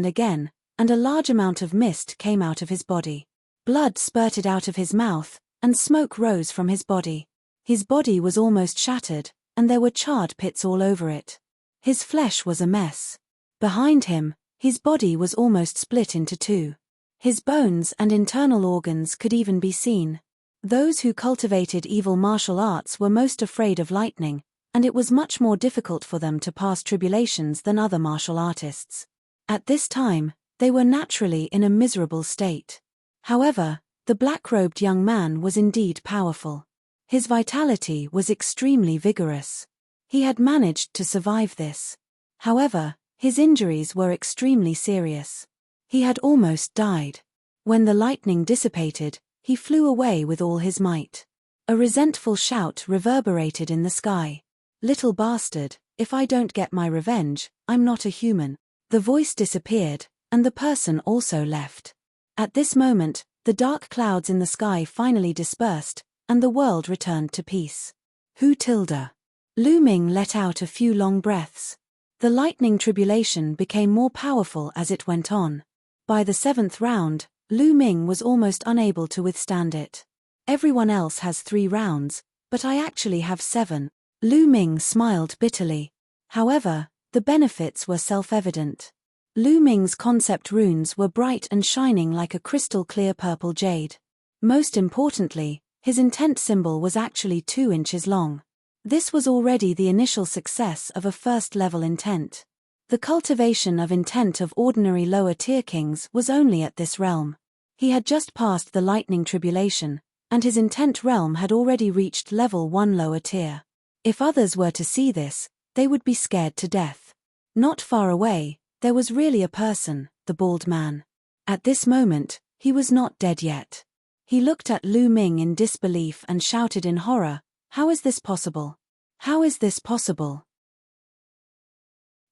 and a large amount of mist came out of his body. Blood spurted out of his mouth, and smoke rose from his body. His body was almost shattered, and there were charred pits all over it. His flesh was a mess. Behind him, his body was almost split into two. His bones and internal organs could even be seen. Those who cultivated evil martial arts were most afraid of lightning, and it was much more difficult for them to pass tribulations than other martial artists. At this time, they were naturally in a miserable state. However, the black-robed young man was indeed powerful. His vitality was extremely vigorous. He had managed to survive this. However, his injuries were extremely serious. He had almost died. When the lightning dissipated, he flew away with all his might. A resentful shout reverberated in the sky. "Little bastard, if I don't get my revenge, I'm not a human." The voice disappeared, and the person also left. At this moment, the dark clouds in the sky finally dispersed, and the world returned to peace. Who tilde? Lu Ming let out a few long breaths. The lightning tribulation became more powerful as it went on. By the seventh round, Lu Ming was almost unable to withstand it. "Everyone else has 3 rounds, but I actually have 7. Lu Ming smiled bitterly. However, the benefits were self-evident. Lu Ming's concept runes were bright and shining like a crystal-clear purple jade. Most importantly, his intent symbol was actually 2 inches long. This was already the initial success of a first-level intent. The cultivation of intent of ordinary lower-tier kings was only at this realm. He had just passed the lightning tribulation, and his intent realm had already reached level 1 lower tier. If others were to see this, they would be scared to death. Not far away, there was really a person, the bald man. At this moment, he was not dead yet. He looked at Lu Ming in disbelief and shouted in horror, "How is this possible? How is this possible?"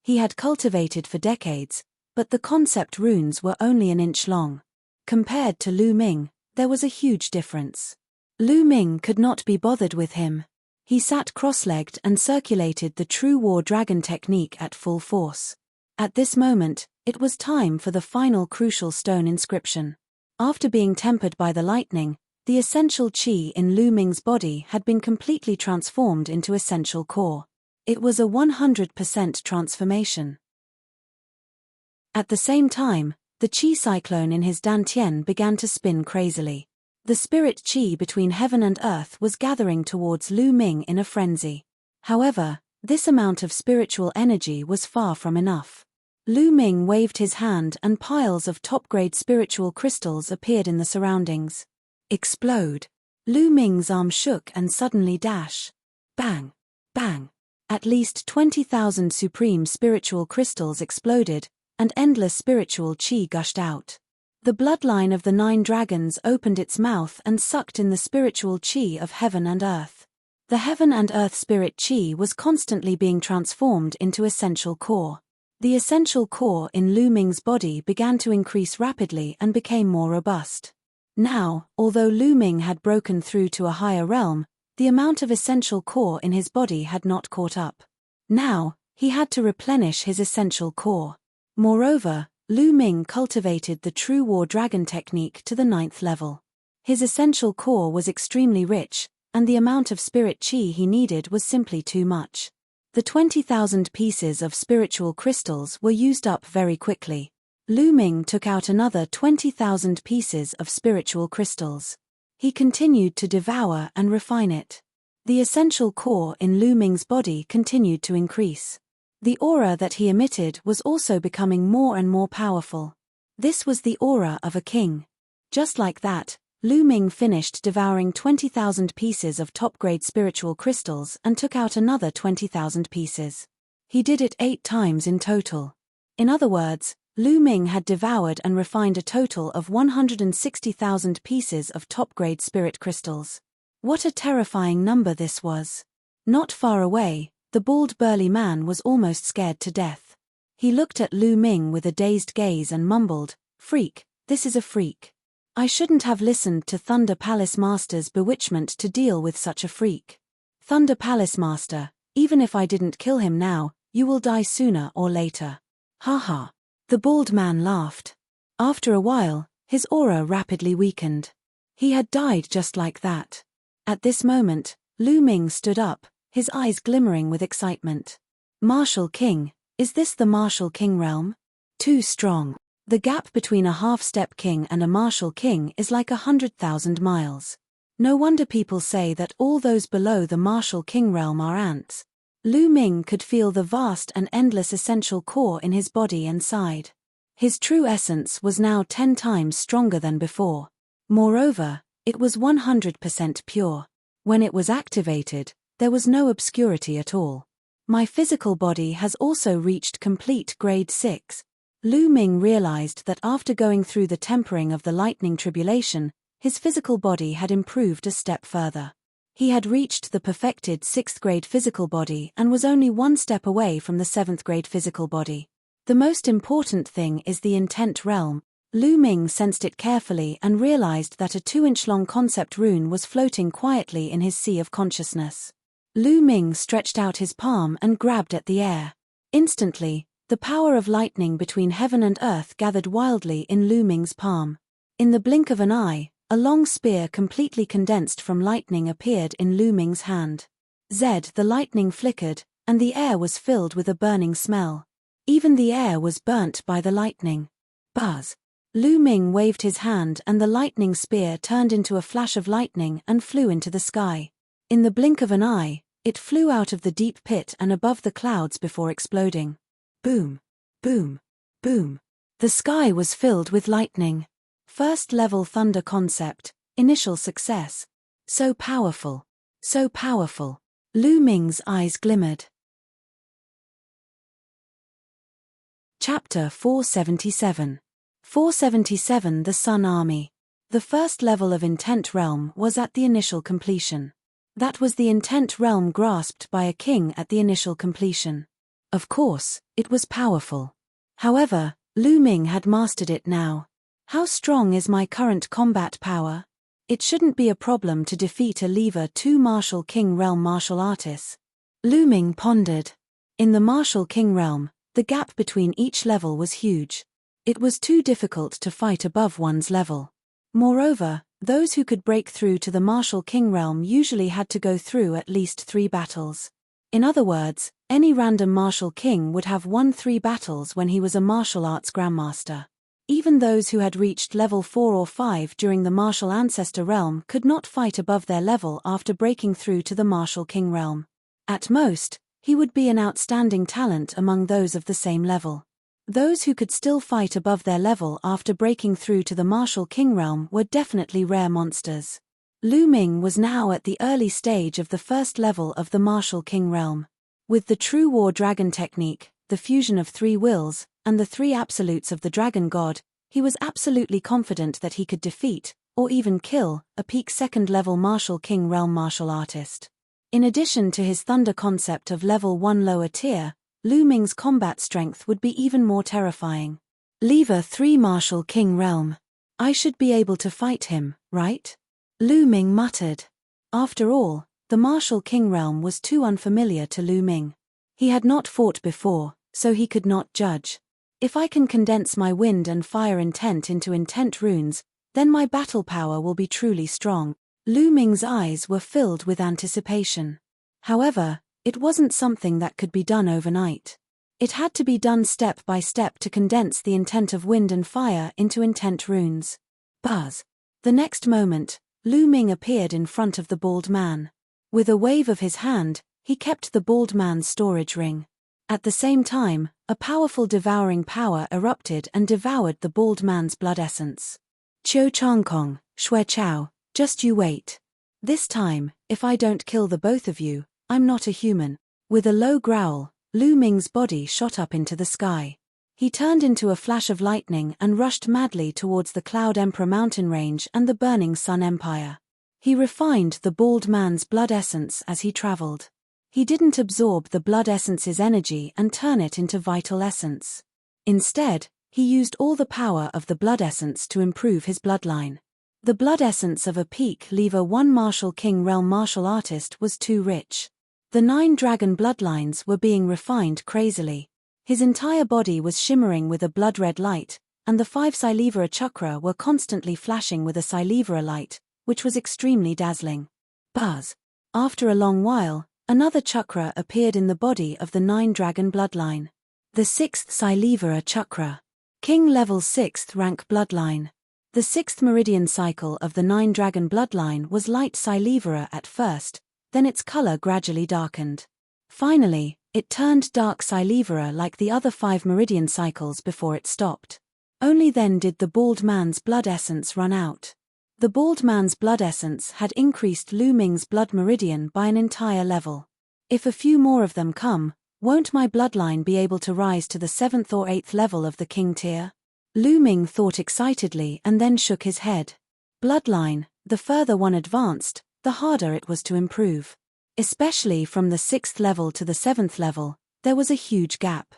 He had cultivated for decades, but the concept runes were only an inch long. Compared to Lu Ming, there was a huge difference. Lu Ming could not be bothered with him. He sat cross-legged and circulated the true war dragon technique at full force. At this moment, it was time for the final crucial stone inscription. After being tempered by the lightning, the essential chi in Lu Ming's body had been completely transformed into essential core. It was a 100% transformation. At the same time, the chi cyclone in his dantian began to spin crazily. The spirit chi between heaven and earth was gathering towards Lu Ming in a frenzy. However, this amount of spiritual energy was far from enough. Lu Ming waved his hand and piles of top-grade spiritual crystals appeared in the surroundings. Explode. Lu Ming's arm shook and suddenly dash. Bang. Bang. At least 20,000 supreme spiritual crystals exploded, and endless spiritual chi gushed out. The bloodline of the 9 dragons opened its mouth and sucked in the spiritual chi of heaven and earth. The heaven and earth spirit chi was constantly being transformed into essential core. The essential core in Lu Ming's body began to increase rapidly and became more robust. Now, although Lu Ming had broken through to a higher realm, the amount of essential core in his body had not caught up. Now, he had to replenish his essential core. Moreover, Lu Ming cultivated the true war dragon technique to the 9th level. His essential core was extremely rich, and the amount of spirit chi he needed was simply too much. The 20,000 pieces of spiritual crystals were used up very quickly. Lu Ming took out another 20,000 pieces of spiritual crystals. He continued to devour and refine it. The essential core in Lu Ming's body continued to increase. The aura that he emitted was also becoming more and more powerful. This was the aura of a king. Just like that, Lu Ming finished devouring 20,000 pieces of top-grade spiritual crystals and took out another 20,000 pieces. He did it 8 times in total. In other words, Lu Ming had devoured and refined a total of 160,000 pieces of top-grade spirit crystals. What a terrifying number this was. Not far away, the bald burly man was almost scared to death. He looked at Lu Ming with a dazed gaze and mumbled, "Freak, this is a freak. I shouldn't have listened to Thunder Palace Master's bewitchment to deal with such a freak. Thunder Palace Master, even if I didn't kill him now, you will die sooner or later." Ha ha. The bald man laughed. After a while, his aura rapidly weakened. He had died just like that. At this moment, Lu Ming stood up, his eyes glimmering with excitement. "Martial King, is this the Martial King realm? Too strong. The gap between a half-step king and a martial king is like 100,000 miles. No wonder people say that all those below the martial king realm are ants." Lu Ming could feel the vast and endless essential core in his body and sighed. His true essence was now 10 times stronger than before. Moreover, it was 100% pure. When it was activated, there was no obscurity at all. My physical body has also reached complete grade 6. Lu Ming realized that after going through the tempering of the lightning tribulation, his physical body had improved a step further. He had reached the perfected 6th grade physical body and was only 1 step away from the 7th grade physical body. The most important thing is the intent realm. Lu Ming sensed it carefully and realized that a 2-inch long concept rune was floating quietly in his sea of consciousness. Lu Ming stretched out his palm and grabbed at the air. Instantly, the power of lightning between heaven and earth gathered wildly in Lu Ming's palm. In the blink of an eye, a long spear completely condensed from lightning appeared in Lu Ming's hand. The lightning flickered, and the air was filled with a burning smell. Even the air was burnt by the lightning. Buzz! Lu Ming waved his hand and the lightning spear turned into a flash of lightning and flew into the sky. In the blink of an eye, it flew out of the deep pit and above the clouds before exploding. Boom! Boom! Boom! The sky was filled with lightning. First level thunder concept, initial success. So powerful. So powerful. Lu Ming's eyes glimmered. Chapter 477. 477 The Sun Army. The first level of Intent Realm was at the initial completion. That was the Intent Realm grasped by a king at the initial completion. Of course, it was powerful. However, Lu Ming had mastered it now. How strong is my current combat power? It shouldn't be a problem to defeat a lever 2 Martial King Realm martial artists. Lu Ming pondered. In the Martial King Realm, the gap between each level was huge. It was too difficult to fight above one's level. Moreover, those who could break through to the Martial King Realm usually had to go through at least 3 battles. In other words, any random martial king would have won 3 battles when he was a martial arts grandmaster. Even those who had reached level 4 or 5 during the Martial Ancestor Realm could not fight above their level after breaking through to the Martial King Realm. At most, he would be an outstanding talent among those of the same level. Those who could still fight above their level after breaking through to the Martial King Realm were definitely rare monsters. Lu Ming was now at the early stage of the first level of the Martial King Realm. With the True War Dragon technique, the fusion of 3 wills, and the 3 absolutes of the Dragon God, he was absolutely confident that he could defeat, or even kill, a peak 2nd level Martial King Realm martial artist. In addition to his thunder concept of level 1 lower tier, Lu Ming's combat strength would be even more terrifying. Lever 3 Martial King Realm. I should be able to fight him, right? Lu Ming muttered. After all, the Martial King Realm was too unfamiliar to Lu Ming. He had not fought before, so he could not judge. If I can condense my wind and fire intent into intent runes, then my battle power will be truly strong. Lu Ming's eyes were filled with anticipation. However, it wasn't something that could be done overnight. It had to be done step by step to condense the intent of wind and fire into intent runes. Buzz. The next moment, Lu Ming appeared in front of the bald man. With a wave of his hand, he kept the bald man's storage ring. At the same time, a powerful devouring power erupted and devoured the bald man's blood essence. Qiu Changkong, Shui Chao, just you wait. This time, if I don't kill the both of you, I'm not a human. With a low growl, Lu Ming's body shot up into the sky. He turned into a flash of lightning and rushed madly towards the Cloud Emperor mountain range and the burning Sun Empire. He refined the bald man's blood essence as he traveled. He didn't absorb the blood essence's energy and turn it into vital essence. Instead, he used all the power of the blood essence to improve his bloodline. The blood essence of a peak lever 1 martial king realm martial artist was too rich. The 9 dragon bloodlines were being refined crazily. His entire body was shimmering with a blood-red light, and the 5 Silivera chakra were constantly flashing with a Silivera light, which was extremely dazzling. Buzz. After a long while, another chakra appeared in the body of the 9 dragon bloodline. The 6th Silivera chakra. King level 6th rank bloodline. The 6th meridian cycle of the 9 dragon bloodline was light Silivera at first, then its color gradually darkened. Finally, it turned dark Silivera like the other 5 meridian cycles before it stopped. Only then did the bald man's blood essence run out. The bald man's blood essence had increased Lu Ming's blood meridian by an entire level. If a few more of them come, won't my bloodline be able to rise to the 7th or 8th level of the king tier? Lu Ming thought excitedly and then shook his head. Bloodline, the further one advanced, the harder it was to improve. Especially from the 6th level to the 7th level, there was a huge gap.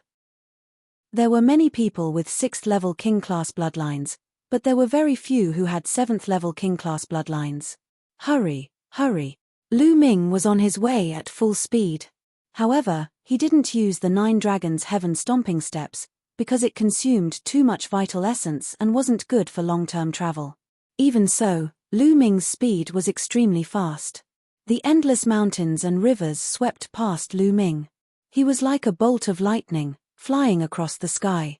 There were many people with 6th level king class bloodlines, but there were very few who had 7th level king class bloodlines. Hurry, hurry. Lu Ming was on his way at full speed. However, he didn't use the 9 dragons heaven stomping steps, because it consumed too much vital essence and wasn't good for long-term travel. Even so, Lu Ming's speed was extremely fast. The endless mountains and rivers swept past Lu Ming. He was like a bolt of lightning, flying across the sky.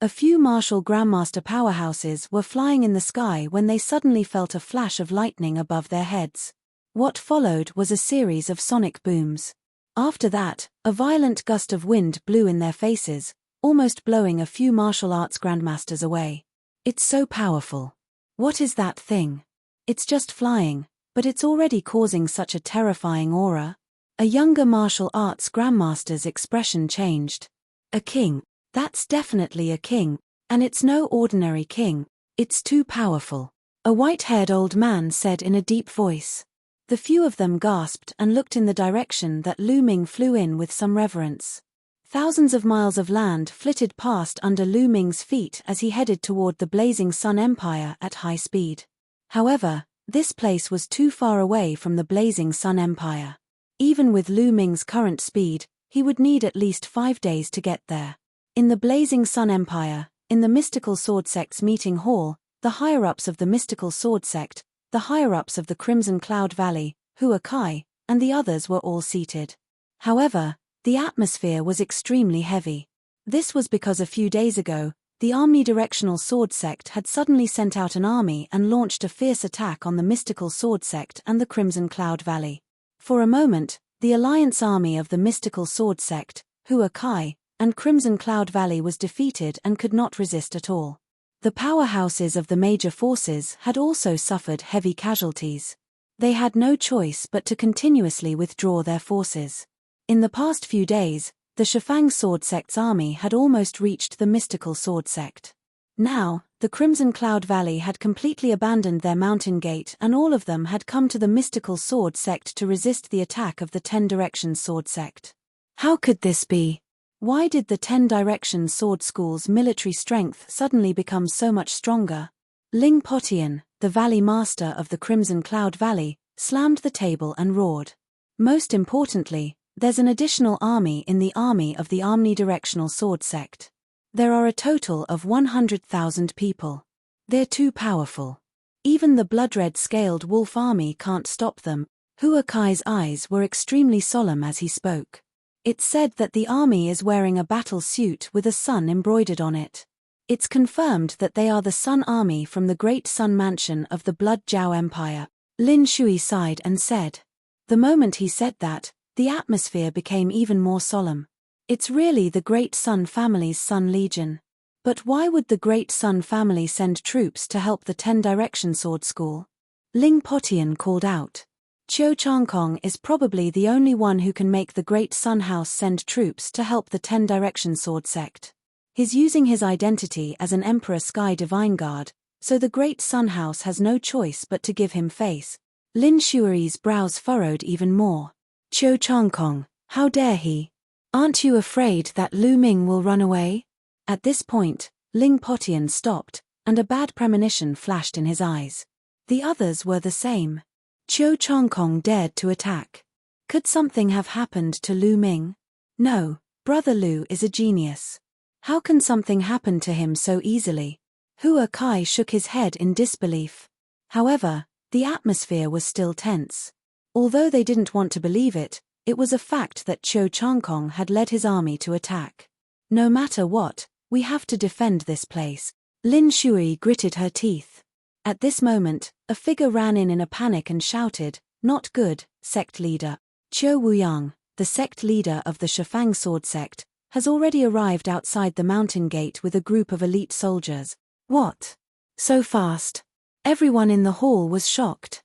A few martial grandmaster powerhouses were flying in the sky when they suddenly felt a flash of lightning above their heads. What followed was a series of sonic booms. After that, a violent gust of wind blew in their faces, almost blowing a few martial arts grandmasters away. It's so powerful. What is that thing? It's just flying, but it's already causing such a terrifying aura. A younger martial arts grandmaster's expression changed. A king. That's definitely a king, and it's no ordinary king. It's too powerful. A white-haired old man said in a deep voice. The few of them gasped and looked in the direction that Lu Ming flew in with some reverence. Thousands of miles of land flitted past under Lu Ming's feet as he headed toward the blazing Sun Empire at high speed. However, this place was too far away from the blazing Sun Empire. Even with Lu Ming's current speed, he would need at least 5 days to get there. In the blazing Sun Empire, in the mystical sword sect's meeting hall, the higher-ups of the mystical sword sect, the higher-ups of the Crimson Cloud Valley, Hua Kai, and the others were all seated. However, the atmosphere was extremely heavy. This was because a few days ago, the omnidirectional sword sect had suddenly sent out an army and launched a fierce attack on the mystical sword sect and the Crimson Cloud Valley. For a moment, the alliance army of the mystical sword sect, Hua Kai, and Crimson Cloud Valley was defeated and could not resist at all. The powerhouses of the major forces had also suffered heavy casualties. They had no choice but to continuously withdraw their forces. In the past few days, the Shifang Sword Sect's army had almost reached the mystical sword sect. Now, the Crimson Cloud Valley had completely abandoned their mountain gate and all of them had come to the mystical sword sect to resist the attack of the 10 Directions sword sect. How could this be? Why did the 10 Directions sword school's military strength suddenly become so much stronger? Ling Potian, the valley master of the Crimson Cloud Valley, slammed the table and roared. Most importantly, there's an additional army in the army of the omnidirectional sword sect. There are a total of 100,000 people. They're too powerful. Even the blood-red scaled wolf army can't stop them. Hua Kai's eyes were extremely solemn as he spoke. It's said that the army is wearing a battle suit with a sun embroidered on it. It's confirmed that they are the Sun Army from the Great Sun Mansion of the Blood Zhao Empire. Lin Shui sighed and said. The moment he said that, the atmosphere became even more solemn. It's really the Great Sun family's Sun Legion. But why would the Great Sun family send troops to help the 10 Direction Sword School? Ling Potian called out. Qiu Changkong is probably the only one who can make the Great Sun House send troops to help the 10 Direction Sword sect. He's using his identity as an Emperor Sky Divine Guard, so the Great Sun House has no choice but to give him face. Lin Shui's brows furrowed even more. Qiu Changkong, how dare he? Aren't you afraid that Lu Ming will run away? At this point, Ling Potian stopped, and a bad premonition flashed in his eyes. The others were the same. Qiu Changkong dared to attack. Could something have happened to Lu Ming? No, Brother Lu is a genius. How can something happen to him so easily? Hua Kai shook his head in disbelief. However, the atmosphere was still tense. Although they didn't want to believe it, it was a fact that Qiu Changkong had led his army to attack. No matter what, we have to defend this place. Lin Shui gritted her teeth. At this moment, a figure ran in a panic and shouted, "Not good, sect leader." Qiu Wuyang, the sect leader of the Shifang sword sect, has already arrived outside the mountain gate with a group of elite soldiers. What? So fast? Everyone in the hall was shocked.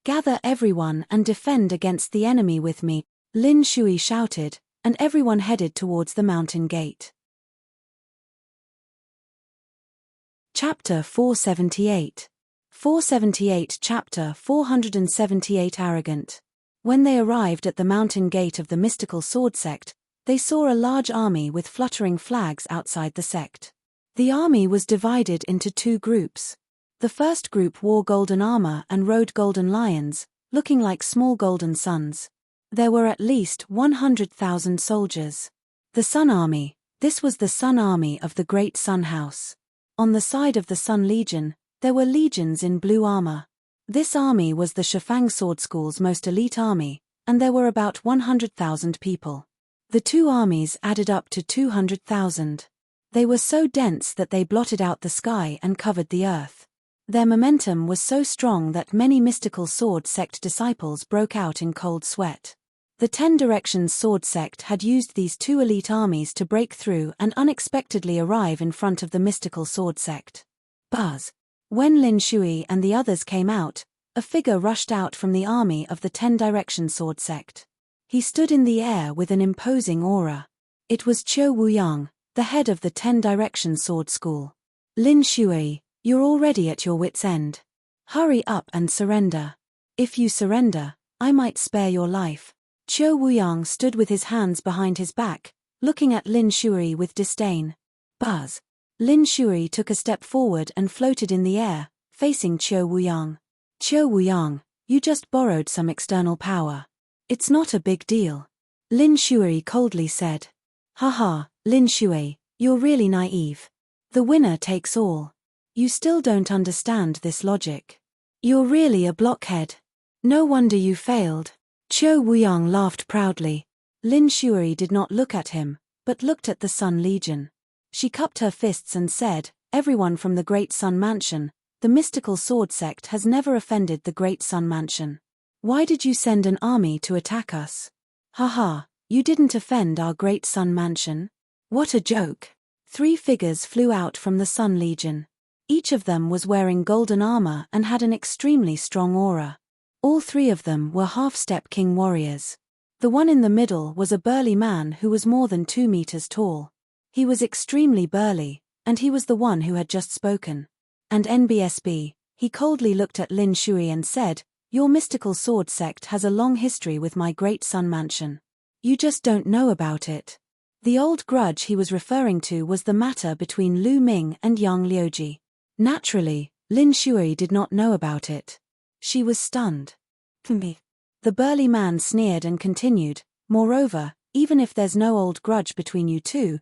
Gather everyone and defend against the enemy with me, Lin Shui shouted, and everyone headed towards the mountain gate. Chapter 478. 478 Chapter 478 Arrogant. When they arrived at the mountain gate of the mystical sword sect, they saw a large army with fluttering flags outside the sect. The army was divided into 2 groups. The first group wore golden armor and rode golden lions, looking like small golden suns. There were at least 100,000 soldiers. The Sun Army. This was the Sun Army of the Great Sun House. On the side of the Sun Legion, there were legions in blue armor. This army was the Shifang Sword School's most elite army, and there were about 100,000 people. The 2 armies added up to 200,000. They were so dense that they blotted out the sky and covered the earth. Their momentum was so strong that many mystical sword sect disciples broke out in cold sweat. The 10 Directions sword sect had used these 2 elite armies to break through and unexpectedly arrive in front of the mystical sword sect. Buzz. When Lin Shui and the others came out, a figure rushed out from the army of the 10 Directions sword sect. He stood in the air with an imposing aura. It was Qiu Wuyang, the head of the 10 Directions sword school. Lin Shui, you're already at your wits' end. Hurry up and surrender. If you surrender, I might spare your life. Qiu Wuyang stood with his hands behind his back, looking at Lin Shui with disdain. Buzz. Lin Shui took a step forward and floated in the air, facing Qiu Wuyang. Qiu Wuyang, you just borrowed some external power. It's not a big deal. Lin Shui coldly said. Haha, Lin Shui, you're really naive. The winner takes all. You still don't understand this logic. You're really a blockhead. No wonder you failed. Qiu Wuyang laughed proudly. Lin Shui did not look at him, but looked at the Sun Legion. She cupped her fists and said, everyone from the Great Sun Mansion, the mystical sword sect has never offended the Great Sun Mansion. Why did you send an army to attack us? Haha, you didn't offend our Great Sun Mansion? What a joke. 3 figures flew out from the Sun Legion. Each of them was wearing golden armor and had an extremely strong aura. All 3 of them were half-step king warriors. The one in the middle was a burly man who was more than 2 meters tall. He was extremely burly, and he was the one who had just spoken. And NBSB, he coldly looked at Lin Shui and said, your mystical sword sect has a long history with my Great Sun Mansion. You just don't know about it. The old grudge he was referring to was the matter between Lu Ming and Yang Liuji. Naturally, Lin Shui did not know about it. She was stunned. Me. The burly man sneered and continued, moreover, even if there's no old grudge between you two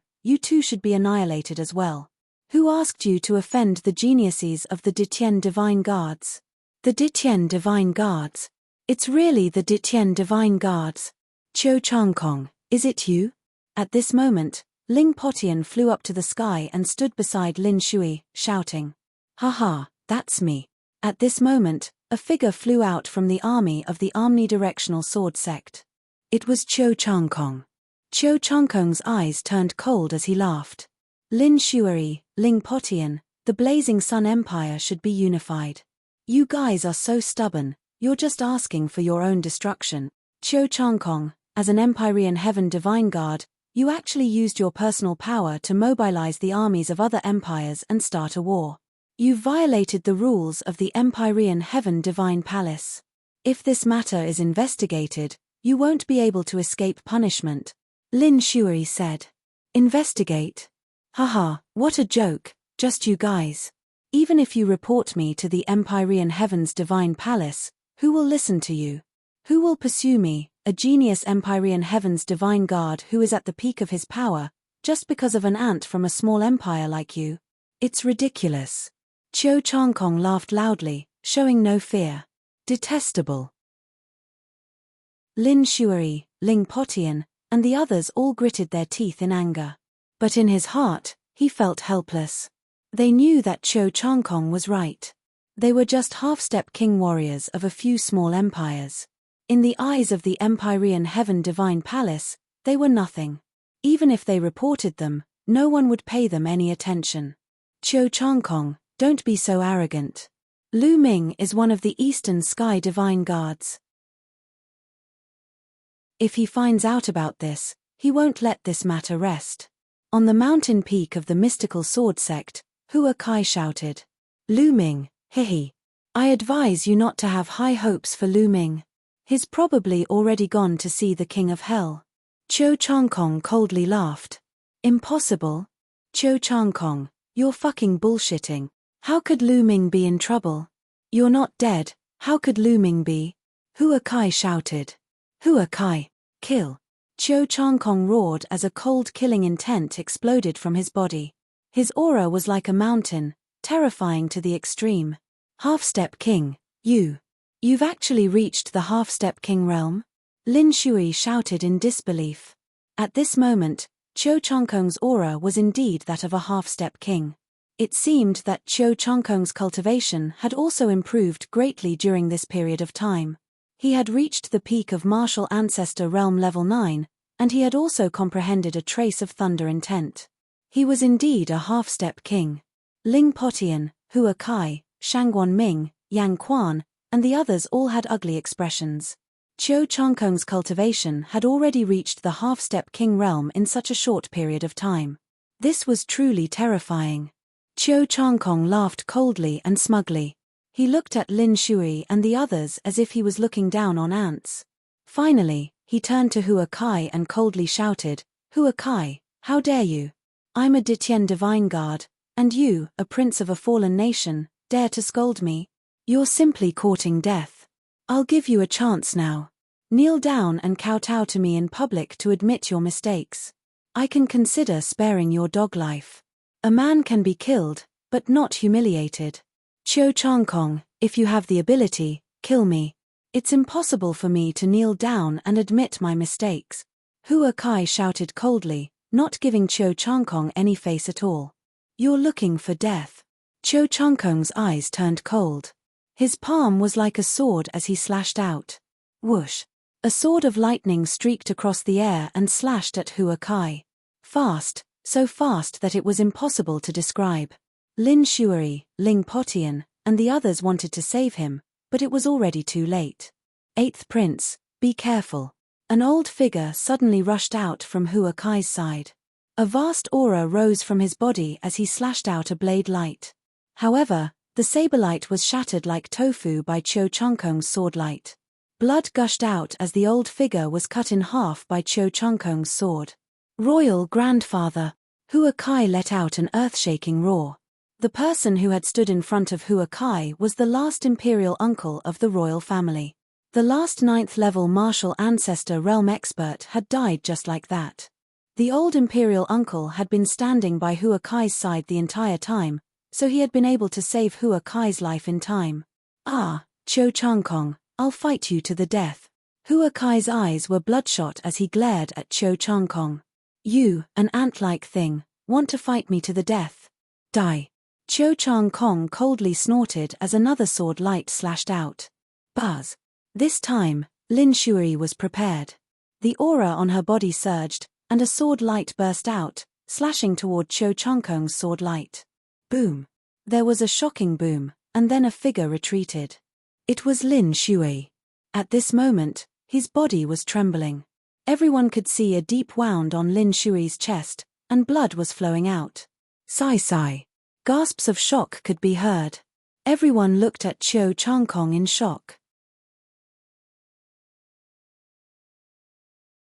should be annihilated as well. Who asked you to offend the geniuses of the Ditien Divine Guards? The Ditien Divine Guards. It's really the Ditien Divine Guards. Cho Chang-kong, is it you? At this moment, Ling Potian flew up to the sky and stood beside Lin Shui, shouting. Haha, that's me. At this moment, a figure flew out from the army of the omnidirectional sword sect. It was Cho Chang-kong. Cho Chang-kong's eyes turned cold as he laughed. Lin Shui, Ling Potian, the Blazing Sun Empire should be unified. You guys are so stubborn, you're just asking for your own destruction. Cho Chang-kong, as an Empyrean Heaven Divine Guard, you actually used your personal power to mobilize the armies of other empires and start a war. You violated the rules of the Empyrean Heaven Divine Palace. If this matter is investigated, you won't be able to escape punishment, Lin Shui said. Investigate? Haha, what a joke, just you guys. Even if you report me to the Empyrean Heaven's Divine Palace, who will listen to you? Who will pursue me, a genius Empyrean Heaven's Divine Guard who is at the peak of his power, just because of an ant from a small empire like you? It's ridiculous. Cho Chang-kong laughed loudly, showing no fear. Detestable. Lin Shui, Ling Potian, and the others all gritted their teeth in anger. But in his heart, he felt helpless. They knew that Cho Chang-kong was right. They were just half-step king warriors of a few small empires. In the eyes of the Empyrean Heaven Divine Palace, they were nothing. Even if they reported them, no one would pay them any attention. Cho Chang-kong, don't be so arrogant. Lu Ming is one of the Eastern Sky Divine Guards. If he finds out about this, he won't let this matter rest. On the mountain peak of the mystical sword sect, Hua Kai shouted. Lu Ming, hihi. I advise you not to have high hopes for Lu Ming. He's probably already gone to see the King of Hell. Cho Chang-kong coldly laughed. Impossible? Cho Chang-kong, you're fucking bullshitting. How could Lu Ming be in trouble? You're not dead, how could Lu Ming be? Hua Kai shouted. Hua Kai, kill. Cho Chang-kong roared as a cold killing intent exploded from his body. His aura was like a mountain, terrifying to the extreme. Half-step king, you've actually reached the half-step king realm? Lin Shui shouted in disbelief. At this moment, Cho Chang-kong's aura was indeed that of a half-step king. It seemed that Cho Chang-kong's cultivation had also improved greatly during this period of time. He had reached the peak of Martial Ancestor Realm Level 9, and he had also comprehended a trace of thunder intent. He was indeed a half-step king. Ling Potian, Hua Kai, Shangguan Ming, Yang Quan, and the others all had ugly expressions. Cho Chang-kong's cultivation had already reached the half-step king realm in such a short period of time. This was truly terrifying. Cho Chang-kong laughed coldly and smugly. He looked at Lin Shui and the others as if he was looking down on ants. Finally, he turned to Hua Kai and coldly shouted, Hua Kai, how dare you? I'm a Ditien Divine Guard, and you, a prince of a fallen nation, dare to scold me? You're simply courting death. I'll give you a chance now. Kneel down and kowtow to me in public to admit your mistakes. I can consider sparing your dog life. A man can be killed, but not humiliated. Cho Chang-kong, if you have the ability, kill me. It's impossible for me to kneel down and admit my mistakes. Hua Kai shouted coldly, not giving Cho Chang-kong any face at all. You're looking for death. Cho Chang-kong's eyes turned cold. His palm was like a sword as he slashed out. Whoosh! A sword of lightning streaked across the air and slashed at Hua Kai. Fast, so fast that it was impossible to describe. Lin Shui, Ling Potian, and the others wanted to save him, but it was already too late. Eighth Prince, be careful. An old figure suddenly rushed out from Hua Kai's side. A vast aura rose from his body as he slashed out a blade light. However, the saber light was shattered like tofu by Cho Chang-kong's sword light. Blood gushed out as the old figure was cut in half by Cho Chang-kong's sword. Royal Grandfather! Hua Kai let out an earth-shaking roar. The person who had stood in front of Hua Kai was the last imperial uncle of the royal family. The last 9th level martial ancestor realm expert had died just like that. The old imperial uncle had been standing by Hua Kai's side the entire time, so he had been able to save Hua Kai's life in time. "Ah, Cho Changkong, I'll fight you to the death." Hua Kai's eyes were bloodshot as he glared at Cho Changkong. "You, an ant-like thing, want to fight me to the death? Die." Cho Changkong coldly snorted as another sword light slashed out. Buzz. This time, Lin Shui was prepared. The aura on her body surged, and a sword light burst out, slashing toward Cho Changkong's sword light. Boom. There was a shocking boom, and then a figure retreated. It was Lin Shui. At this moment, his body was trembling. Everyone could see a deep wound on Lin Shui's chest, and blood was flowing out. Sigh sigh. Gasps of shock could be heard. Everyone looked at Cho Changkong in shock.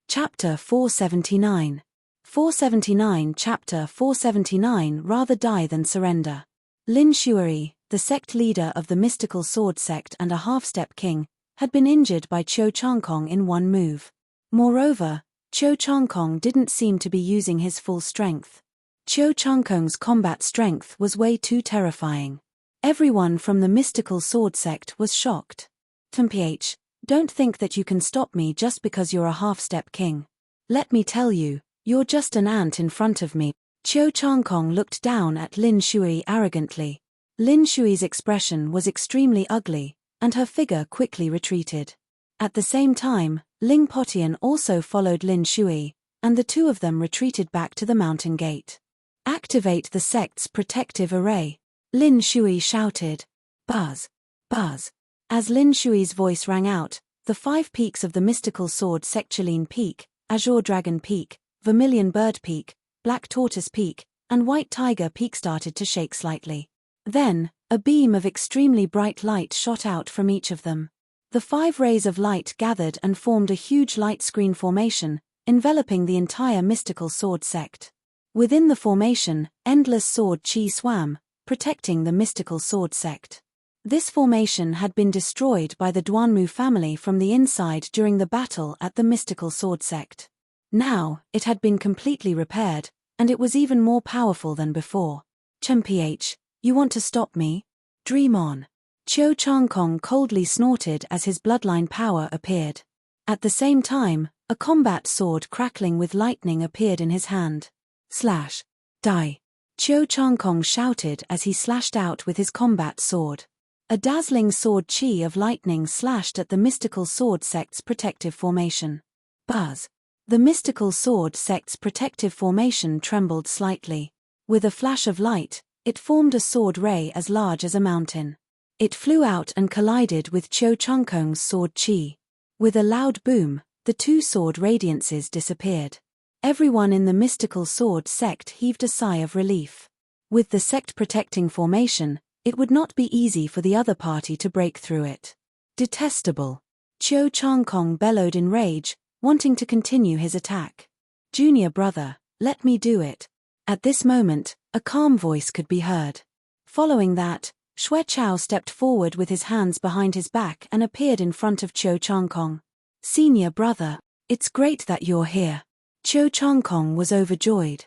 Chapter 479. 479 Chapter 479 Rather die than surrender. Lin Shui, the sect leader of the mystical sword sect and a half-step king, had been injured by Cho Changkong in one move. Moreover, Cho Changkong didn't seem to be using his full strength. Cho Changkong's combat strength was way too terrifying. Everyone from the mystical sword sect was shocked. "Mph, don't think that you can stop me just because you're a half-step king. Let me tell you, you're just an ant in front of me." Cho Changkong looked down at Lin Shui arrogantly. Lin Shui's expression was extremely ugly, and her figure quickly retreated. At the same time, Ling Potian also followed Lin Shui, and the two of them retreated back to the mountain gate. "Activate the sect's protective array," Lin Shui shouted. Buzz. Buzz. As Lin Shui's voice rang out, the 5 peaks of the mystical sword Sectuline Peak, Azure Dragon Peak, Vermilion Bird Peak, Black Tortoise Peak, and White Tiger Peak started to shake slightly. Then, a beam of extremely bright light shot out from each of them. The 5 rays of light gathered and formed a huge light screen formation, enveloping the entire mystical sword sect. Within the formation, endless sword chi swam, protecting the mystical sword sect. This formation had been destroyed by the Duanmu family from the inside during the battle at the mystical sword sect. Now, it had been completely repaired, and it was even more powerful than before. "Mph, you want to stop me? Dream on." Cho Changkong coldly snorted as his bloodline power appeared. At the same time, a combat sword crackling with lightning appeared in his hand. Slash. Die. Cho Changkong shouted as he slashed out with his combat sword. A dazzling sword chi of lightning slashed at the mystical sword sect's protective formation. Buzz. The mystical sword sect's protective formation trembled slightly. With a flash of light, it formed a sword ray as large as a mountain. It flew out and collided with Cho Changkong's sword chi. With a loud boom, the 2 sword radiances disappeared. Everyone in the mystical sword sect heaved a sigh of relief. With the sect-protecting formation, it would not be easy for the other party to break through it. Detestable. Cho Changkong bellowed in rage, wanting to continue his attack. "Junior brother, let me do it." At this moment, a calm voice could be heard. Following that, Xue Chao stepped forward with his hands behind his back and appeared in front of Cho Changkong. "Senior brother, it's great that you're here." Cho Changkong was overjoyed.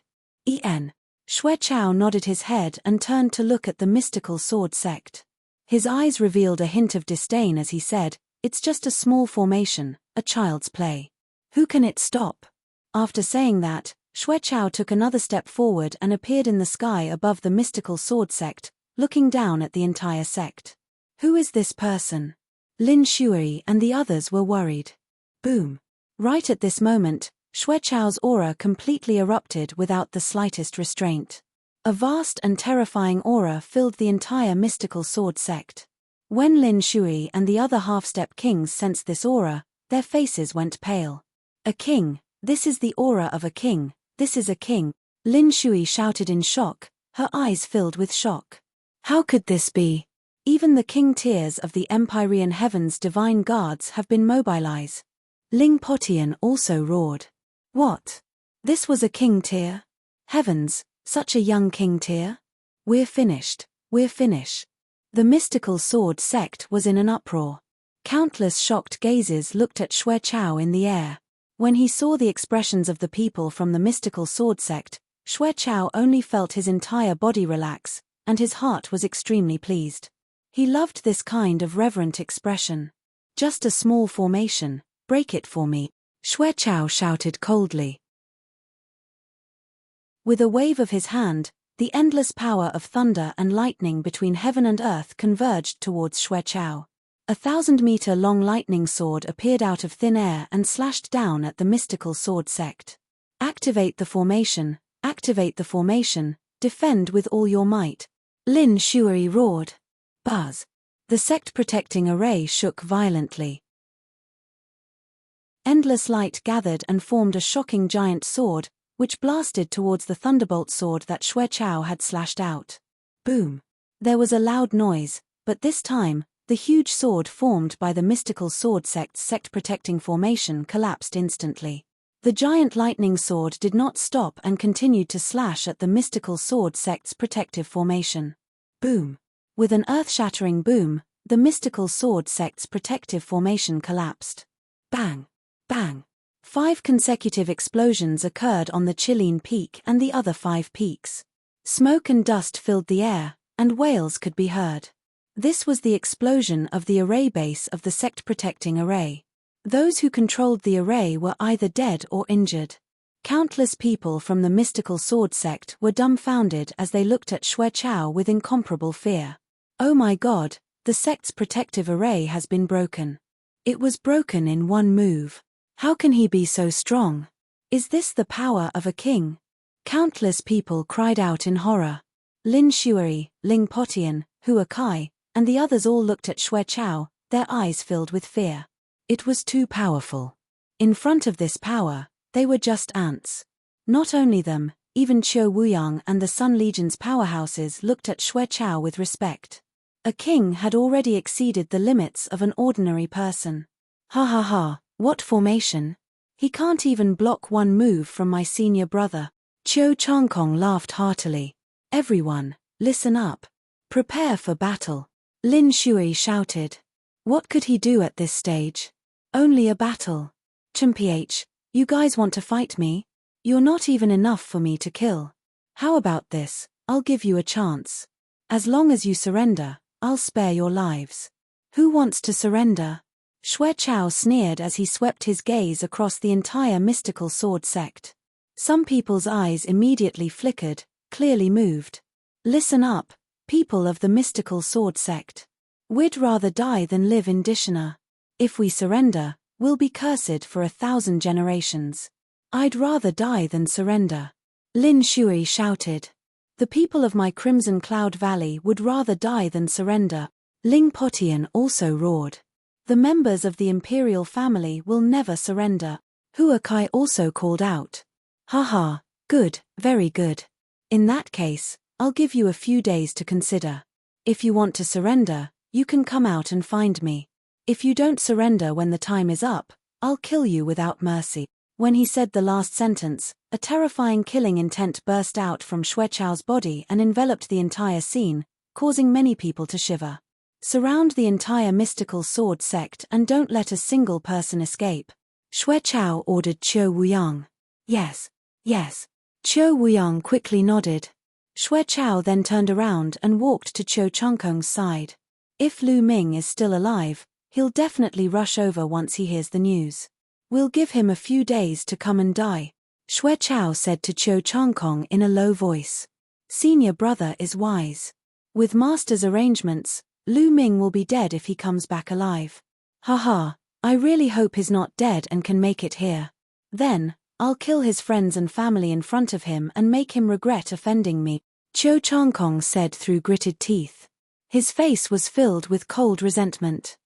Xue Chao nodded his head and turned to look at the mystical sword sect. His eyes revealed a hint of disdain as he said, "It's just a small formation, a child's play. Who can it stop?" After saying that, Xue Chao took another step forward and appeared in the sky above the mystical sword sect, looking down at the entire sect. "Who is this person?" Lin Shui and the others were worried. Boom. Right at this moment, Xue Chao's aura completely erupted without the slightest restraint. A vast and terrifying aura filled the entire mystical sword sect. When Lin Shui and the other half-step kings sensed this aura, their faces went pale. "A king, this is the aura of a king, this is a king," Lin Shui shouted in shock, her eyes filled with shock. "How could this be? Even the king tiers of the Empyrean Heaven's divine guards have been mobilized." Ling Potian also roared. "What? This was a king tier? Heavens, such a young king tier? We're finished, we're finished." The mystical sword sect was in an uproar. Countless shocked gazes looked at Xue Chao in the air. When he saw the expressions of the people from the mystical sword sect, Xue Chao only felt his entire body relax, and his heart was extremely pleased. He loved this kind of reverent expression. "Just a small formation, break it for me," Xue Chao shouted coldly. With a wave of his hand, the endless power of thunder and lightning between heaven and earth converged towards Xue Chao. A 1,000-meter-long lightning sword appeared out of thin air and slashed down at the mystical sword sect. Activate the formation, defend with all your might," Lin Shuai roared. Buzz. The sect-protecting array shook violently. Endless light gathered and formed a shocking giant sword, which blasted towards the thunderbolt sword that Xue Chao had slashed out. Boom. There was a loud noise, but this time, the huge sword formed by the mystical sword sect's sect-protecting formation collapsed instantly. The giant lightning sword did not stop and continued to slash at the mystical sword sect's protective formation. Boom. With an earth-shattering boom, the mystical sword sect's protective formation collapsed. Bang! Bang! 5 consecutive explosions occurred on the Chilean Peak and the other 5 peaks. Smoke and dust filled the air, and wails could be heard. This was the explosion of the array base of the sect-protecting array. Those who controlled the array were either dead or injured. Countless people from the mystical sword sect were dumbfounded as they looked at Xue Chao with incomparable fear. "Oh my God, the sect's protective array has been broken. It was broken in one move. How can he be so strong? Is this the power of a king?" Countless people cried out in horror. Lin Shuai, Ling Potian, Hua Kai, and the others all looked at Xue Chao, their eyes filled with fear. It was too powerful. In front of this power, they were just ants. Not only them, even Qiu Wuyang and the Sun Legion's powerhouses looked at Xue Chao with respect. A king had already exceeded the limits of an ordinary person. "Ha ha ha, what formation? He can't even block one move from my senior brother." Qiu Changkong laughed heartily. "Everyone, listen up. Prepare for battle," Lin Shuai shouted. What could he do at this stage? Only a battle. "Chimph, you guys want to fight me? You're not even enough for me to kill. How about this? I'll give you a chance. As long as you surrender, I'll spare your lives." "Who wants to surrender?" Xue Chao sneered as he swept his gaze across the entire mystical sword sect. Some people's eyes immediately flickered, clearly moved. "Listen up, people of the mystical sword sect. We'd rather die than live in Dishana. If we surrender, we'll be cursed for 1,000 generations. I'd rather die than surrender," Lin Shuai shouted. "The people of my Crimson Cloud Valley would rather die than surrender," Ling Potian also roared. "The members of the imperial family will never surrender," Hua Kai also called out. "Haha, good, very good. In that case, I'll give you a few days to consider. If you want to surrender, you can come out and find me. If you don't surrender when the time is up, I'll kill you without mercy." When he said the last sentence, a terrifying killing intent burst out from Xue Chao's body and enveloped the entire scene, causing many people to shiver. "Surround the entire mystical sword sect and don't let a single person escape," Xue Chao ordered Qiu Wuyang. "Yes, yes." Qiu Wuyang quickly nodded. Xue Chao then turned around and walked to Qiu Changkong's side. If Lu Ming is still alive, he'll definitely rush over once he hears the news. "We'll give him a few days to come and die," Xue Chao said to Qiu Changkong in a low voice. "Senior brother is wise. With master's arrangements, Lu Ming will be dead if he comes back alive. Haha, I really hope he's not dead and can make it here. Then, I'll kill his friends and family in front of him and make him regret offending me," Qiu Changkong said through gritted teeth. His face was filled with cold resentment.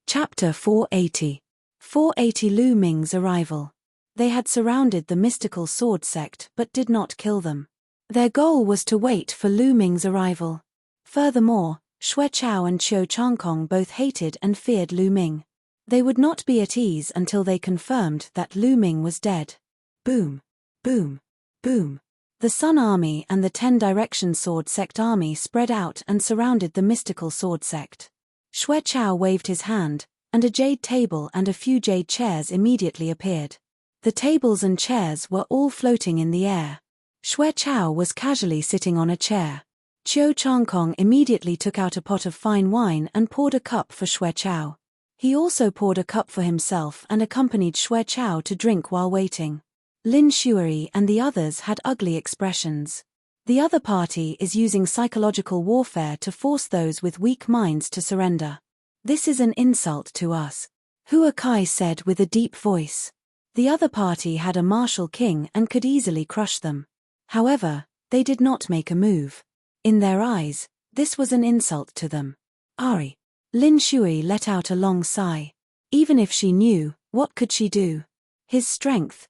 Chapter 480. 480 Lu Ming's arrival. They had surrounded the mystical sword sect but did not kill them. Their goal was to wait for Lu Ming's arrival. Furthermore, Xue Chao and Qiu Changkong both hated and feared Lu Ming. They would not be at ease until they confirmed that Lu Ming was dead. Boom, boom, boom. The Sun Army and the 10 Direction Sword Sect Army spread out and surrounded the mystical sword sect. Xue Chao waved his hand, and a jade table and a few jade chairs immediately appeared. The tables and chairs were all floating in the air. Xue Chao was casually sitting on a chair. Qiu Changkong immediately took out a pot of fine wine and poured a cup for Xue Chao. He also poured a cup for himself and accompanied Xue Chao to drink while waiting. Lin Shuai and the others had ugly expressions. The other party is using psychological warfare to force those with weak minds to surrender. This is an insult to us, Hua Kai said with a deep voice. The other party had a martial king and could easily crush them. However, they did not make a move. In their eyes, this was an insult to them. Ari. Lin Shuai let out a long sigh. Even if she knew, what could she do? His strength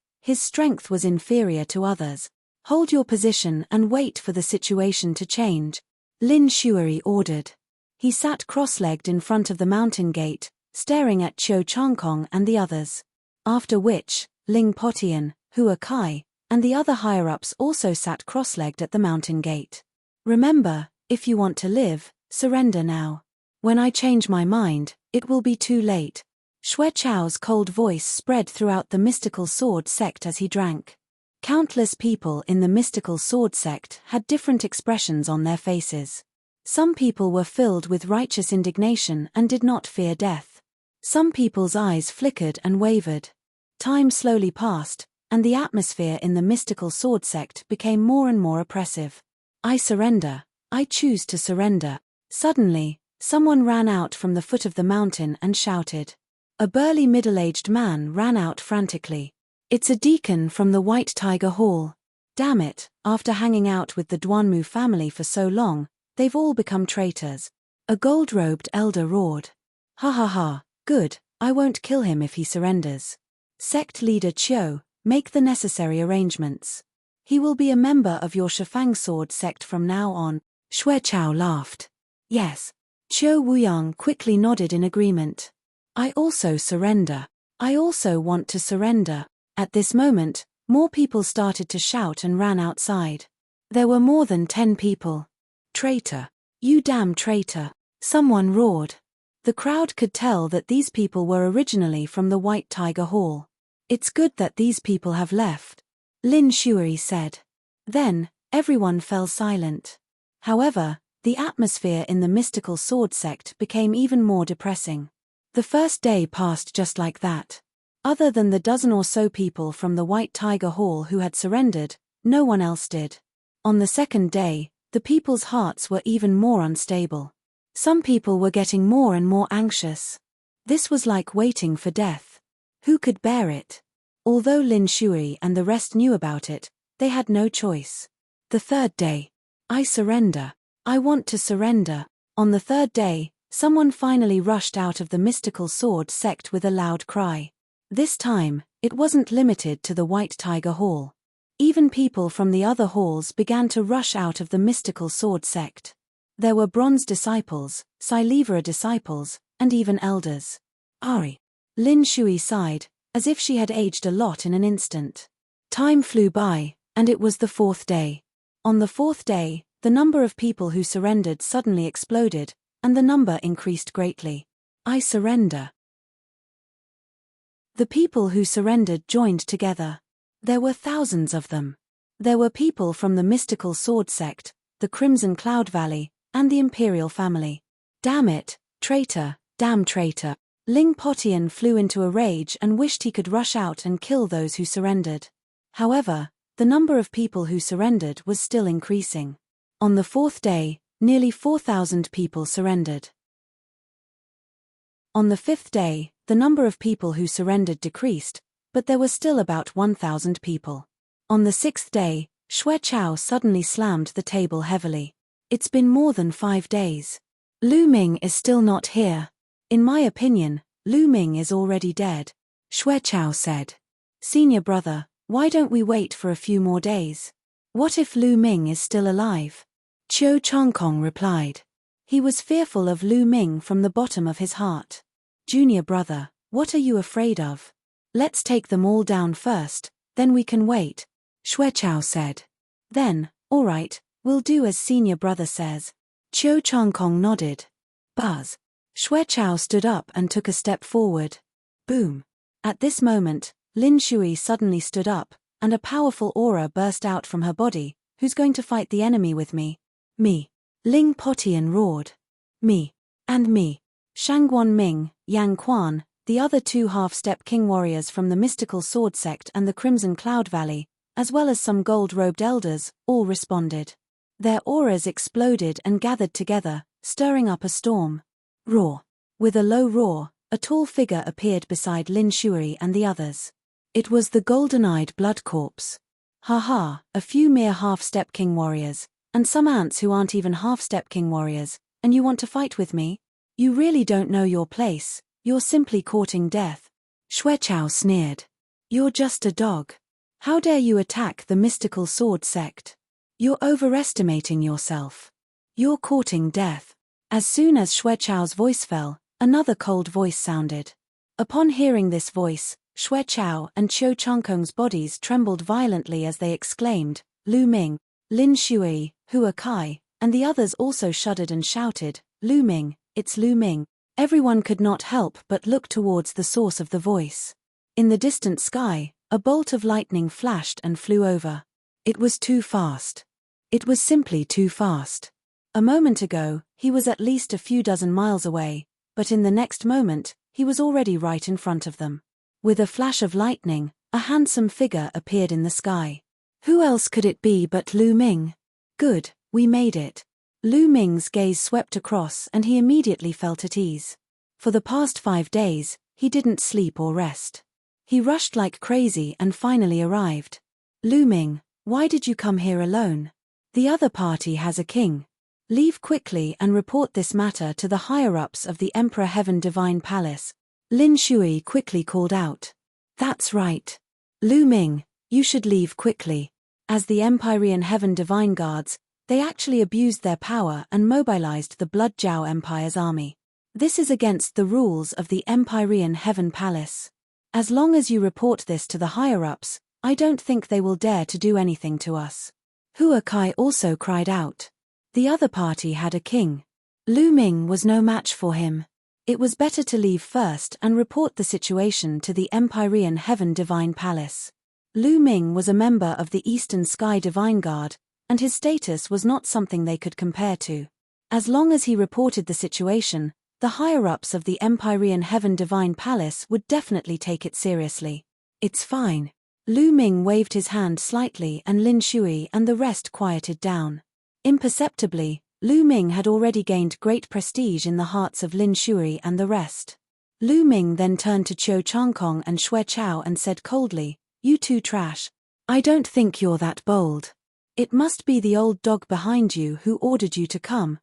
was inferior to others. Hold your position and wait for the situation to change, Lin Shuai ordered. He sat cross-legged in front of the mountain gate, staring at Qiu Changkong and the others. After which, Ling Potian, Hua Kai, and the other higher-ups also sat cross-legged at the mountain gate. Remember, if you want to live, surrender now. When I change my mind, it will be too late. Xue Chao's cold voice spread throughout the mystical sword sect as he drank. Countless people in the mystical sword sect had different expressions on their faces. Some people were filled with righteous indignation and did not fear death. Some people's eyes flickered and wavered. Time slowly passed, and the atmosphere in the mystical sword sect became more and more oppressive. I surrender. I choose to surrender. Suddenly, someone ran out from the foot of the mountain and shouted. A burly middle-aged man ran out frantically. It's a deacon from the White Tiger Hall. Damn it, after hanging out with the Duanmu family for so long, they've all become traitors. A gold-robed elder roared. Ha ha ha, good, I won't kill him if he surrenders. Sect leader Qiu, make the necessary arrangements. He will be a member of your Shifang sword sect from now on. Xue Chao laughed. Yes. Qiu Wuyang quickly nodded in agreement. I also surrender. I also want to surrender. At this moment, more people started to shout and ran outside. There were more than 10 people. Traitor. You damn traitor. Someone roared. The crowd could tell that these people were originally from the White Tiger Hall. It's good that these people have left, Lin Shuai said. Then, everyone fell silent. However, the atmosphere in the mystical sword sect became even more depressing. The first day passed just like that. Other than the dozen or so people from the White Tiger Hall who had surrendered, no one else did. On the second day, the people's hearts were even more unstable. Some people were getting more and more anxious. This was like waiting for death. Who could bear it? Although Lin Shuai and the rest knew about it, they had no choice. The third day. I surrender. I want to surrender. On the third day, someone finally rushed out of the mystical sword sect with a loud cry. This time, it wasn't limited to the White Tiger Hall. Even people from the other halls began to rush out of the mystical sword sect. There were bronze disciples, Silivra disciples, and even elders. Ari. Lin Shuai sighed, as if she had aged a lot in an instant. Time flew by, and it was the fourth day. On the fourth day, the number of people who surrendered suddenly exploded, and the number increased greatly. I surrender. The people who surrendered joined together. There were thousands of them. There were people from the mystical sword sect, the Crimson Cloud Valley, and the Imperial family. Damn it, traitor, damn traitor. Ling Potian flew into a rage and wished he could rush out and kill those who surrendered. However, the number of people who surrendered was still increasing. On the fourth day, nearly 4,000 people surrendered. On the fifth day, the number of people who surrendered decreased, but there were still about 1,000 people. On the sixth day, Xue Chao suddenly slammed the table heavily. It's been more than 5 days. Lu Ming is still not here. In my opinion, Lu Ming is already dead, Xue Chao said. Senior brother, why don't we wait for a few more days? What if Lu Ming is still alive? Qiu Changkong replied. He was fearful of Lu Ming from the bottom of his heart. Junior brother, what are you afraid of? Let's take them all down first, then we can wait, Xue Chao said. Then, all right, we'll do as senior brother says. Qiu Changkong nodded. Buzz. Xuechao stood up and took a step forward. Boom. At this moment, Lin Shui suddenly stood up, and a powerful aura burst out from her body. Who's going to fight the enemy with me? Me. Ling Potian roared. Me. And me. Shangguan Ming, Yang Quan, the other two half-step king warriors from the mystical sword sect and the Crimson Cloud Valley, as well as some gold-robed elders, all responded. Their auras exploded and gathered together, stirring up a storm. Roar. With a low roar, a tall figure appeared beside Lin Shui and the others. It was the golden-eyed blood corpse. Ha, a few mere half-step king warriors, and some ants who aren't even half-step king warriors, and you want to fight with me? You really don't know your place, you're simply courting death. Xuechao sneered. You're just a dog. How dare you attack the mystical sword sect? You're overestimating yourself. You're courting death. As soon as Xuechao's voice fell, another cold voice sounded. Upon hearing this voice, Xuechao and Qiu Changkong's bodies trembled violently as they exclaimed, Lu Ming, Lin Shui, Hua Kai, and the others also shuddered and shouted, Lu Ming, it's Lu Ming. Everyone could not help but look towards the source of the voice. In the distant sky, a bolt of lightning flashed and flew over. It was too fast. It was simply too fast. A moment ago, he was at least a few dozen miles away, but in the next moment, he was already right in front of them. With a flash of lightning, a handsome figure appeared in the sky. Who else could it be but Lu Ming? Good, we made it. Lu Ming's gaze swept across and he immediately felt at ease. For the past 5 days, he didn't sleep or rest. He rushed like crazy and finally arrived. Lu Ming, why did you come here alone? The other party has a king. Leave quickly and report this matter to the higher-ups of the Emperor Heaven Divine Palace. Lin Shui quickly called out. That's right. Lu Ming, you should leave quickly. As the Empyrean Heaven Divine Guards, they actually abused their power and mobilized the Blood Jiao Empire's army. This is against the rules of the Empyrean Heaven Palace. As long as you report this to the higher-ups, I don't think they will dare to do anything to us. Hua Kai also cried out. The other party had a king. Lu Ming was no match for him. It was better to leave first and report the situation to the Empyrean Heaven Divine Palace. Lu Ming was a member of the Eastern Sky Divine Guard, and his status was not something they could compare to. As long as he reported the situation, the higher-ups of the Empyrean Heaven Divine Palace would definitely take it seriously. It's fine. Lu Ming waved his hand slightly and Lin Shui and the rest quieted down. Imperceptibly, Lu Ming had already gained great prestige in the hearts of Lin Shui and the rest. Lu Ming then turned to Qiu Changkong and Xuechao and said coldly, You two trash. I don't think you're that bold. It must be the old dog behind you who ordered you to come.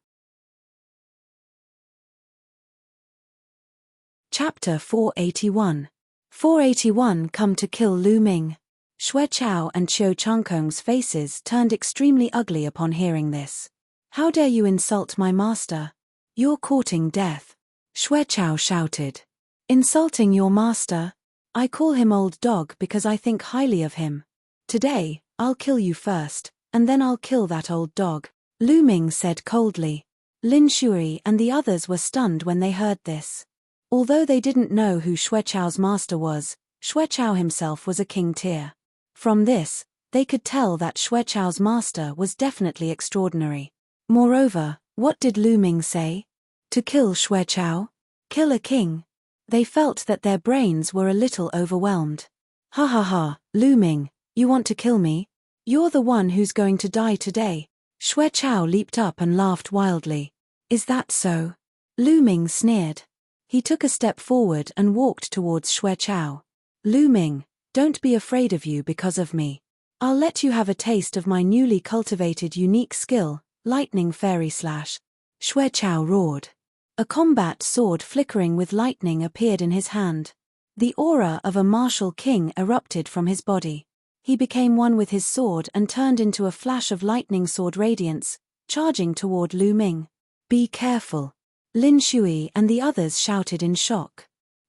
Chapter 481. 481 Come to kill Lu Ming. Xuechao and Qiu Changkong's faces turned extremely ugly upon hearing this. How dare you insult my master? You're courting death. Xuechao shouted. Insulting your master? I call him old dog because I think highly of him. Today, I'll kill you first, and then I'll kill that old dog, Lu Ming said coldly. Lin Shui and the others were stunned when they heard this. Although they didn't know who Xuechao's master was, Xuechao himself was a king tier. From this, they could tell that Xuechao's master was definitely extraordinary. Moreover, what did Lu Ming say? To kill Xuechao? Kill a king? They felt that their brains were a little overwhelmed. Ha, Lu Ming, you want to kill me? You're the one who's going to die today. Xuechao leaped up and laughed wildly. Is that so? Lu Ming sneered. He took a step forward and walked towards Xuechao. Lu Ming, don't be afraid of you because of me. I'll let you have a taste of my newly cultivated unique skill, Lightning Fairy Slash. Xuechao roared. A combat sword flickering with lightning appeared in his hand. The aura of a martial king erupted from his body. He became one with his sword and turned into a flash of lightning sword radiance, charging toward Lu Ming. Be careful. Lin Shui and the others shouted in shock.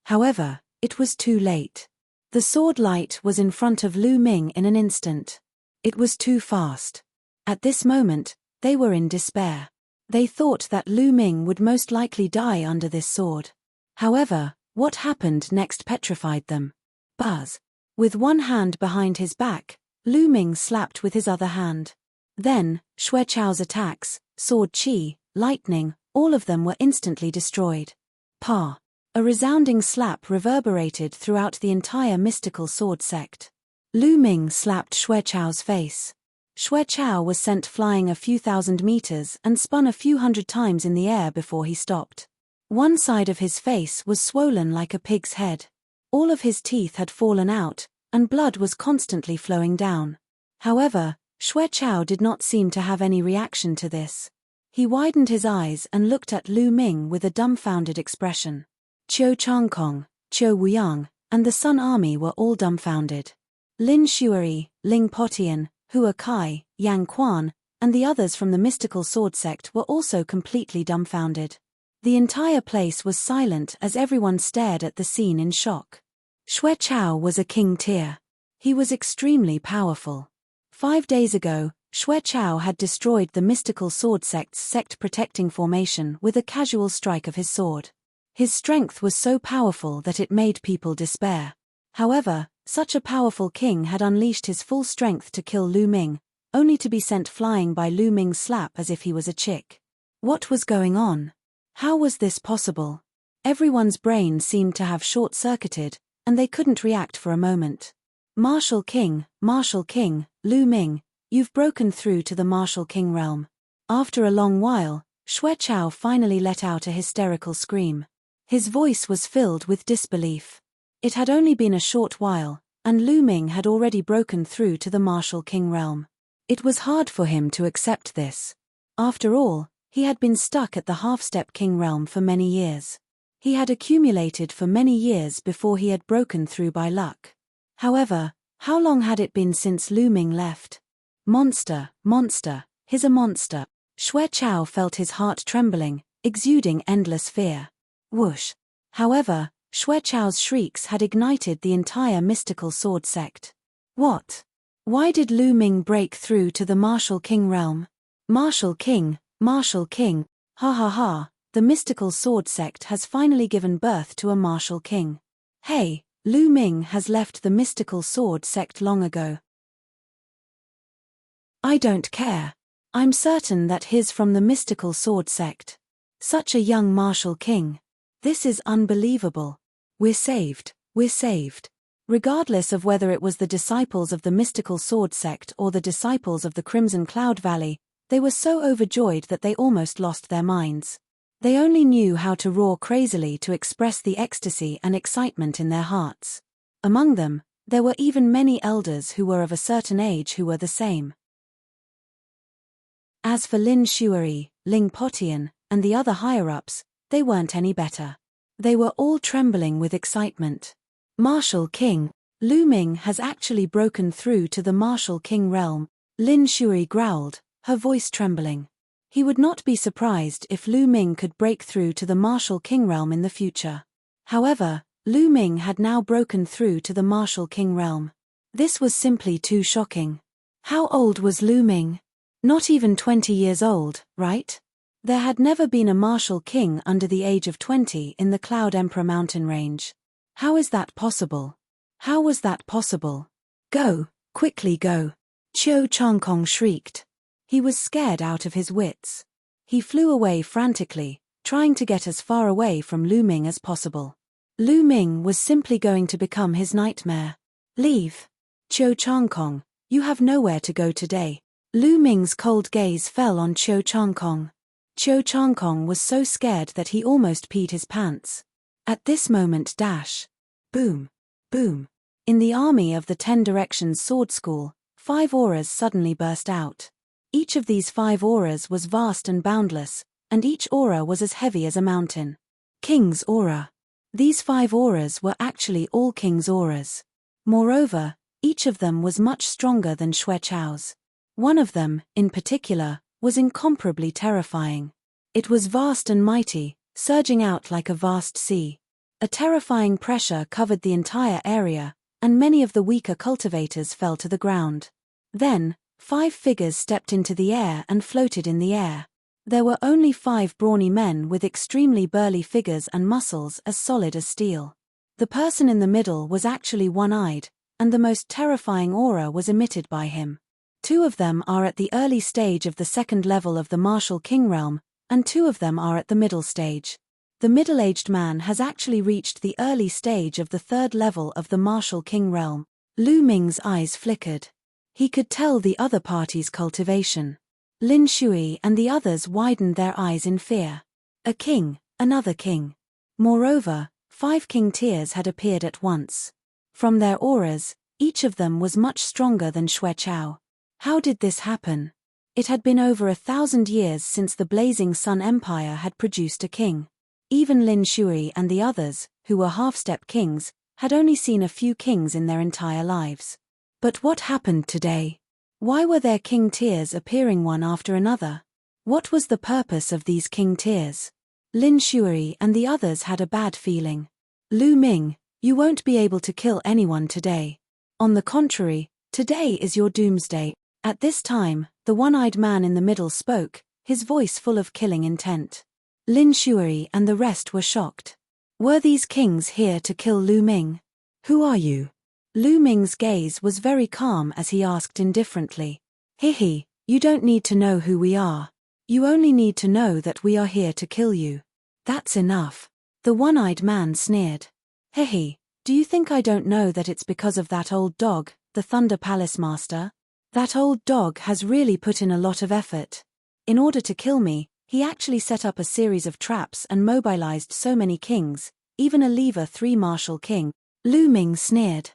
However, it was too late. The sword light was in front of Lu Ming in an instant. It was too fast. At this moment, they were in despair. They thought that Lu Ming would most likely die under this sword. However, what happened next petrified them. Buzz. With one hand behind his back, Lu Ming slapped with his other hand. Then, Xue Chao's attacks, sword chi, lightning, all of them were instantly destroyed. Pa. A resounding slap reverberated throughout the entire mystical sword sect. Lu Ming slapped Xue Chao's face. Xue Chao was sent flying a few thousand meters and spun a few hundred times in the air before he stopped. One side of his face was swollen like a pig's head. All of his teeth had fallen out, and blood was constantly flowing down. However, Xue Chao did not seem to have any reaction to this. He widened his eyes and looked at Lu Ming with a dumbfounded expression. Qiu Changkong, Qiu Wuyang, and the Sun Army were all dumbfounded. Lin Shuari, Ling Potian, Hua Kai, Yang Quan, and the others from the mystical sword sect were also completely dumbfounded. The entire place was silent as everyone stared at the scene in shock. Xue Chao was a king tier. He was extremely powerful. 5 days ago, Xue Chao had destroyed the mystical sword sect's sect-protecting formation with a casual strike of his sword. His strength was so powerful that it made people despair. However, such a powerful king had unleashed his full strength to kill Lu Ming, only to be sent flying by Lu Ming's slap as if he was a chick. What was going on? How was this possible? Everyone's brain seemed to have short-circuited, and they couldn't react for a moment. Martial King, Lu Ming, you've broken through to the Martial King realm. After a long while, Xue Chao finally let out a hysterical scream. His voice was filled with disbelief. It had only been a short while, and Lu Ming had already broken through to the Martial King realm. It was hard for him to accept this. After all, he had been stuck at the half-step king realm for many years. He had accumulated for many years before he had broken through by luck. However, how long had it been since Lu Ming left? Monster, he's a monster. Xue Chao felt his heart trembling, exuding endless fear. Whoosh. However, Xue Chao's shrieks had ignited the entire mystical sword sect. What? Why did Lu Ming break through to the Martial King realm? Martial King, ha ha ha, the mystical sword sect has finally given birth to a Martial King. Hey, Lu Ming has left the mystical sword sect long ago. I don't care. I'm certain that he's from the mystical sword sect. Such a young Martial King. This is unbelievable. We're saved. Regardless of whether it was the disciples of the mystical sword sect or the disciples of the Crimson Cloud Valley, they were so overjoyed that they almost lost their minds. They only knew how to roar crazily to express the ecstasy and excitement in their hearts. Among them, there were even many elders who were of a certain age who were the same. As for Lin Shuari, Ling Potian, and the other higher-ups, they weren't any better. They were all trembling with excitement. Martial King, Lu Ming has actually broken through to the Martial King realm, Lin Shuari growled, her voice trembling. He would not be surprised if Lu Ming could break through to the Martial King realm in the future. However, Lu Ming had now broken through to the Martial King realm. This was simply too shocking. How old was Lu Ming? Not even 20 years old, right? There had never been a Martial King under the age of 20 in the Cloud Emperor mountain range. How is that possible? How was that possible? Go, quickly go. Qiu Changkong shrieked. He was scared out of his wits. He flew away frantically, trying to get as far away from Lu Ming as possible. Lu Ming was simply going to become his nightmare. Leave. Qiu Changkong, you have nowhere to go today. Lu Ming's cold gaze fell on Qiu Changkong. Qiu Changkong was so scared that he almost peed his pants. At this moment boom, boom. In the army of the 10 Directions Sword School, 5 auras suddenly burst out. Each of these 5 auras was vast and boundless, and each aura was as heavy as a mountain. King's aura. These 5 auras were actually all King's auras. Moreover, each of them was much stronger than Xue Chao's. One of them, in particular, was incomparably terrifying. It was vast and mighty, surging out like a vast sea. A terrifying pressure covered the entire area, and many of the weaker cultivators fell to the ground. Then, 5 figures stepped into the air and floated in the air. There were only 5 brawny men with extremely burly figures and muscles as solid as steel. The person in the middle was actually one-eyed, and the most terrifying aura was emitted by him. 2 of them are at the early stage of the second level of the martial king realm, and 2 of them are at the middle stage. The middle-aged man has actually reached the early stage of the third level of the martial king realm. Lu Ming's eyes flickered. He could tell the other party's cultivation. Lin Shui and the others widened their eyes in fear. A king, another king. Moreover, 5 king tiers had appeared at once. From their auras, each of them was much stronger than Xue Chao. How did this happen? It had been over 1,000 years since the Blazing Sun Empire had produced a king. Even Lin Shui and the others, who were half-step kings, had only seen a few kings in their entire lives. But what happened today? Why were there king tiers appearing one after another? What was the purpose of these king tiers? Lin Shui and the others had a bad feeling. Lu Ming, you won't be able to kill anyone today. On the contrary, today is your doomsday. At this time, the one-eyed man in the middle spoke, his voice full of killing intent. Lin Shui and the rest were shocked. Were these kings here to kill Lu Ming? Who are you? Lu Ming's gaze was very calm as he asked indifferently. Hihi, you don't need to know who we are. You only need to know that we are here to kill you. That's enough. The one-eyed man sneered. Hihi, do you think I don't know that it's because of that old dog, the Thunder Palace Master? That old dog has really put in a lot of effort. In order to kill me, he actually set up a series of traps and mobilized so many kings, even a lever 3 martial king. Lu Ming sneered.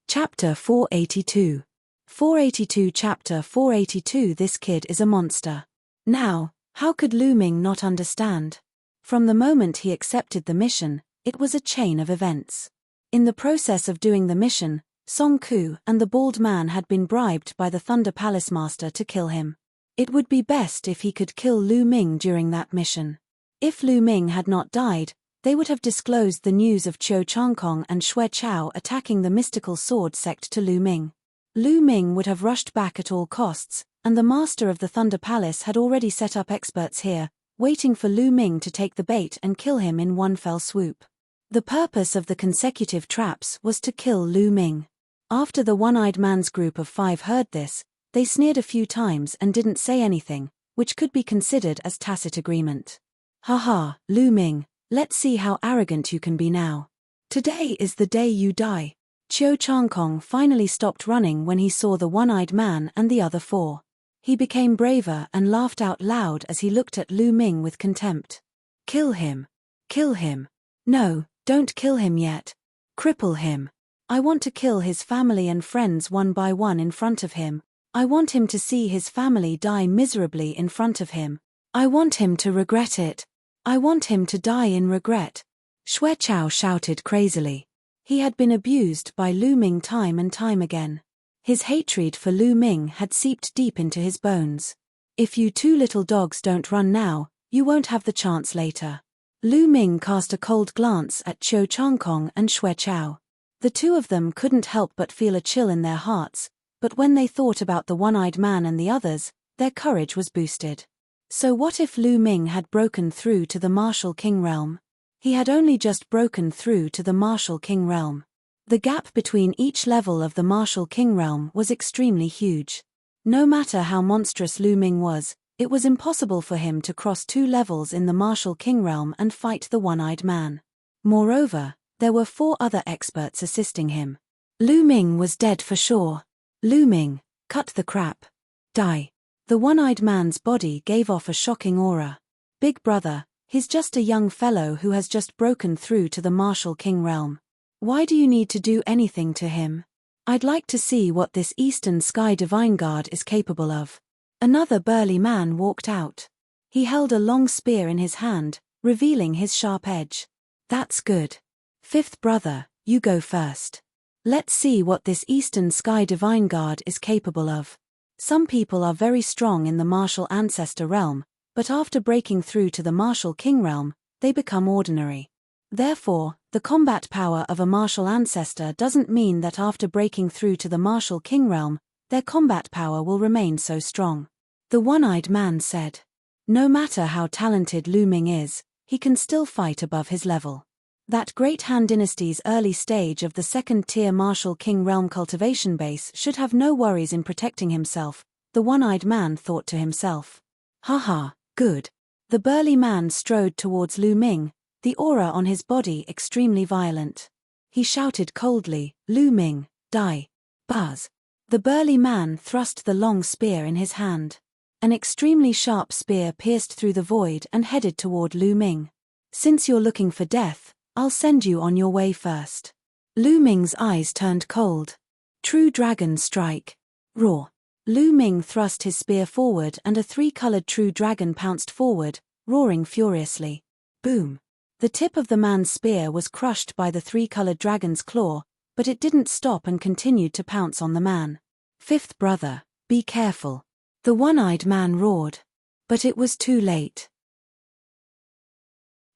Chapter 482. 482 Chapter 482 This kid is a monster. Now, how could Lu Ming not understand? From the moment he accepted the mission, it was a chain of events. In the process of doing the mission, Song Ku and the bald man had been bribed by the Thunder Palace Master to kill him. It would be best if he could kill Lu Ming during that mission. If Lu Ming had not died, they would have disclosed the news of Qiu Changkong and Xue Chao attacking the mystical sword sect to Lu Ming. Lu Ming would have rushed back at all costs, and the master of the Thunder Palace had already set up experts here, waiting for Lu Ming to take the bait and kill him in one fell swoop. The purpose of the consecutive traps was to kill Lu Ming. After the one-eyed man's group of 5 heard this, they sneered a few times and didn't say anything, which could be considered as tacit agreement. Haha, Lu Ming, let's see how arrogant you can be now. Today is the day you die. Qiu Changkong finally stopped running when he saw the one-eyed man and the other 4. He became braver and laughed out loud as he looked at Lu Ming with contempt. Kill him. Kill him. No, don't kill him yet. Cripple him. I want to kill his family and friends one by one in front of him. I want him to see his family die miserably in front of him. I want him to regret it. I want him to die in regret. Xue Chao shouted crazily. He had been abused by Lu Ming time and time again. His hatred for Lu Ming had seeped deep into his bones. If you 2 little dogs don't run now, you won't have the chance later. Lu Ming cast a cold glance at Qiu Changkong and Xue Chao. The 2 of them couldn't help but feel a chill in their hearts, but when they thought about the one-eyed man and the others, their courage was boosted. So what if Lu Ming had broken through to the martial king realm? He had only just broken through to the martial king realm. The gap between each level of the martial king realm was extremely huge. No matter how monstrous Lu Ming was, it was impossible for him to cross 2 levels in the martial king realm and fight the one-eyed man. Moreover, there were 4 other experts assisting him. Lu Ming was dead for sure. Lu Ming, cut the crap. Die. The one-eyed man's body gave off a shocking aura. Big brother, he's just a young fellow who has just broken through to the martial king realm. Why do you need to do anything to him? I'd like to see what this Eastern Sky Divine Guard is capable of. Another burly man walked out. He held a long spear in his hand, revealing his sharp edge. That's good. 5th brother, you go first. Let's see what this Eastern Sky Divine Guard is capable of. Some people are very strong in the martial ancestor realm, but after breaking through to the martial king realm, they become ordinary. Therefore, the combat power of a martial ancestor doesn't mean that after breaking through to the martial king realm, their combat power will remain so strong. The one-eyed man said. No matter how talented Lu Ming is, he can still fight above his level. That Great Han Dynasty's early stage of the second-tier martial king realm cultivation base should have no worries in protecting himself, the one-eyed man thought to himself. Haha, good. The burly man strode towards Lu Ming, the aura on his body extremely violent. He shouted coldly, Lu Ming, die. Buzz. The burly man thrust the long spear in his hand. An extremely sharp spear pierced through the void and headed toward Lu Ming. Since you're looking for death, I'll send you on your way first. Lu Ming's eyes turned cold. True dragon strike. Roar. Lu Ming thrust his spear forward and a three-colored true dragon pounced forward, roaring furiously. Boom. The tip of the man's spear was crushed by the three-colored dragon's claw, but it didn't stop and continued to pounce on the man. Fifth brother, be careful. The one-eyed man roared. But it was too late.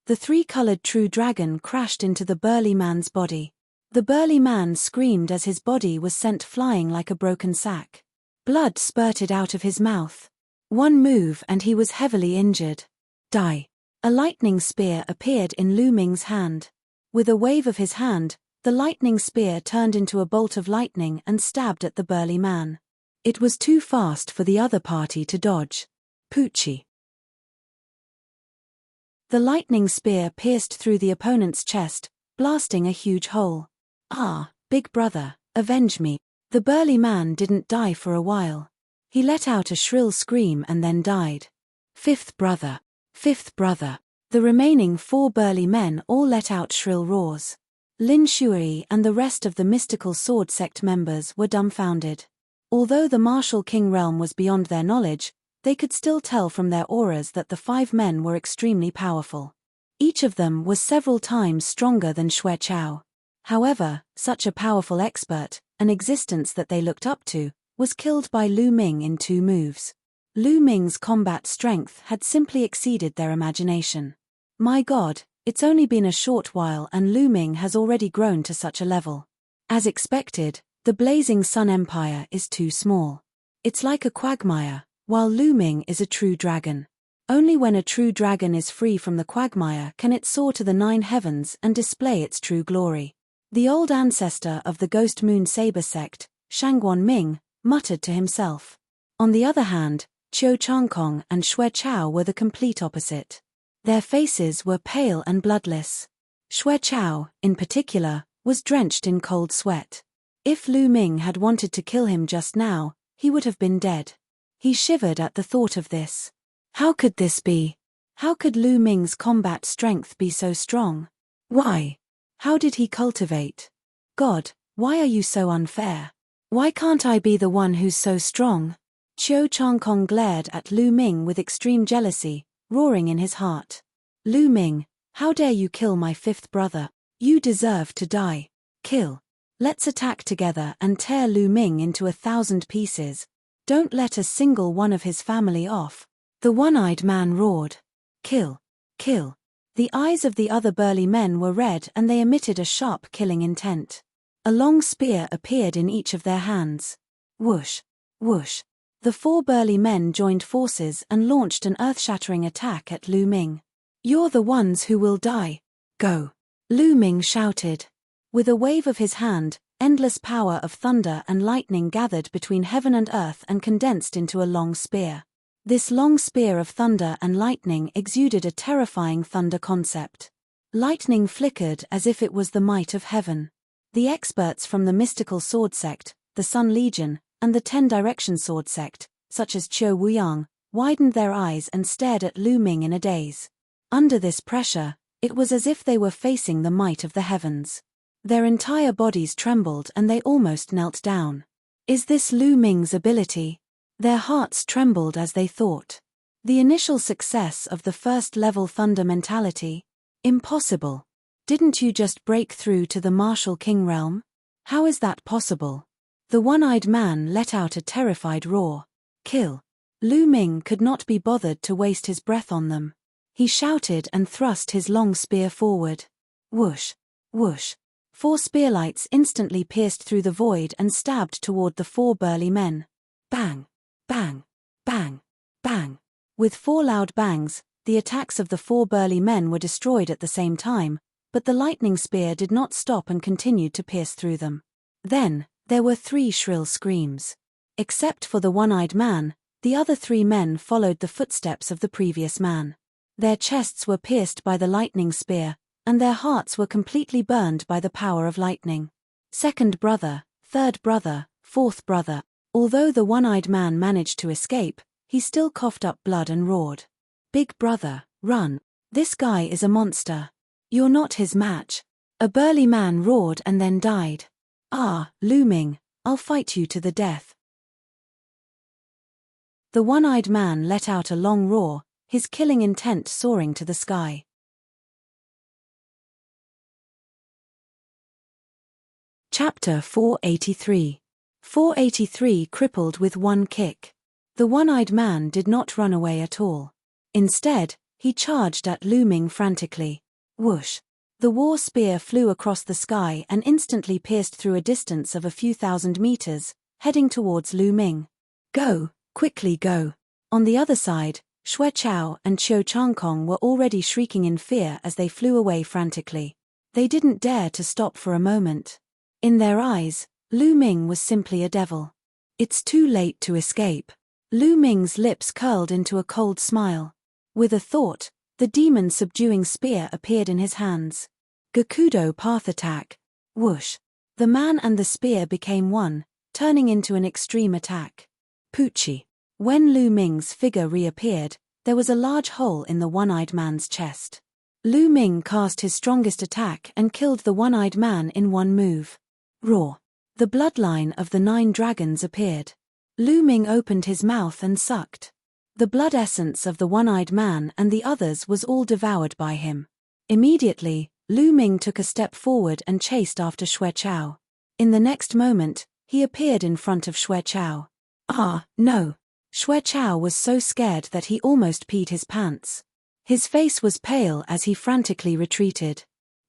The three-colored true dragon crashed into the burly man's body. The burly man screamed as his body was sent flying like a broken sack. Blood spurted out of his mouth. One move and he was heavily injured. Die. A lightning spear appeared in Lu Ming's hand. With a wave of his hand, the lightning spear turned into a bolt of lightning and stabbed at the burly man. It was too fast for the other party to dodge. Poochie. The lightning spear pierced through the opponent's chest, blasting a huge hole. Ah, big brother, avenge me. The burly man didn't die for a while. He let out a shrill scream and then died. Fifth brother. Fifth brother. The remaining 4 burly men all let out shrill roars. Lin Shui and the rest of the mystical sword sect members were dumbfounded. Although the martial king realm was beyond their knowledge, they could still tell from their auras that the 5 men were extremely powerful. Each of them was several times stronger than Xue Chao. However, such a powerful expert, an existence that they looked up to, was killed by Lu Ming in 2 moves. Lu Ming's combat strength had simply exceeded their imagination. My God, it's only been a short while and Lu Ming has already grown to such a level. As expected, the Blazing Sun Empire is too small. It's like a quagmire, while Lu Ming is a true dragon. Only when a true dragon is free from the quagmire can it soar to the 9 heavens and display its true glory. The old ancestor of the Ghost Moon Saber sect, Shangguan Ming, muttered to himself. On the other hand, Qiu Changkong and Xue Chao were the complete opposite. Their faces were pale and bloodless. Xue Chao, in particular, was drenched in cold sweat. If Lu Ming had wanted to kill him just now, he would have been dead. He shivered at the thought of this. How could this be? How could Lu Ming's combat strength be so strong? Why? How did he cultivate? God, why are you so unfair? Why can't I be the one who's so strong? Qiu Changkong glared at Lu Ming with extreme jealousy, roaring in his heart. Lu Ming, how dare you kill my 5th brother? You deserve to die. Kill. Let's attack together and tear Lu Ming into 1,000 pieces. Don't let a single one of his family off. The one-eyed man roared. Kill. Kill. The eyes of the other burly men were red and they emitted a sharp killing intent. A long spear appeared in each of their hands. Whoosh. Whoosh. The 4 burly men joined forces and launched an earth-shattering attack at Lu Ming. You're the ones who will die. Go. Lu Ming shouted. With a wave of his hand, endless power of thunder and lightning gathered between heaven and earth and condensed into a long spear. This long spear of thunder and lightning exuded a terrifying thunder concept. Lightning flickered as if it was the might of heaven. The experts from the mystical sword sect, the Sun Legion, and the 10 Direction sword sect, such as Qiu Wuyang, widened their eyes and stared at Lu Ming in a daze. Under this pressure, it was as if they were facing the might of the heavens. Their entire bodies trembled and they almost knelt down. Is this Lu Ming's ability? Their hearts trembled as they thought. The initial success of the first-level thunder mentality? Impossible. Didn't you just break through to the martial king realm? How is that possible? The one-eyed man let out a terrified roar. Kill. Lu Ming could not be bothered to waste his breath on them. He shouted and thrust his long spear forward. Whoosh. Whoosh. 4 spearlights instantly pierced through the void and stabbed toward the 4 burly men. Bang! Bang! Bang! Bang! With 4 loud bangs, the attacks of the 4 burly men were destroyed at the same time, but the lightning spear did not stop and continued to pierce through them. Then, there were 3 shrill screams. Except for the one-eyed man, the other 3 men followed the footsteps of the previous man. Their chests were pierced by the lightning spear, and their hearts were completely burned by the power of lightning. Second brother, third brother, fourth brother. Although the one-eyed man managed to escape, he still coughed up blood and roared. Big brother, run. This guy is a monster. You're not his match. A burly man roared and then died. Ah, Lu Ming, I'll fight you to the death. The one-eyed man let out a long roar, his killing intent soaring to the sky. Chapter 483. 483 crippled with one kick. The one-eyed man did not run away at all. Instead, he charged at Lu Ming frantically. Whoosh! The war spear flew across the sky and instantly pierced through a distance of a few thousand meters, heading towards Lu Ming. Go! Quickly go! On the other side, Xue Chao and Qiu Changkong were already shrieking in fear as they flew away frantically. They didn't dare to stop for a moment. In their eyes, Lu Ming was simply a devil. It's too late to escape. Lu Ming's lips curled into a cold smile. With a thought, the demon-subduing spear appeared in his hands. Gakudo path attack. Whoosh! The man and the spear became one, turning into an extreme attack. Poochie! When Lu Ming's figure reappeared, there was a large hole in the one-eyed man's chest. Lu Ming cast his strongest attack and killed the one-eyed man in one move. Roar! The bloodline of the 9 dragons appeared. Lu Ming opened his mouth and sucked. The blood essence of the one-eyed man and the others was all devoured by him. Immediately, Lu Ming took a step forward and chased after Xue Chao. In the next moment, he appeared in front of Xue Chao. Ah, no! Xue Chao was so scared that he almost peed his pants. His face was pale as he frantically retreated.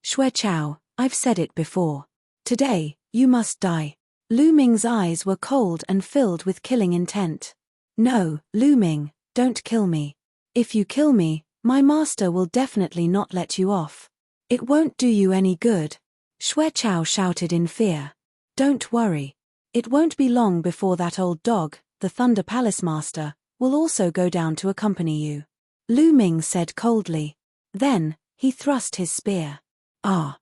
Xue Chao, I've said it before. Today, you must die. Lu Ming's eyes were cold and filled with killing intent. No, Lu Ming, don't kill me. If you kill me, my master will definitely not let you off. It won't do you any good. Xue Chao shouted in fear. Don't worry. It won't be long before that old dog, the Thunder Palace Master, will also go down to accompany you. Lu Ming said coldly. Then, he thrust his spear. Ah!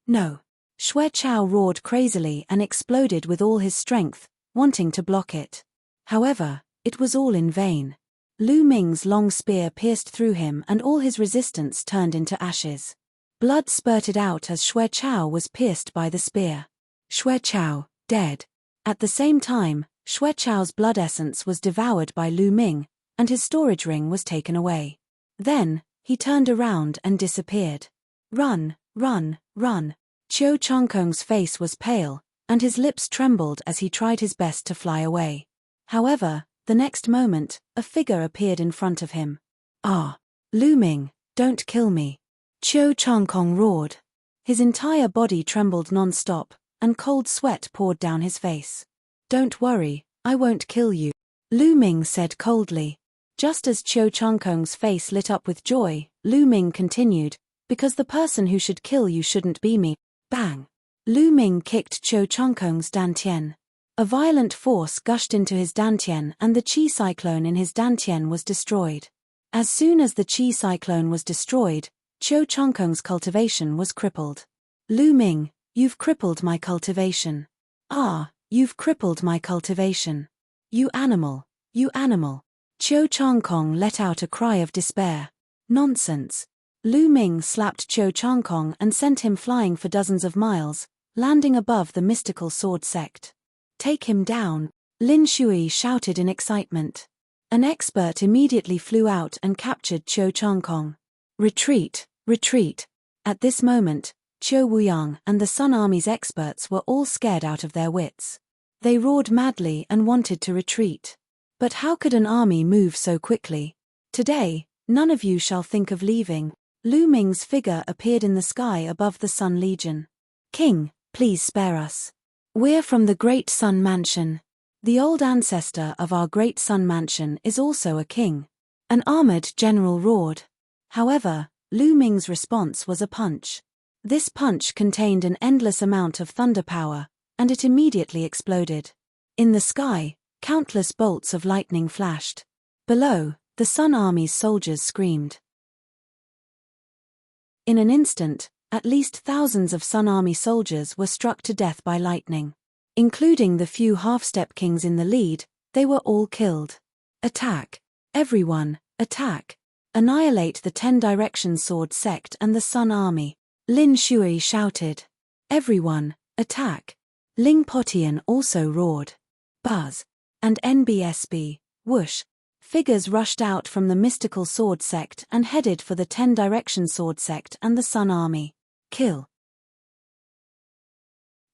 No! Xue Chao roared crazily and exploded with all his strength, wanting to block it. However, it was all in vain. Lu Ming's long spear pierced through him and all his resistance turned into ashes. Blood spurted out as Xue Chao was pierced by the spear. Xue Chao, dead. At the same time, Xue Chao's blood essence was devoured by Lu Ming, and his storage ring was taken away. Then, he turned around and disappeared. Run, run, run. Qiu Changkong's face was pale, and his lips trembled as he tried his best to fly away. However, the next moment, a figure appeared in front of him. Ah! Lu Ming, don't kill me. Qiu Changkong roared. His entire body trembled non-stop, and cold sweat poured down his face. Don't worry, I won't kill you. Lu Ming said coldly. Just as Qiu Changkong's face lit up with joy, Lu Ming continued, because the person who should kill you shouldn't be me. Bang! Lu Ming kicked Qiu Changkong's dantian. A violent force gushed into his dantian and the qi cyclone in his dantian was destroyed. As soon as the qi cyclone was destroyed, Qiu Changkong's cultivation was crippled. Lu Ming, you've crippled my cultivation. Ah, you've crippled my cultivation. You animal, you animal. Qiu Changkong let out a cry of despair. Nonsense. Lu Ming slapped Qiu Changkong and sent him flying for dozens of miles, landing above the mystical sword sect. Take him down, Lin Shui shouted in excitement. An expert immediately flew out and captured Qiu Changkong. Retreat, retreat. At this moment, Qiu Wuyang and the Sun Army's experts were all scared out of their wits. They roared madly and wanted to retreat. But how could an army move so quickly? Today, none of you shall think of leaving. Lu Ming's figure appeared in the sky above the Sun Legion. "King, please spare us. We're from the Great Sun Mansion. The old ancestor of our Great Sun Mansion is also a king." An armored general roared. However, Lu Ming's response was a punch. This punch contained an endless amount of thunder power, and it immediately exploded. In the sky, countless bolts of lightning flashed. Below, the Sun Army's soldiers screamed. In an instant, at least thousands of Sun Army soldiers were struck to death by lightning. Including the few half-step kings in the lead, they were all killed. "Attack! Everyone, attack! Annihilate the 10 Directions Sword Sect and the Sun Army," Lin Shui shouted. "Everyone, attack!" Ling Potian also roared. Buzz. And NBSB, whoosh. Figures rushed out from the mystical sword sect and headed for the 10 Directions Sword Sect and the Sun Army. Kill.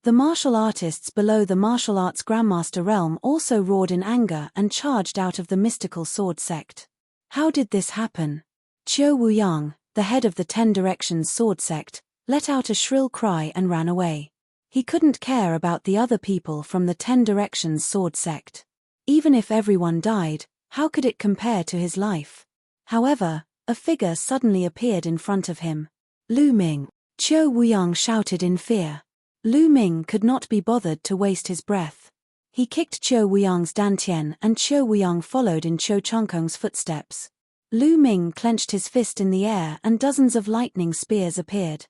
The martial artists below the martial arts Grandmaster realm also roared in anger and charged out of the mystical sword sect. How did this happen? Qiu Wuyang, the head of the 10 Directions Sword Sect, let out a shrill cry and ran away. He couldn't care about the other people from the 10 Directions Sword Sect. Even if everyone died, how could it compare to his life? However, a figure suddenly appeared in front of him. "Lu Ming!" Qiu Wuyang shouted in fear. Lu Ming could not be bothered to waste his breath. He kicked Qiu Wuyang's dantian and Qiu Wuyang followed in Qiu Chongkong's footsteps. Lu Ming clenched his fist in the air and dozens of lightning spears appeared.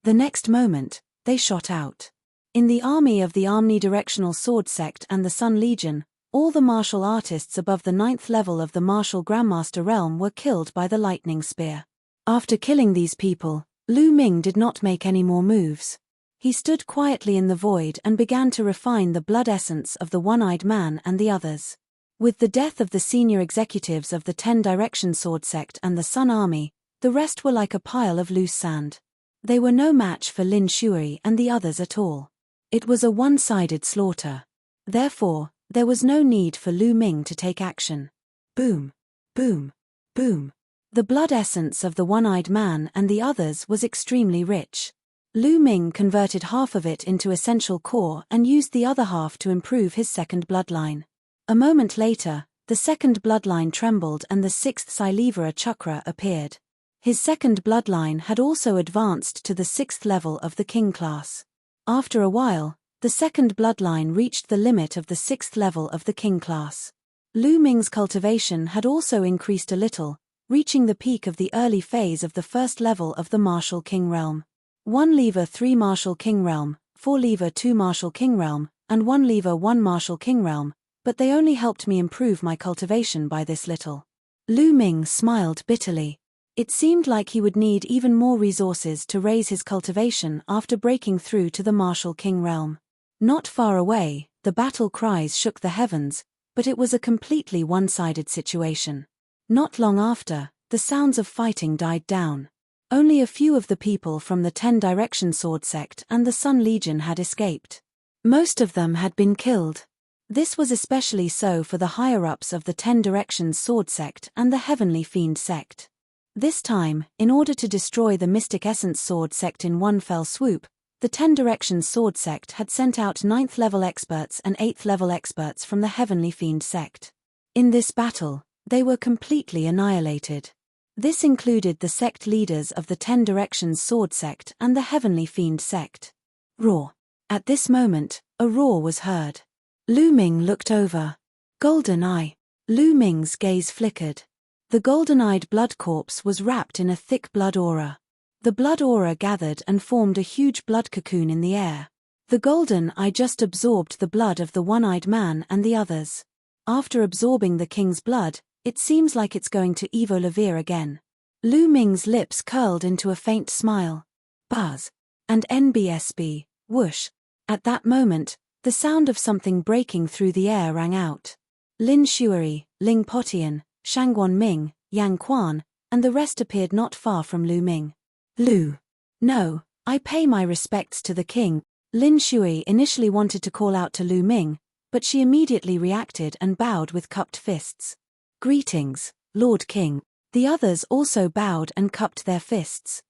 The next moment, they shot out. In the army of the Omnidirectional Sword Sect and the Sun Legion, all the martial artists above the 9th level of the Martial Grandmaster realm were killed by the lightning spear. After killing these people, Lu Ming did not make any more moves. He stood quietly in the void and began to refine the blood essence of the One-Eyed Man and the others. With the death of the senior executives of the 10 Directions Sword Sect and the Sun Army, the rest were like a pile of loose sand. They were no match for Lin Shui and the others at all. It was a one-sided slaughter. Therefore, there was no need for Lu Ming to take action. Boom, boom, boom. The blood essence of the One-Eyed Man and the others was extremely rich. Lu Ming converted half of it into essential core and used the other half to improve his second bloodline. A moment later, the second bloodline trembled and the 6th Silivara chakra appeared. His second bloodline had also advanced to the 6th level of the king class. After a while, the second bloodline reached the limit of the 6th level of the king class. Lu Ming's cultivation had also increased a little, reaching the peak of the early phase of the 1st level of the Martial King Realm. 1 lever 3 Martial King Realm, 4 lever 2 Martial King Realm, and 1 lever 1 Martial King Realm, but they only helped me improve my cultivation by this little. Lu Ming smiled bitterly. It seemed like he would need even more resources to raise his cultivation after breaking through to the Martial King Realm. Not far away, the battle cries shook the heavens, but it was a completely one-sided situation. Not long after, the sounds of fighting died down. Only a few of the people from the 10 Directions Sword Sect and the Sun Legion had escaped. Most of them had been killed. This was especially so for the higher-ups of the 10 Directions Sword Sect and the Heavenly Fiend Sect. This time, in order to destroy the Mystic Essence Sword Sect in one fell swoop, the 10 Directions Sword Sect had sent out 9th level experts and 8th level experts from the Heavenly Fiend Sect. In this battle, they were completely annihilated. This included the sect leaders of the 10 Directions Sword Sect and the Heavenly Fiend Sect. Roar. At this moment, a roar was heard. Lu Ming looked over. Golden Eye. Lu Ming's gaze flickered. The golden-eyed blood corpse was wrapped in a thick blood aura. The blood aura gathered and formed a huge blood cocoon in the air. The golden eye just absorbed the blood of the One-Eyed Man and the others. After absorbing the king's blood, it seems like it's going to evolve again. Lu Ming's lips curled into a faint smile. Buzz. And NBSB, whoosh. At that moment, the sound of something breaking through the air rang out. Lin Shui, Ling Potian, Shangguan Ming, Yang Quan, and the rest appeared not far from Lu Ming. Lu. No, I pay my respects to the king. Lin Shui initially wanted to call out to Lu Ming, but she immediately reacted and bowed with cupped fists. Greetings, Lord King. The others also bowed and cupped their fists.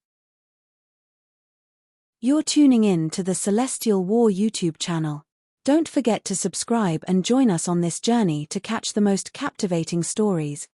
You're tuning in to the Celestial War YouTube channel. Don't forget to subscribe and join us on this journey to catch the most captivating stories.